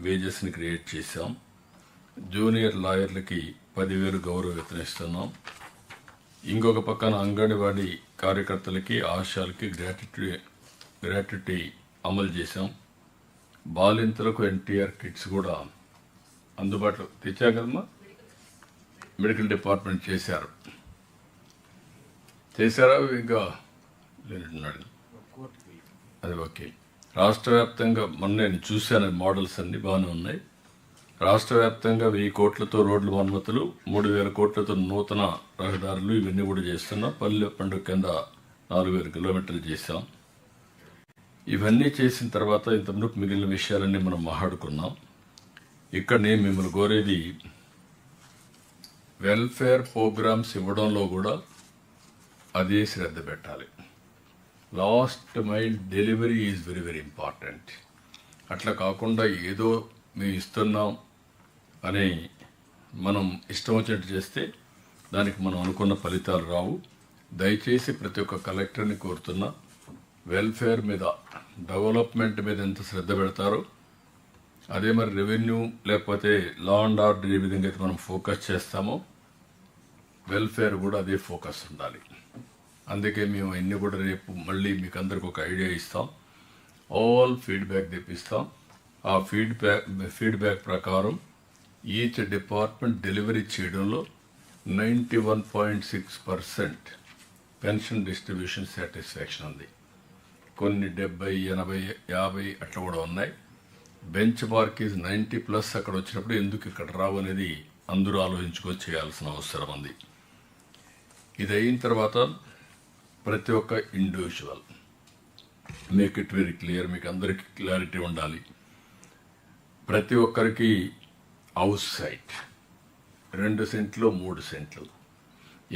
వేజెస్ని క్రియేట్ చేశాం. జూనియర్ లాయర్లకి 10,000 గౌరవ వేతనం ఇస్తున్నాం. ఇంకొక పక్కన అంగన్వాడీ కార్యకర్తలకి, ఆశాలకి గ్రాట్యుటీ అమలు చేశాం. బాలింతలకు ఎన్టీఆర్ కిట్స్ కూడా అందుబాటులో తెచ్చాం కదమ్మా. మెడికల్ డిపార్ట్మెంట్ చేశారా ఇంకా లేనట్టున్నాడు. అది ఓకే. రాష్ట్ర వ్యాప్తంగా మొన్న నేను చూశాను, మోడల్స్ అన్నీ బాగానే ఉన్నాయి. రాష్ట్ర వ్యాప్తంగా 1,000 కోట్లతో రోడ్ల మరమ్మతులు, 3,000 కోట్లతో నూతన రహదారులు ఇవన్నీ కూడా చేస్తున్నాం. పల్లె పండుగ కింద 4,000 కిలోమీటర్లు చేశాం. ఇవన్నీ చేసిన తర్వాత ఇంతకుముందు మిగిలిన విషయాలన్నీ మనం మాట్లాడుకున్నాం. ఇక్కడ నేను మిమ్మల్ని కోరేది వెల్ఫేర్ ప్రోగ్రామ్స్ ఇవ్వడంలో కూడా అదే శ్రద్ధ పెట్టాలి. Last mile delivery is very very important. అట్లా కాకుండా ఏదో మేము ఇస్తున్నాం అని మనం ఇష్టం వచ్చినట్టు చేస్తే దానికి మనం అనుకున్న ఫలితాలు రావు. దయచేసి ప్రతి ఒక్క కలెక్టర్ని కోరుతున్నా, వెల్ఫేర్ మీద డెవలప్మెంట్ మీద ఎంత శ్రద్ధ పెడతారో అదే మరి రెవెన్యూ లేకపోతే లా అండ్ ఆర్డర్ ఏ విధంగా అయితే మనం ఫోకస్ చేస్తామో వెల్ఫేర్ కూడా అదే ఫోకస్ ఉండాలి. అందుకే మేము అన్నీ కూడా రేపు మళ్ళీ మీకు అందరికి ఒక ఐడియా ఇస్తాం, ఆల్ ఫీడ్బ్యాక్ తెప్పిస్తాం. ఆ ఫీడ్బ్యాక్ ప్రకారం ఈచ్ డిపార్ట్మెంట్ డెలివరీ చేయడంలో 91.6% పెన్షన్ డిస్ట్రిబ్యూషన్ సాటిస్ఫాక్షన్ ఉంది. కొన్ని 70, 80, 50 అట్లా కూడా ఉన్నాయి. బెంచ్ మార్క్ ఈజ్ 90+ అక్కడ వచ్చినప్పుడు ఎందుకు ఇక్కడ రావు అనేది అందరూ ఆలోచించుకొని చేయాల్సిన అవసరం ఉంది. ఇది అయిన తర్వాత ప్రతి ఒక్క individual make it very clear, మీకు అందరికీ క్లారిటీ ఉండాలి. ప్రతి ఒక్కరికి హౌస్ సైట్ 2 సెంట్లు 3 సెంట్లు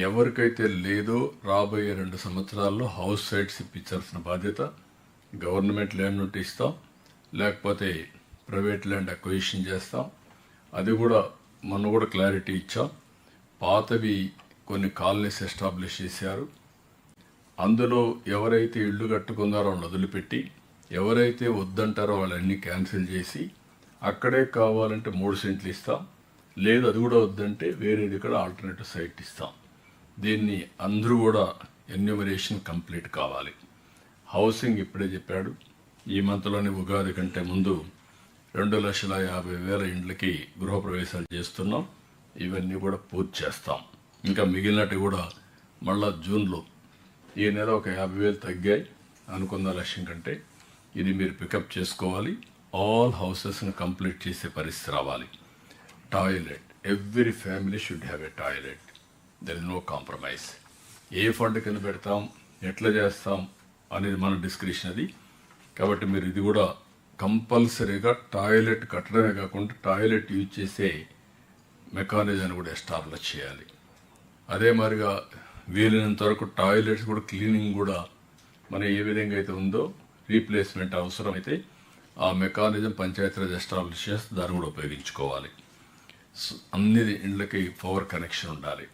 ఎవరికైతే లేదో రాబోయే 2 సంవత్సరాల్లో హౌస్ సైట్స్ ఇప్పించాల్సిన బాధ్యత గవర్నమెంట్ ల్యాండ్ నుండి ఇస్తాం, లేకపోతే ప్రైవేట్ ల్యాండ్ అక్విజిషన్ చేస్తాం. అది కూడా మొన్న కూడా క్లారిటీ ఇచ్చాం. పాతవి కొన్ని కాలనీస్ ఎస్టాబ్లిష్ చేశారు. అందులో ఎవరైతే ఇళ్ళు కట్టుకున్నారో వాళ్ళని వదిలిపెట్టి ఎవరైతే వద్దంటారో వాళ్ళన్నీ క్యాన్సిల్ చేసి అక్కడే కావాలంటే 3 సెంట్లు ఇస్తాం, లేదు అది కూడా వద్దంటే వేరేది కూడా ఆల్టర్నేటివ్ సైట్ ఇస్తాం. దీన్ని అందరూ కూడా ఎన్యూమరేషన్ కంప్లీట్ కావాలి. హౌసింగ్ ఇప్పుడే చెప్పాడు, ఈ మంత్లోని ఉగాది కంటే ముందు 2,50,000 ఇండ్లకి గృహప్రవేశాలు చేస్తున్నాం. ఇవన్నీ కూడా పూర్తి చేస్తాం. ఇంకా మిగిలినట్టు కూడా మళ్ళా జూన్లో ఈ నెల ఒక 50,000 తగ్గాయి అనుకున్న లక్ష్యం కంటే. ఇది మీరు పికప్ చేసుకోవాలి. ఆల్ హౌసెస్ని కంప్లీట్ చేసే పరిస్థితి రావాలి. Toilet, every family should have a toilet. There is no compromise. ఏ ఫండ్ కింద పెడతాం, ఎట్లా చేస్తాం అనేది మన డిస్క్రిప్షన్ అది. కాబట్టి మీరు ఇది కూడా కంపల్సరీగా టాయిలెట్ కట్టడమే కాకుండా టాయిలెట్ యూజ్ చేసే మెకానిజాన్ని కూడా ఎస్టాబ్లిష్ చేయాలి. అదే మాదిరిగా వీలైనంత వరకు టాయిలెట్స్ కూడా క్లీనింగ్ కూడా మన ఏ విధంగా అయితే ఉందో రీప్లేస్మెంట్ అవసరమైతే ఆ మెకానిజం పంచాయతీరాజ్ ఎస్టాబ్లిష్ చేస్తే దాన్ని కూడా ఉపయోగించుకోవాలి. అన్ని ఇండ్లకి పవర్ కనెక్షన్ ఉండాలి.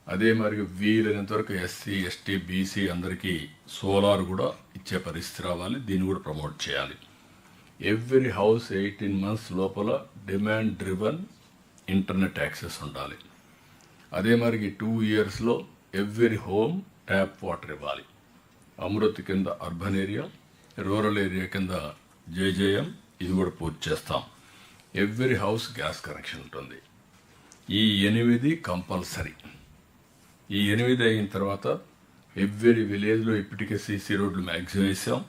అదే మరి వీలైనంత వరకు ఎస్సీ, ఎస్టీ, బీసీ అందరికీ సోలార్ కూడా ఇచ్చే పరిస్థితి రావాలి. దీన్ని కూడా ప్రమోట్ చేయాలి. ఎవ్రీ హౌస్ 18 months లోపల డిమాండ్ డ్రివన్ ఇంటర్నెట్ యాక్సెస్ ఉండాలి. అదే మరి 2 yearsలో ఎవ్రీ హోమ్ ట్యాప్ వాటర్ ఇవ్వాలి. అమృత్ కింద అర్బన్ ఏరియా, రూరల్ ఏరియా కింద జేజేఎం ఇది కూడా పూర్తి చేస్తాం. ఎవ్రీ హౌస్ గ్యాస్ కనెక్షన్ ఉంటుంది. ఈ 8 కంపల్సరీ. ఈ 8 అయిన తర్వాత ఎవ్రీ విలేజ్లో ఇప్పటికే సీసీ రోడ్లు మ్యాక్సిమం వేసాం.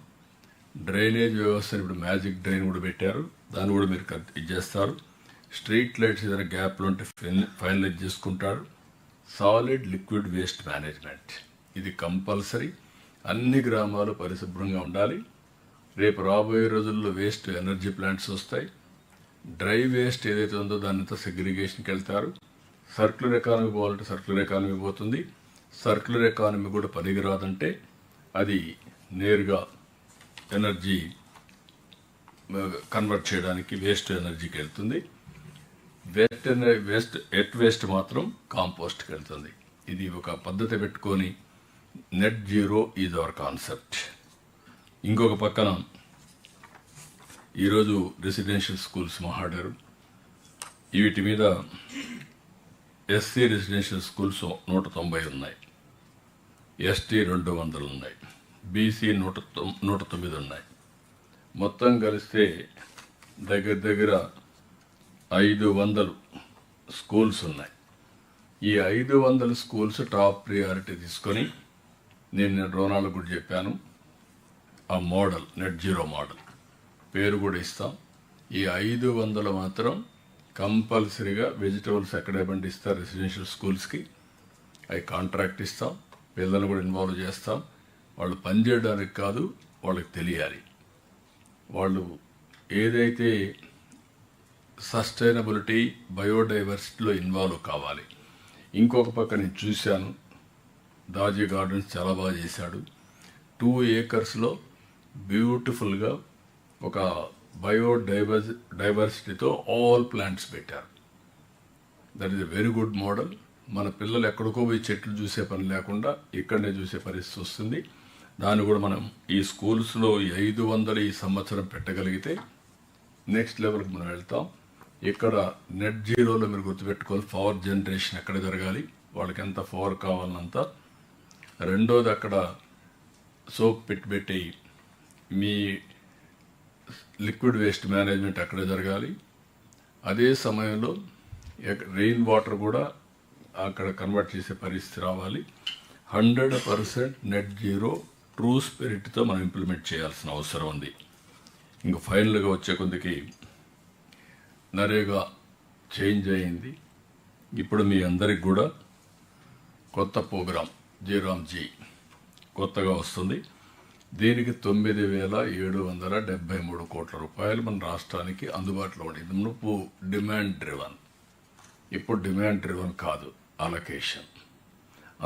డ్రైనేజ్ వ్యవస్థను ఇప్పుడు మ్యాజిక్ డ్రైన్ కూడా పెట్టారు, దాన్ని కూడా మీరు ఇది చేస్తారు. స్ట్రీట్ లైట్స్ ఏదైనా గ్యాప్లు ఉంటే ఫైనలైజ్ చేసుకుంటారు. సాలిడ్ లిక్విడ్ వేస్ట్ మేనేజ్మెంట్ ఇది కంపల్సరీ. అన్ని గ్రామాలు పరిశుభ్రంగా ఉండాలి. రేపు రాబోయే రోజుల్లో వేస్ట్ ఎనర్జీ ప్లాంట్స్ వస్తాయి. డ్రై వేస్ట్ ఏదైతే ఉందో దానితో సెగ్రిగేషన్కి వెళ్తారు. సర్క్యులర్ ఎకానమీ పోవాలంటే సర్క్యులర్ ఎకానమీ పోతుంది. సర్క్యులర్ ఎకానమీ కూడా పనికిరాదంటే అది నేరుగా ఎనర్జీ కన్వర్ట్ చేయడానికి వేస్ట్ ఎనర్జీకి వెళ్తుంది. ఎట్ వేస్ట్ మాత్రం కాంపోస్ట్కి వెళ్తుంది. ఇది ఒక పద్ధతి పెట్టుకొని net zero is our concept. ఇంకొక పక్కన ఈరోజు రెసిడెన్షియల్ స్కూల్స్ మాట్లాడారు. వీటి మీద ఎస్సీ రెసిడెన్షియల్ స్కూల్స్ 190 ఉన్నాయి, ఎస్టీ 200 ఉన్నాయి, బీసీ 109 ఉన్నాయి. మొత్తం కలిస్తే దగ్గర 500 స్కూల్స్ ఉన్నాయి. ఈ 500 స్కూల్స్ టాప్ ప్రియారిటీ తీసుకొని నేను రోనాళ్ళకు కూడా చెప్పాను. ఆ మోడల్ నెట్ జీరో మోడల్ పేరు కూడా ఇస్తాం. ఈ 500 మాత్రం కంపల్సరీగా వెజిటబుల్స్ ఎక్కడే పండిస్తారు రెసిడెన్షియల్ స్కూల్స్కి. అవి కాంట్రాక్ట్ ఇస్తాం. పిల్లలు కూడా ఇన్వాల్వ్ చేస్తాం. వాళ్ళు పనిచేయడానికి కాదు, వాళ్ళకి తెలియాలి. వాళ్ళు ఏదైతే సస్టైనబిలిటీ బయోడైవర్సిటీలో ఇన్వాల్వ్ కావాలి. ఇంకొక పక్క నేను చూశాను, దాజీ గార్డెన్స్ చాలా బాగా చేశాడు. 2 acresలో బ్యూటిఫుల్గా ఒక బయోడైవర్సిటీతో ఆల్ ప్లాంట్స్ పెట్టారు. That is a very good model. మన పిల్లలు ఎక్కడికో పోయి చెట్లు చూసే పని లేకుండా ఇక్కడనే చూసే పరిస్థితి వస్తుంది. దాన్ని కూడా మనం ఈ స్కూల్స్లో 500 ఈ సంవత్సరం పెట్టగలిగితే నెక్స్ట్ లెవెల్కి మనం వెళ్తాం. ఇక్కడ నెట్ జీరోలో మీరు గుర్తుపెట్టుకోవాలి, పవర్ జనరేషన్ ఎక్కడ జరగాలి, వాళ్ళకి ఎంత పవర్ కావాలన్నంత. రెండోది అక్కడ సోప్ పెట్టి మీ లిక్విడ్ వేస్ట్ మేనేజ్మెంట్ అక్కడ జరగాలి. అదే సమయంలో రెయిన్ వాటర్ కూడా అక్కడ కన్వర్ట్ చేసే పరిస్థితి రావాలి. 100% నెట్ జీరో ట్రూ స్పిరిట్తో మనం ఇంప్లిమెంట్ చేయాల్సిన అవసరం ఉంది. ఇంకా ఫైనల్గా వచ్చే కొద్దికి నరేగా చేంజ్ అయింది. ఇప్పుడు మీ అందరికి కూడా కొత్త ప్రోగ్రాం జయరామ్జీ కొత్తగా వస్తుంది. దీనికి 9,773 కోట్ల రూపాయలు మన రాష్ట్రానికి అందుబాటులో ఉండేది. మునుపు డిమాండ్ డ్రివన్, ఇప్పుడు డిమాండ్ డ్రివన్ కాదు, అలొకేషన్.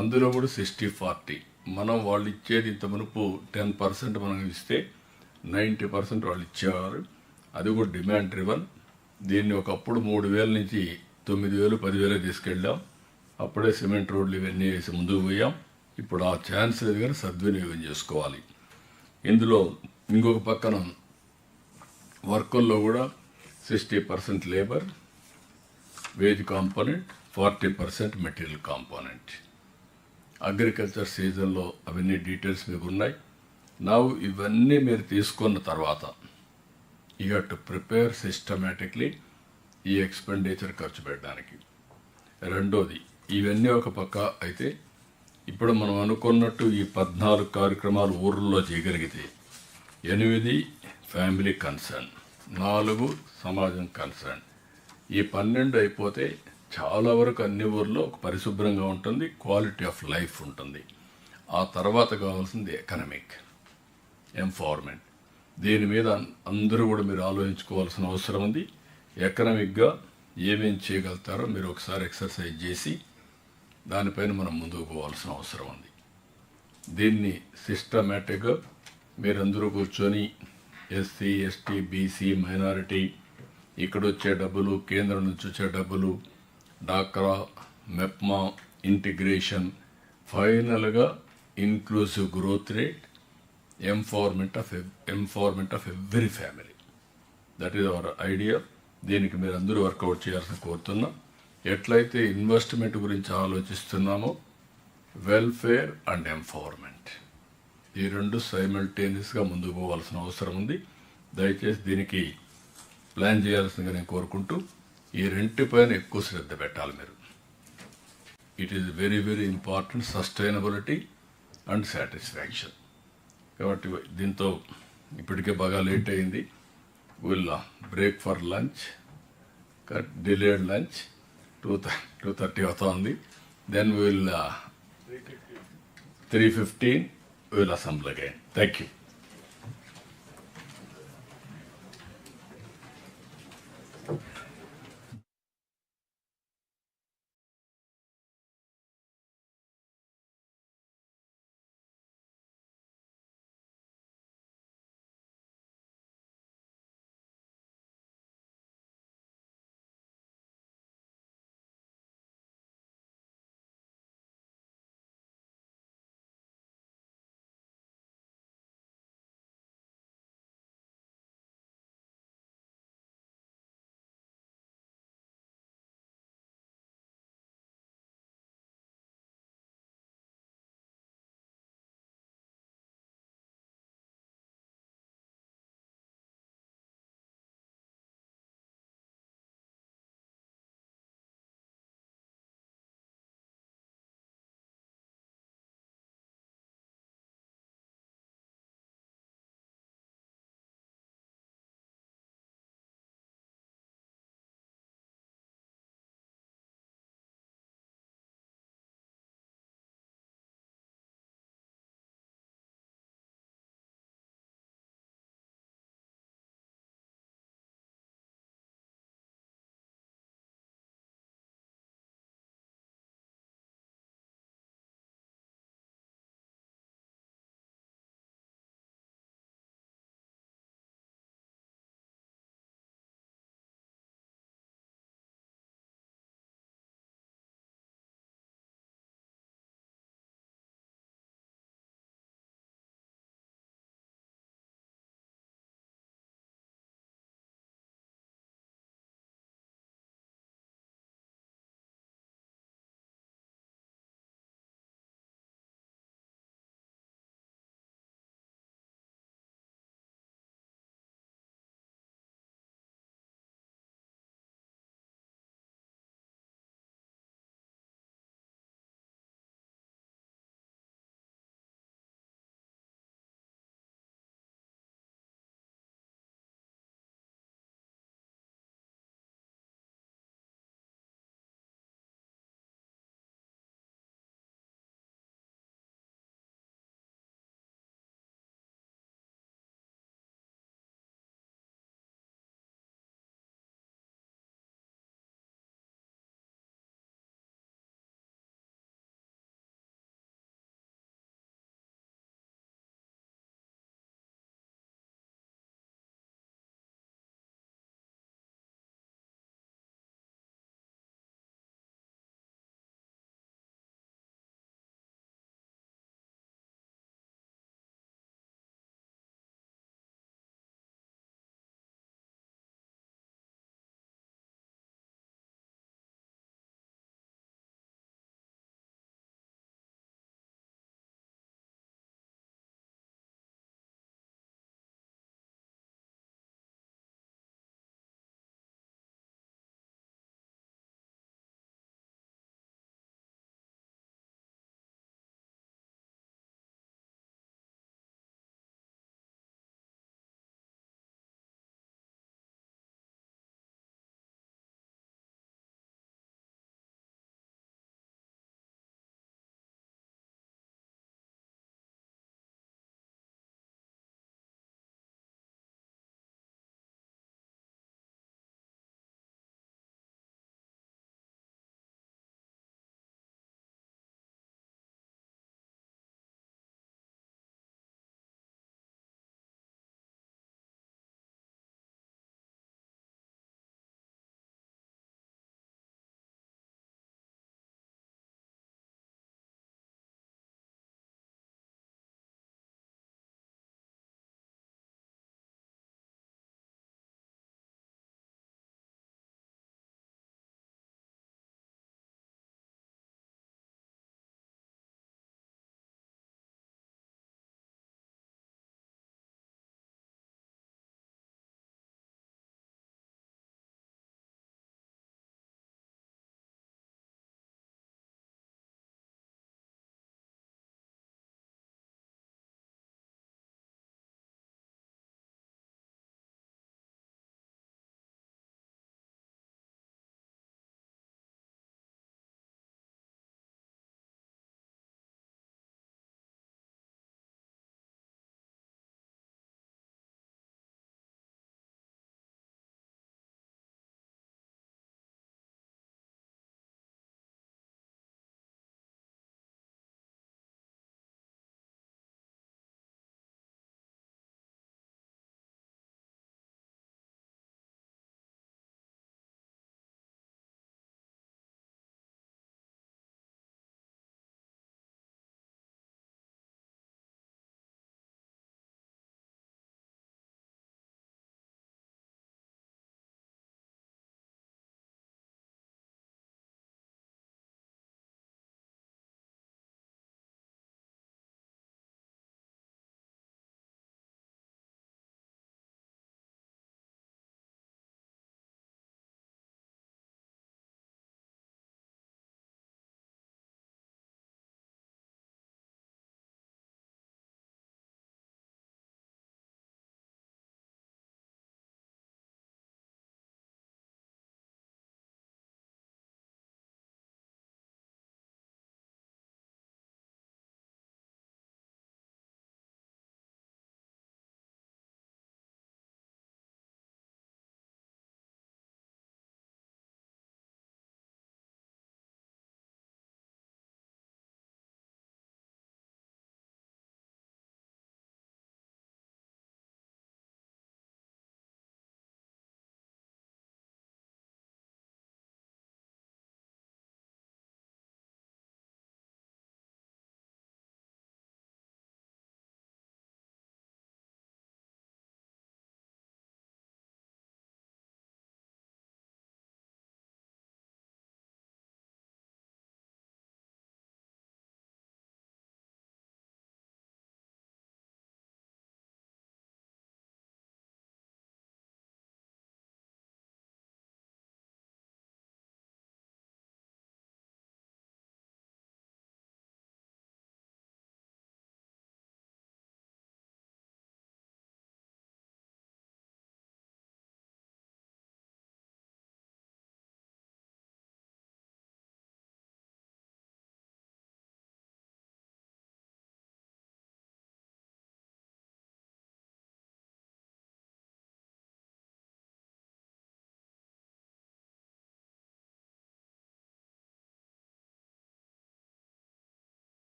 అందులో కూడా 60-40 మనం వాళ్ళు ఇచ్చేది ఇంత మునుపు 10% మనం ఇస్తే 90% వాళ్ళు ఇచ్చేవారు. అది కూడా డిమాండ్ డ్రివన్. దీన్ని ఒకప్పుడు 3,000 నుంచి 9,000, 10,000 తీసుకెళ్ళాం. అప్పుడే సిమెంట్ రోడ్లు ఇవన్నీ వేసి ముందుకు పోయాం. ఇప్పుడు ఆ ఛాన్స్ లేదు కానీ సద్వినియోగం చేసుకోవాలి. ఇందులో ఇంకొక పక్కన వర్కుల్లో కూడా 60% labour wage component, 40% material component. Agriculture సీజన్లో అవన్నీ డీటెయిల్స్ మీకు ఉన్నాయి. ఇవన్నీ మీరు తీసుకున్న తర్వాత you have to prepare systematically ఈ ఎక్స్పెండిచర్ ఖర్చు పెట్టడానికి. రెండోది, ఇవన్నీ ఒక పక్క అయితే ఇప్పుడు మనం అనుకున్నట్టు ఈ 14 కార్యక్రమాలు ఊర్లలో చేయగలిగితే 8 ఫ్యామిలీ కన్సర్న్, 4 సమాజం కన్సర్న్, ఈ 12 అయిపోతే చాలా వరకు అన్ని ఊర్లో ఒక పరిశుభ్రంగా ఉంటుంది, క్వాలిటీ ఆఫ్ లైఫ్ ఉంటుంది. ఆ తర్వాత కావాల్సింది ఎకనమిక్ ఎంపవర్మెంట్. దీని మీద అందరూ కూడా మీరు ఆలోచించుకోవాల్సిన అవసరం ఉంది. ఎకనమిక్గా ఏమేం చేయగలుగుతారో మీరు ఒకసారి ఎక్సర్సైజ్ చేసి దానిపైన మనం ముందుకు పోవాల్సిన అవసరం ఉంది. దీన్ని సిస్టమేటిక్గా మీరందరూ కూర్చొని ఎస్సీ, ఎస్టీ, బీసీ, మైనారిటీ, ఇక్కడ వచ్చే డబ్బులు, కేంద్రం నుంచి వచ్చే డబ్బులు, డాక్రా, మెప్మా, ఇంటిగ్రేషన్, ఫైనల్గా inclusive growth rate, empowerment of every family. That is our idea. దీనికి మీరు అందరూ వర్కౌట్ చేయాల్సిన కోరుతున్నా. ఎట్లయితే ఇన్వెస్ట్మెంట్ గురించి ఆలోచిస్తున్నామో వెల్ఫేర్ అండ్ ఎంపవర్మెంట్, ఈ రెండు సైమల్టేనియస్గా ముందుకు పోవాల్సిన అవసరం ఉంది. దయచేసి దీనికి ప్లాన్ చేయాల్సిందిగా నేను కోరుకుంటూ, ఈ రెంటిపైన ఎక్కువ శ్రద్ధ పెట్టాలి మీరు. It is very very important, sustainability and satisfaction. కాబట్టి దీంతో ఇప్పటికే బాగా లేట్ అయింది. Will break for lunch, delayed lunch 2:30 అవుతుంది. Then will 3:15 will assemble again. Thank you.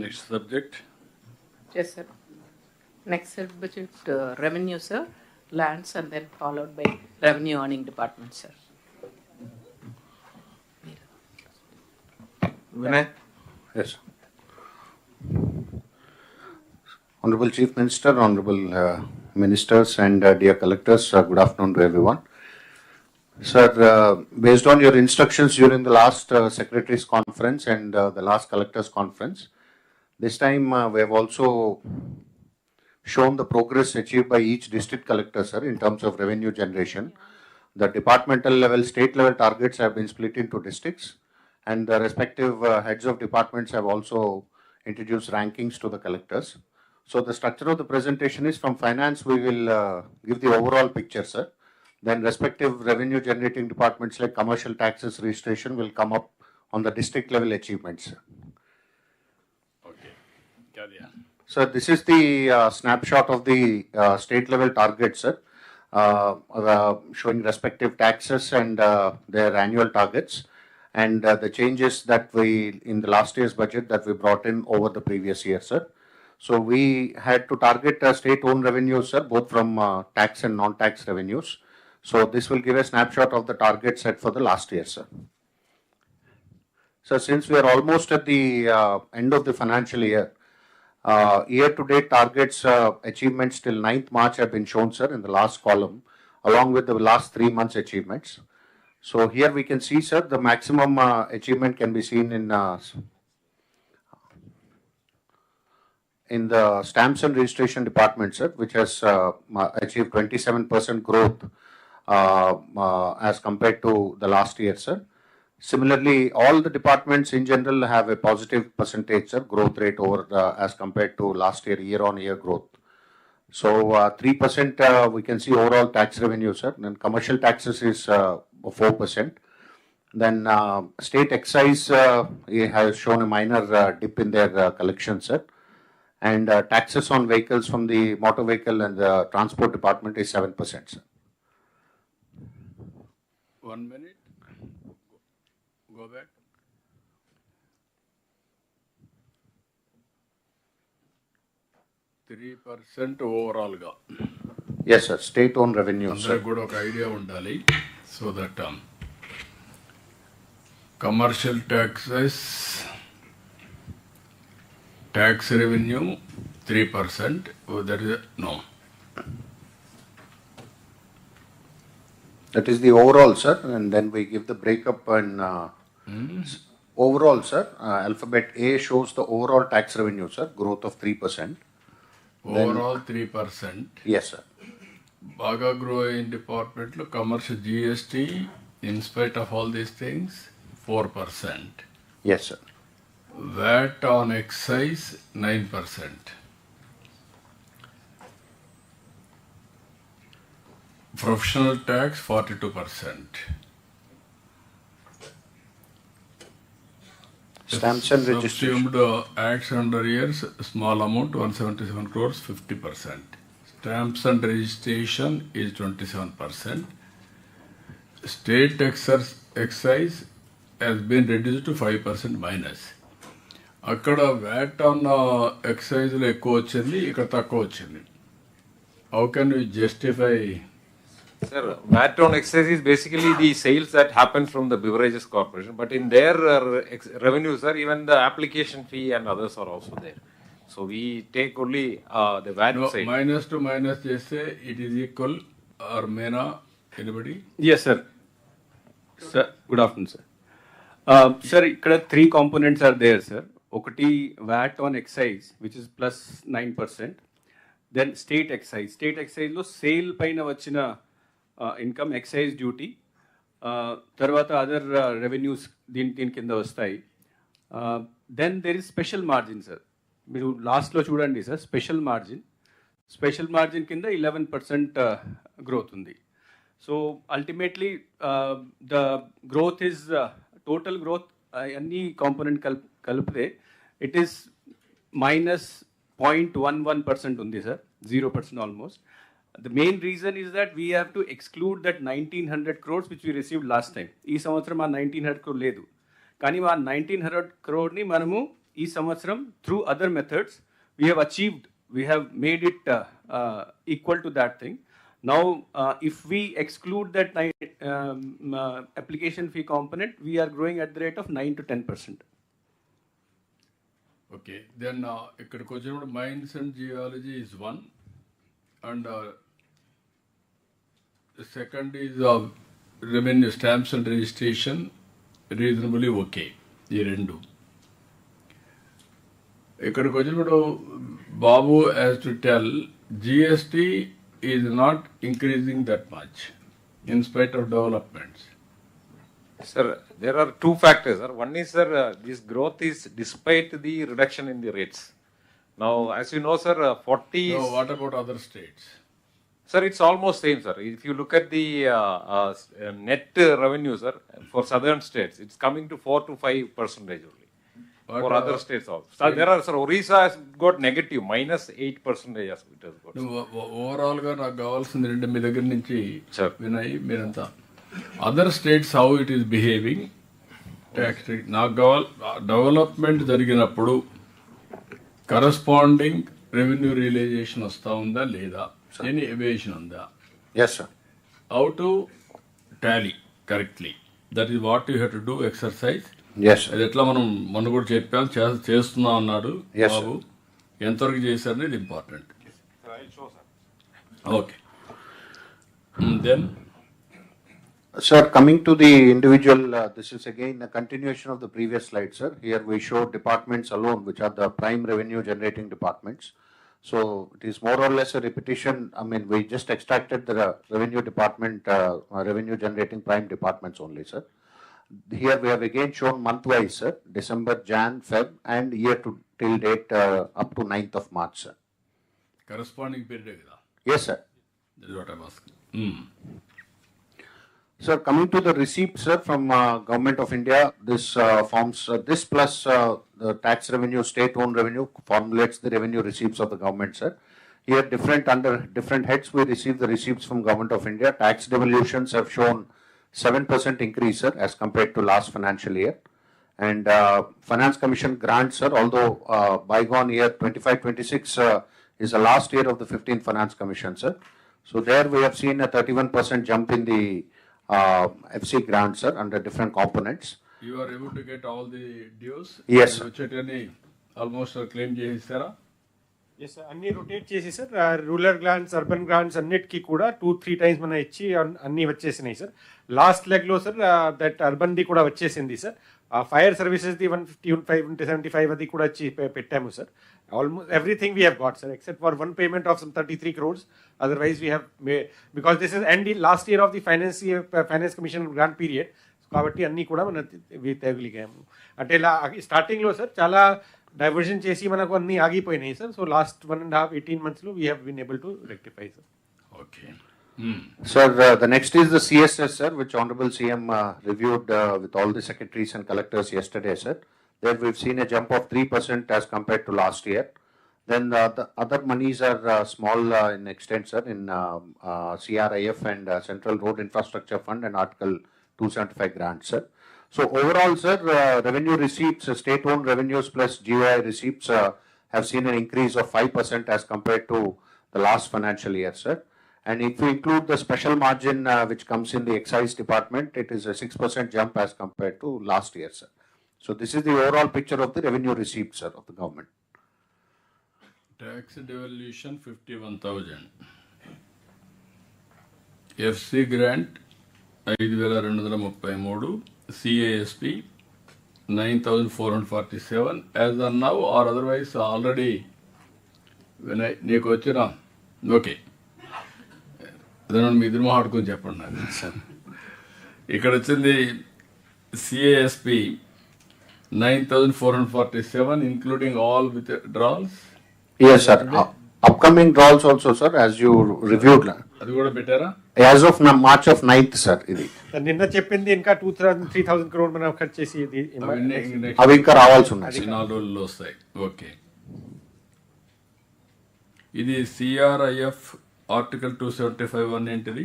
Next subject. Yes, sir. Next subject, revenue, sir. Lands, and then followed by revenue earning department, sir. Vinay? Yes. Honorable Chief Minister, Honorable Ministers and dear collectors, good afternoon to everyone. Sir, based on your instructions during the last Secretaries Conference and the last Collectors Conference, this time we have also shown the progress achieved by each district collector, sir, in terms of revenue generation. The departmental level, state level targets have been split into districts, and the respective heads of departments have also introduced rankings to the collectors. So the structure of the presentation is from finance, we will give the overall picture, sir. Then respective revenue generating departments like commercial taxes, registration will come up on the district level achievements. Okay. Carry on. So this is the snapshot of the state level targets, sir, showing respective taxes and their annual targets, and the changes that we, in the last year's budget, that we brought in over the previous year, sir. So we had to target state-owned revenues, sir, both from tax and non-tax revenues. So this will give a snapshot of the target set for the last year, sir. So since we are almost at the end of the financial year, year-to-date targets achievements till 9th March have been shown, sir, in the last column, along with the last 3 months achievements. So here we can see, sir, the maximum achievement can be seen in the stamps and registration department, sir, which has achieved 27% growth as compared to the last year, sir. Similarly, all the departments in general have a positive percentage, sir, growth rate over as compared to last year-on-year growth. So 3% we can see overall tax revenue, sir. Then commercial taxes is 4%. Then state excise has shown a minor dip in their collection, sir. And taxes on vehicles from the motor vehicle and the transport department is 7%, sir. 1 minute. Go back. %3 overall ga. Yes, sir. State-owned revenue, sir. అందరికి కూడా ఒక idea ఉండాలి. So that commercial taxes tax revenue 3%. That is no. That is the overall, sir, and then we give the breakup and overall, sir. Alphabet A shows the overall tax revenue, sir, growth of 3%. Overall 3%. Yes, sir. Baga growing department lo commercial GST, in spite of all these things, 4%. Yes, sir. VAT on excise 9%. Professional tax 42%. Stamps and registration. Subsumed acts under years, small amount 177 crores, 50%. Stamps and registration is 27%. State excise has been reduced to 5% minus. అక్కడ VAT on ఎక్సైజ్లో ఎక్కువ వచ్చింది, ఇక్కడ తక్కువ వచ్చింది. How can you justify? Sir, VAT on excise is basically the sales that happen from the beverages corporation, but in their revenues, sir, even the application fee and others are also there. So we take only the VAT side. Minus to minus చేస్తే it is equal or may not? Anybody? Yes, sir. Sir, good afternoon, sir. Sir, ఇక్కడ 3 components are there, sir. ఒకటి VAT on excise, which is plus 9%. Then state excise. State excise లో sale పైన వచ్చిన income excise duty, తర్వాత other revenues దీని కింద వస్తాయి. Then there is special margin, sir. మీరు లాస్ట్లో చూడండి సార్, స్పెషల్ మార్జిన్ కింద 11% గ్రోత్ ఉంది. So ultimately the growth is total growth అన్ని కాంపోనెంట్ కలిపితే ఇట్ ఈస్ -0.11% ఉంది sir, 0% almost. The main reason is that we have to exclude that 1900 crores which we received last time. ఈ సంవత్సరం ఆ 1900 crore లేదు, కానీ ఆ 1900 crore ని మనము ఈ సంవత్సరం through other methods we have made it equal to that thing. Now, if we exclude that application fee component, we are growing at the rate of 9 to 10%. Okay, then ఇక్కడికి వచ్చినప్పుడు mines and geology is one and second is revenue stamps and registration reasonably okay. ఈ రెండు ఇక్కడికి వచ్చినప్పుడు Babu has to tell GST is not increasing that much in spite of developments. Sir, there are two factors, sir. One is, sir, this growth is despite the reduction in the rates. Now, as you know, sir, 40... No, what about other states? Sir, it's almost same, sir. If you look at the net revenue, sir, for southern states, it's coming to 4 to 5% only. But, for other states also. So there are, sir, Orissa has got negative, minus 8% as it has got. ఓవరాల్గా నాకు కావాల్సింది ఏంటంటే మీ దగ్గర నుంచి వినయ్ మీరంతా other states how it is behaving tax నాకు కావాలి. Development జరిగినప్పుడు కరస్పాండింగ్ రెవెన్యూ రియలైజేషన్ వస్తూ ఉందా లేదా, ఎనీ ఎవేషన్ ఉందా? Yes sir. How to tally correctly, that is what you have to do exercise. అది ఎట్లా మనం మొన్న కూడా చెప్పాం, చేస్తున్నాం అన్నాడు బాబు. ఎంతవరకు చేశారని ఇది important. Okay, then Sir, coming to the individual, this is again a continuation of the previous slide, sir. Here we show departments alone, which are the prime revenue generating departments. So it is more or less a repetition. I mean, we just extracted the revenue department, revenue generating prime departments only, sir. Here we have again shown month-wise, sir, December, Jan, Feb, and year to till date up to 9th of March, sir. Corresponding period? Yes, sir. That is what I am asking. Sir, coming to the receipts, sir, from Government of India, this forms, this plus the tax revenue, state-owned revenue, formulates the revenue receipts of the government, sir. Here, under different heads, we receive the receipts from Government of India. Tax devolutions have shown 7% increase, sir, as compared to last financial year. And Finance Commission grants, sir, although bygone year 25-26 is the last year of the 15th Finance Commission, sir. So there we have seen a 31% jump in the FC grants, sir, under different components. You are able to get all the dues? Yes, sir. Almost claim చేస్తారా? Yes sir, అన్ని rotate చేసి sir rural grants, urban grants అన్నిటికీ కూడా 2-3 times మనం ఇచ్చి అన్నీ వచ్చేసినాయి sir. Last లెగ్లో sir that అర్బన్ది కూడా వచ్చేసింది సార్. ఫైర్ సర్వీసెస్ది 155 అది కూడా వచ్చి పెట్టాము sir. Almost everything we have got, sir, except for one payment of some 33 crores. Otherwise, we have made, because this is end last year of the finance commission grant period. కాబట్టి అన్నీ కూడా మనం తేగలిగాము. అంటే ఇలా స్టార్టింగ్లో సార్ చాలా diversion చేసి మనకు అన్నీ ఆగిపోయినాయి సార్. సో లాస్ట్ 1.5 18 monthsలో we have been able to rectify sir. Okay. Sir, the next is the CSS, sir, which Honorable CM reviewed with all the secretaries and collectors yesterday, sir. There we've seen a jump of 3% as compared to last year. Then the other monies are small in extent, sir, in CRIF and Central Road Infrastructure Fund and Article 275 grants, sir. So overall, sir, revenue receipts, state-owned revenues plus GOI receipts have seen an increase of 5% as compared to the last financial year, sir. And if we include the special margin which comes in the excise department, it is a 6% jump as compared to last year, sir. So this is the overall picture of the revenue receipts, sir, of the government. Tax devolution 51,000. FC grant 5,233, CASP 9,447 as of now, or otherwise already when I నీకు వచ్చిన okay అదే మీ ఇద్దరు మాట్లాడుకొని చెప్పండి నాకు sir. ఇక్కడ వచ్చింది CASP 9,447 including all withdrawals? Yes, sir. Upcoming draws also, sir, as you reviewed. అది కూడా పెట్టారా? As of March of 9th, sir. ఇది నిన్న చెప్పింది ఇంకా 2,000-3,000 crore మనం ఖర్చు చేసి అవి ఇంకా రావాల్సి ఉన్నాయి. 4 రోజుల్లో వస్తాయి. ఓకే. ఇది CRIF ఆర్టికల్ 275(1) ఏంటిది?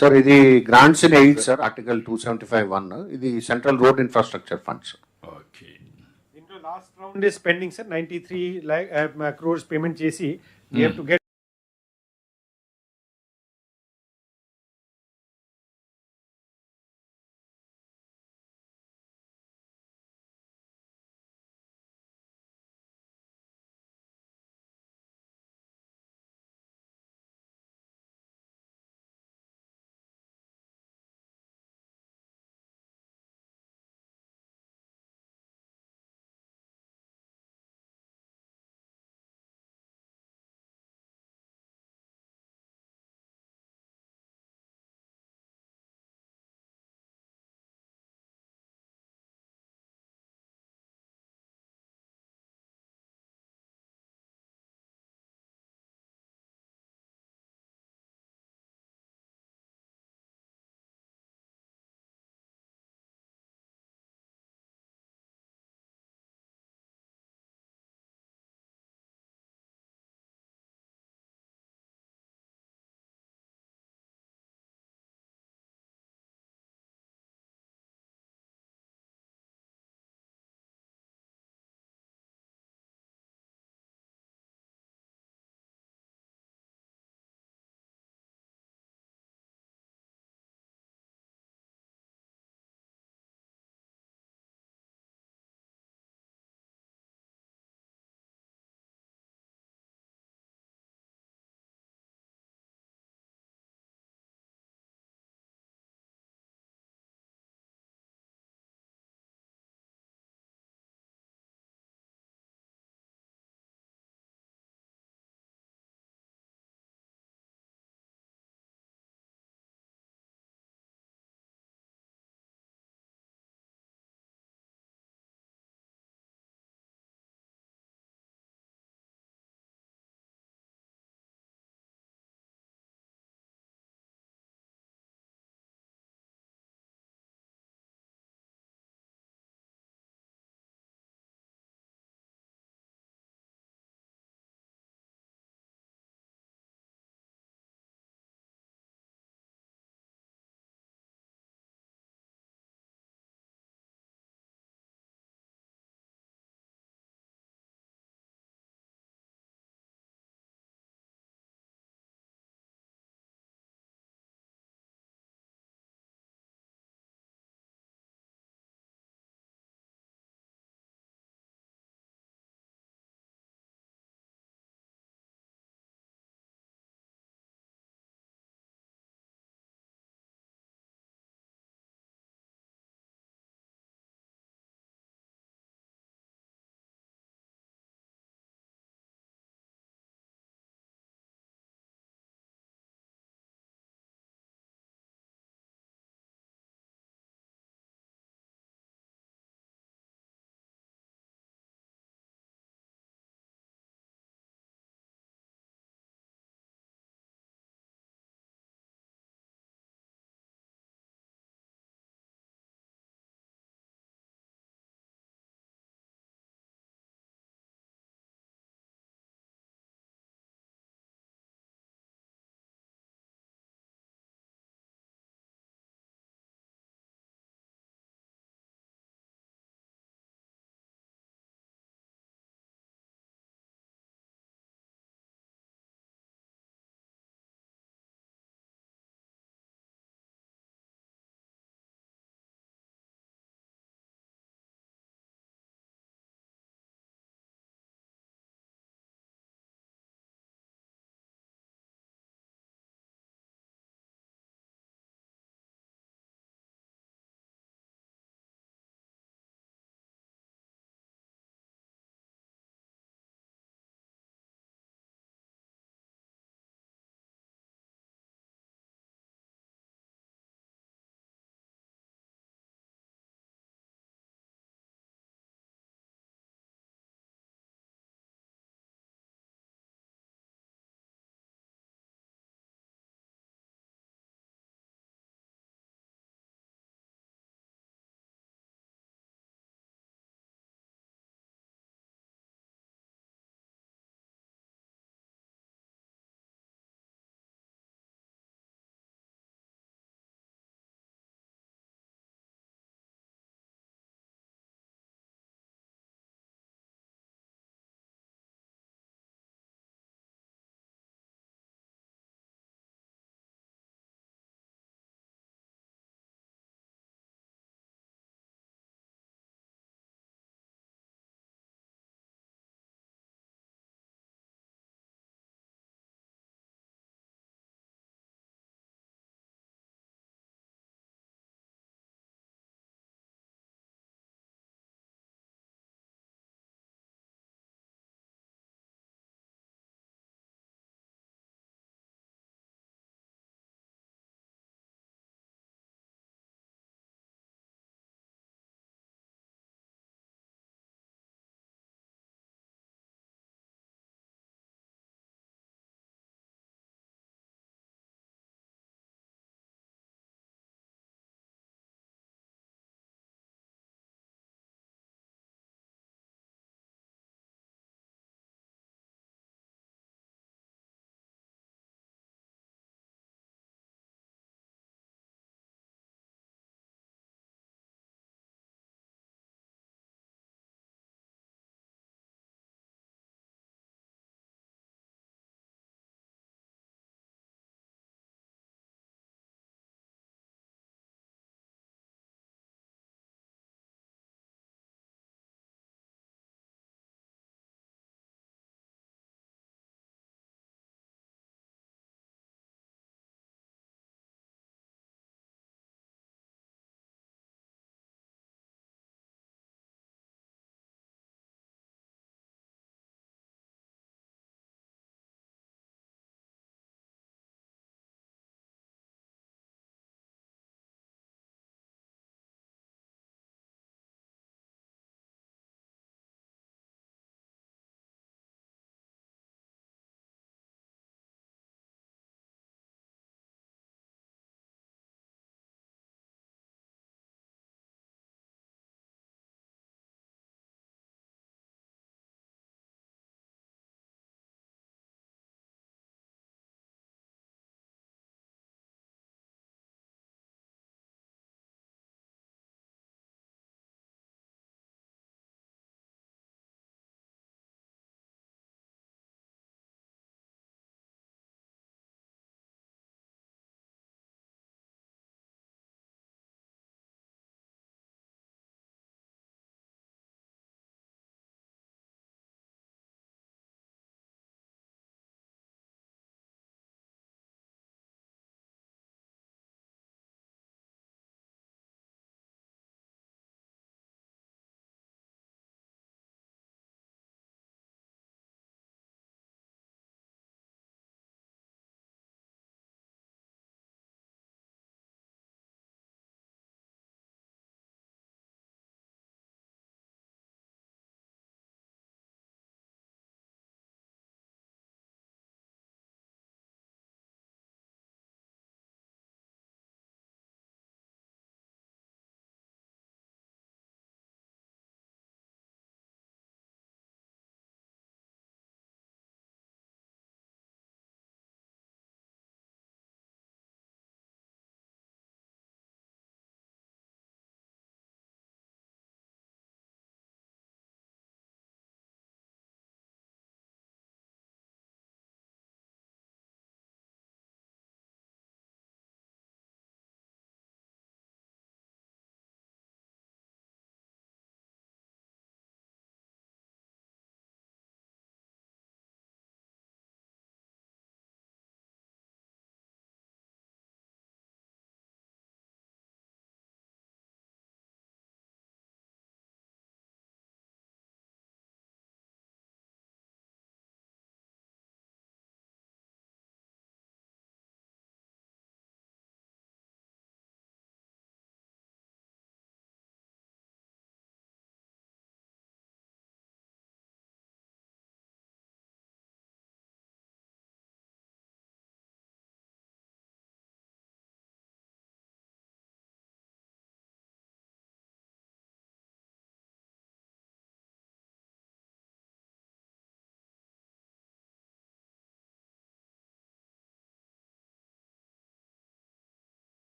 సార్ ఇది grants in aid, sir, article 275(1). ఇది central road infrastructure funds. Okay. దీంట్లో last round is pending, sir. 93 lakh crores payment JC. We have to get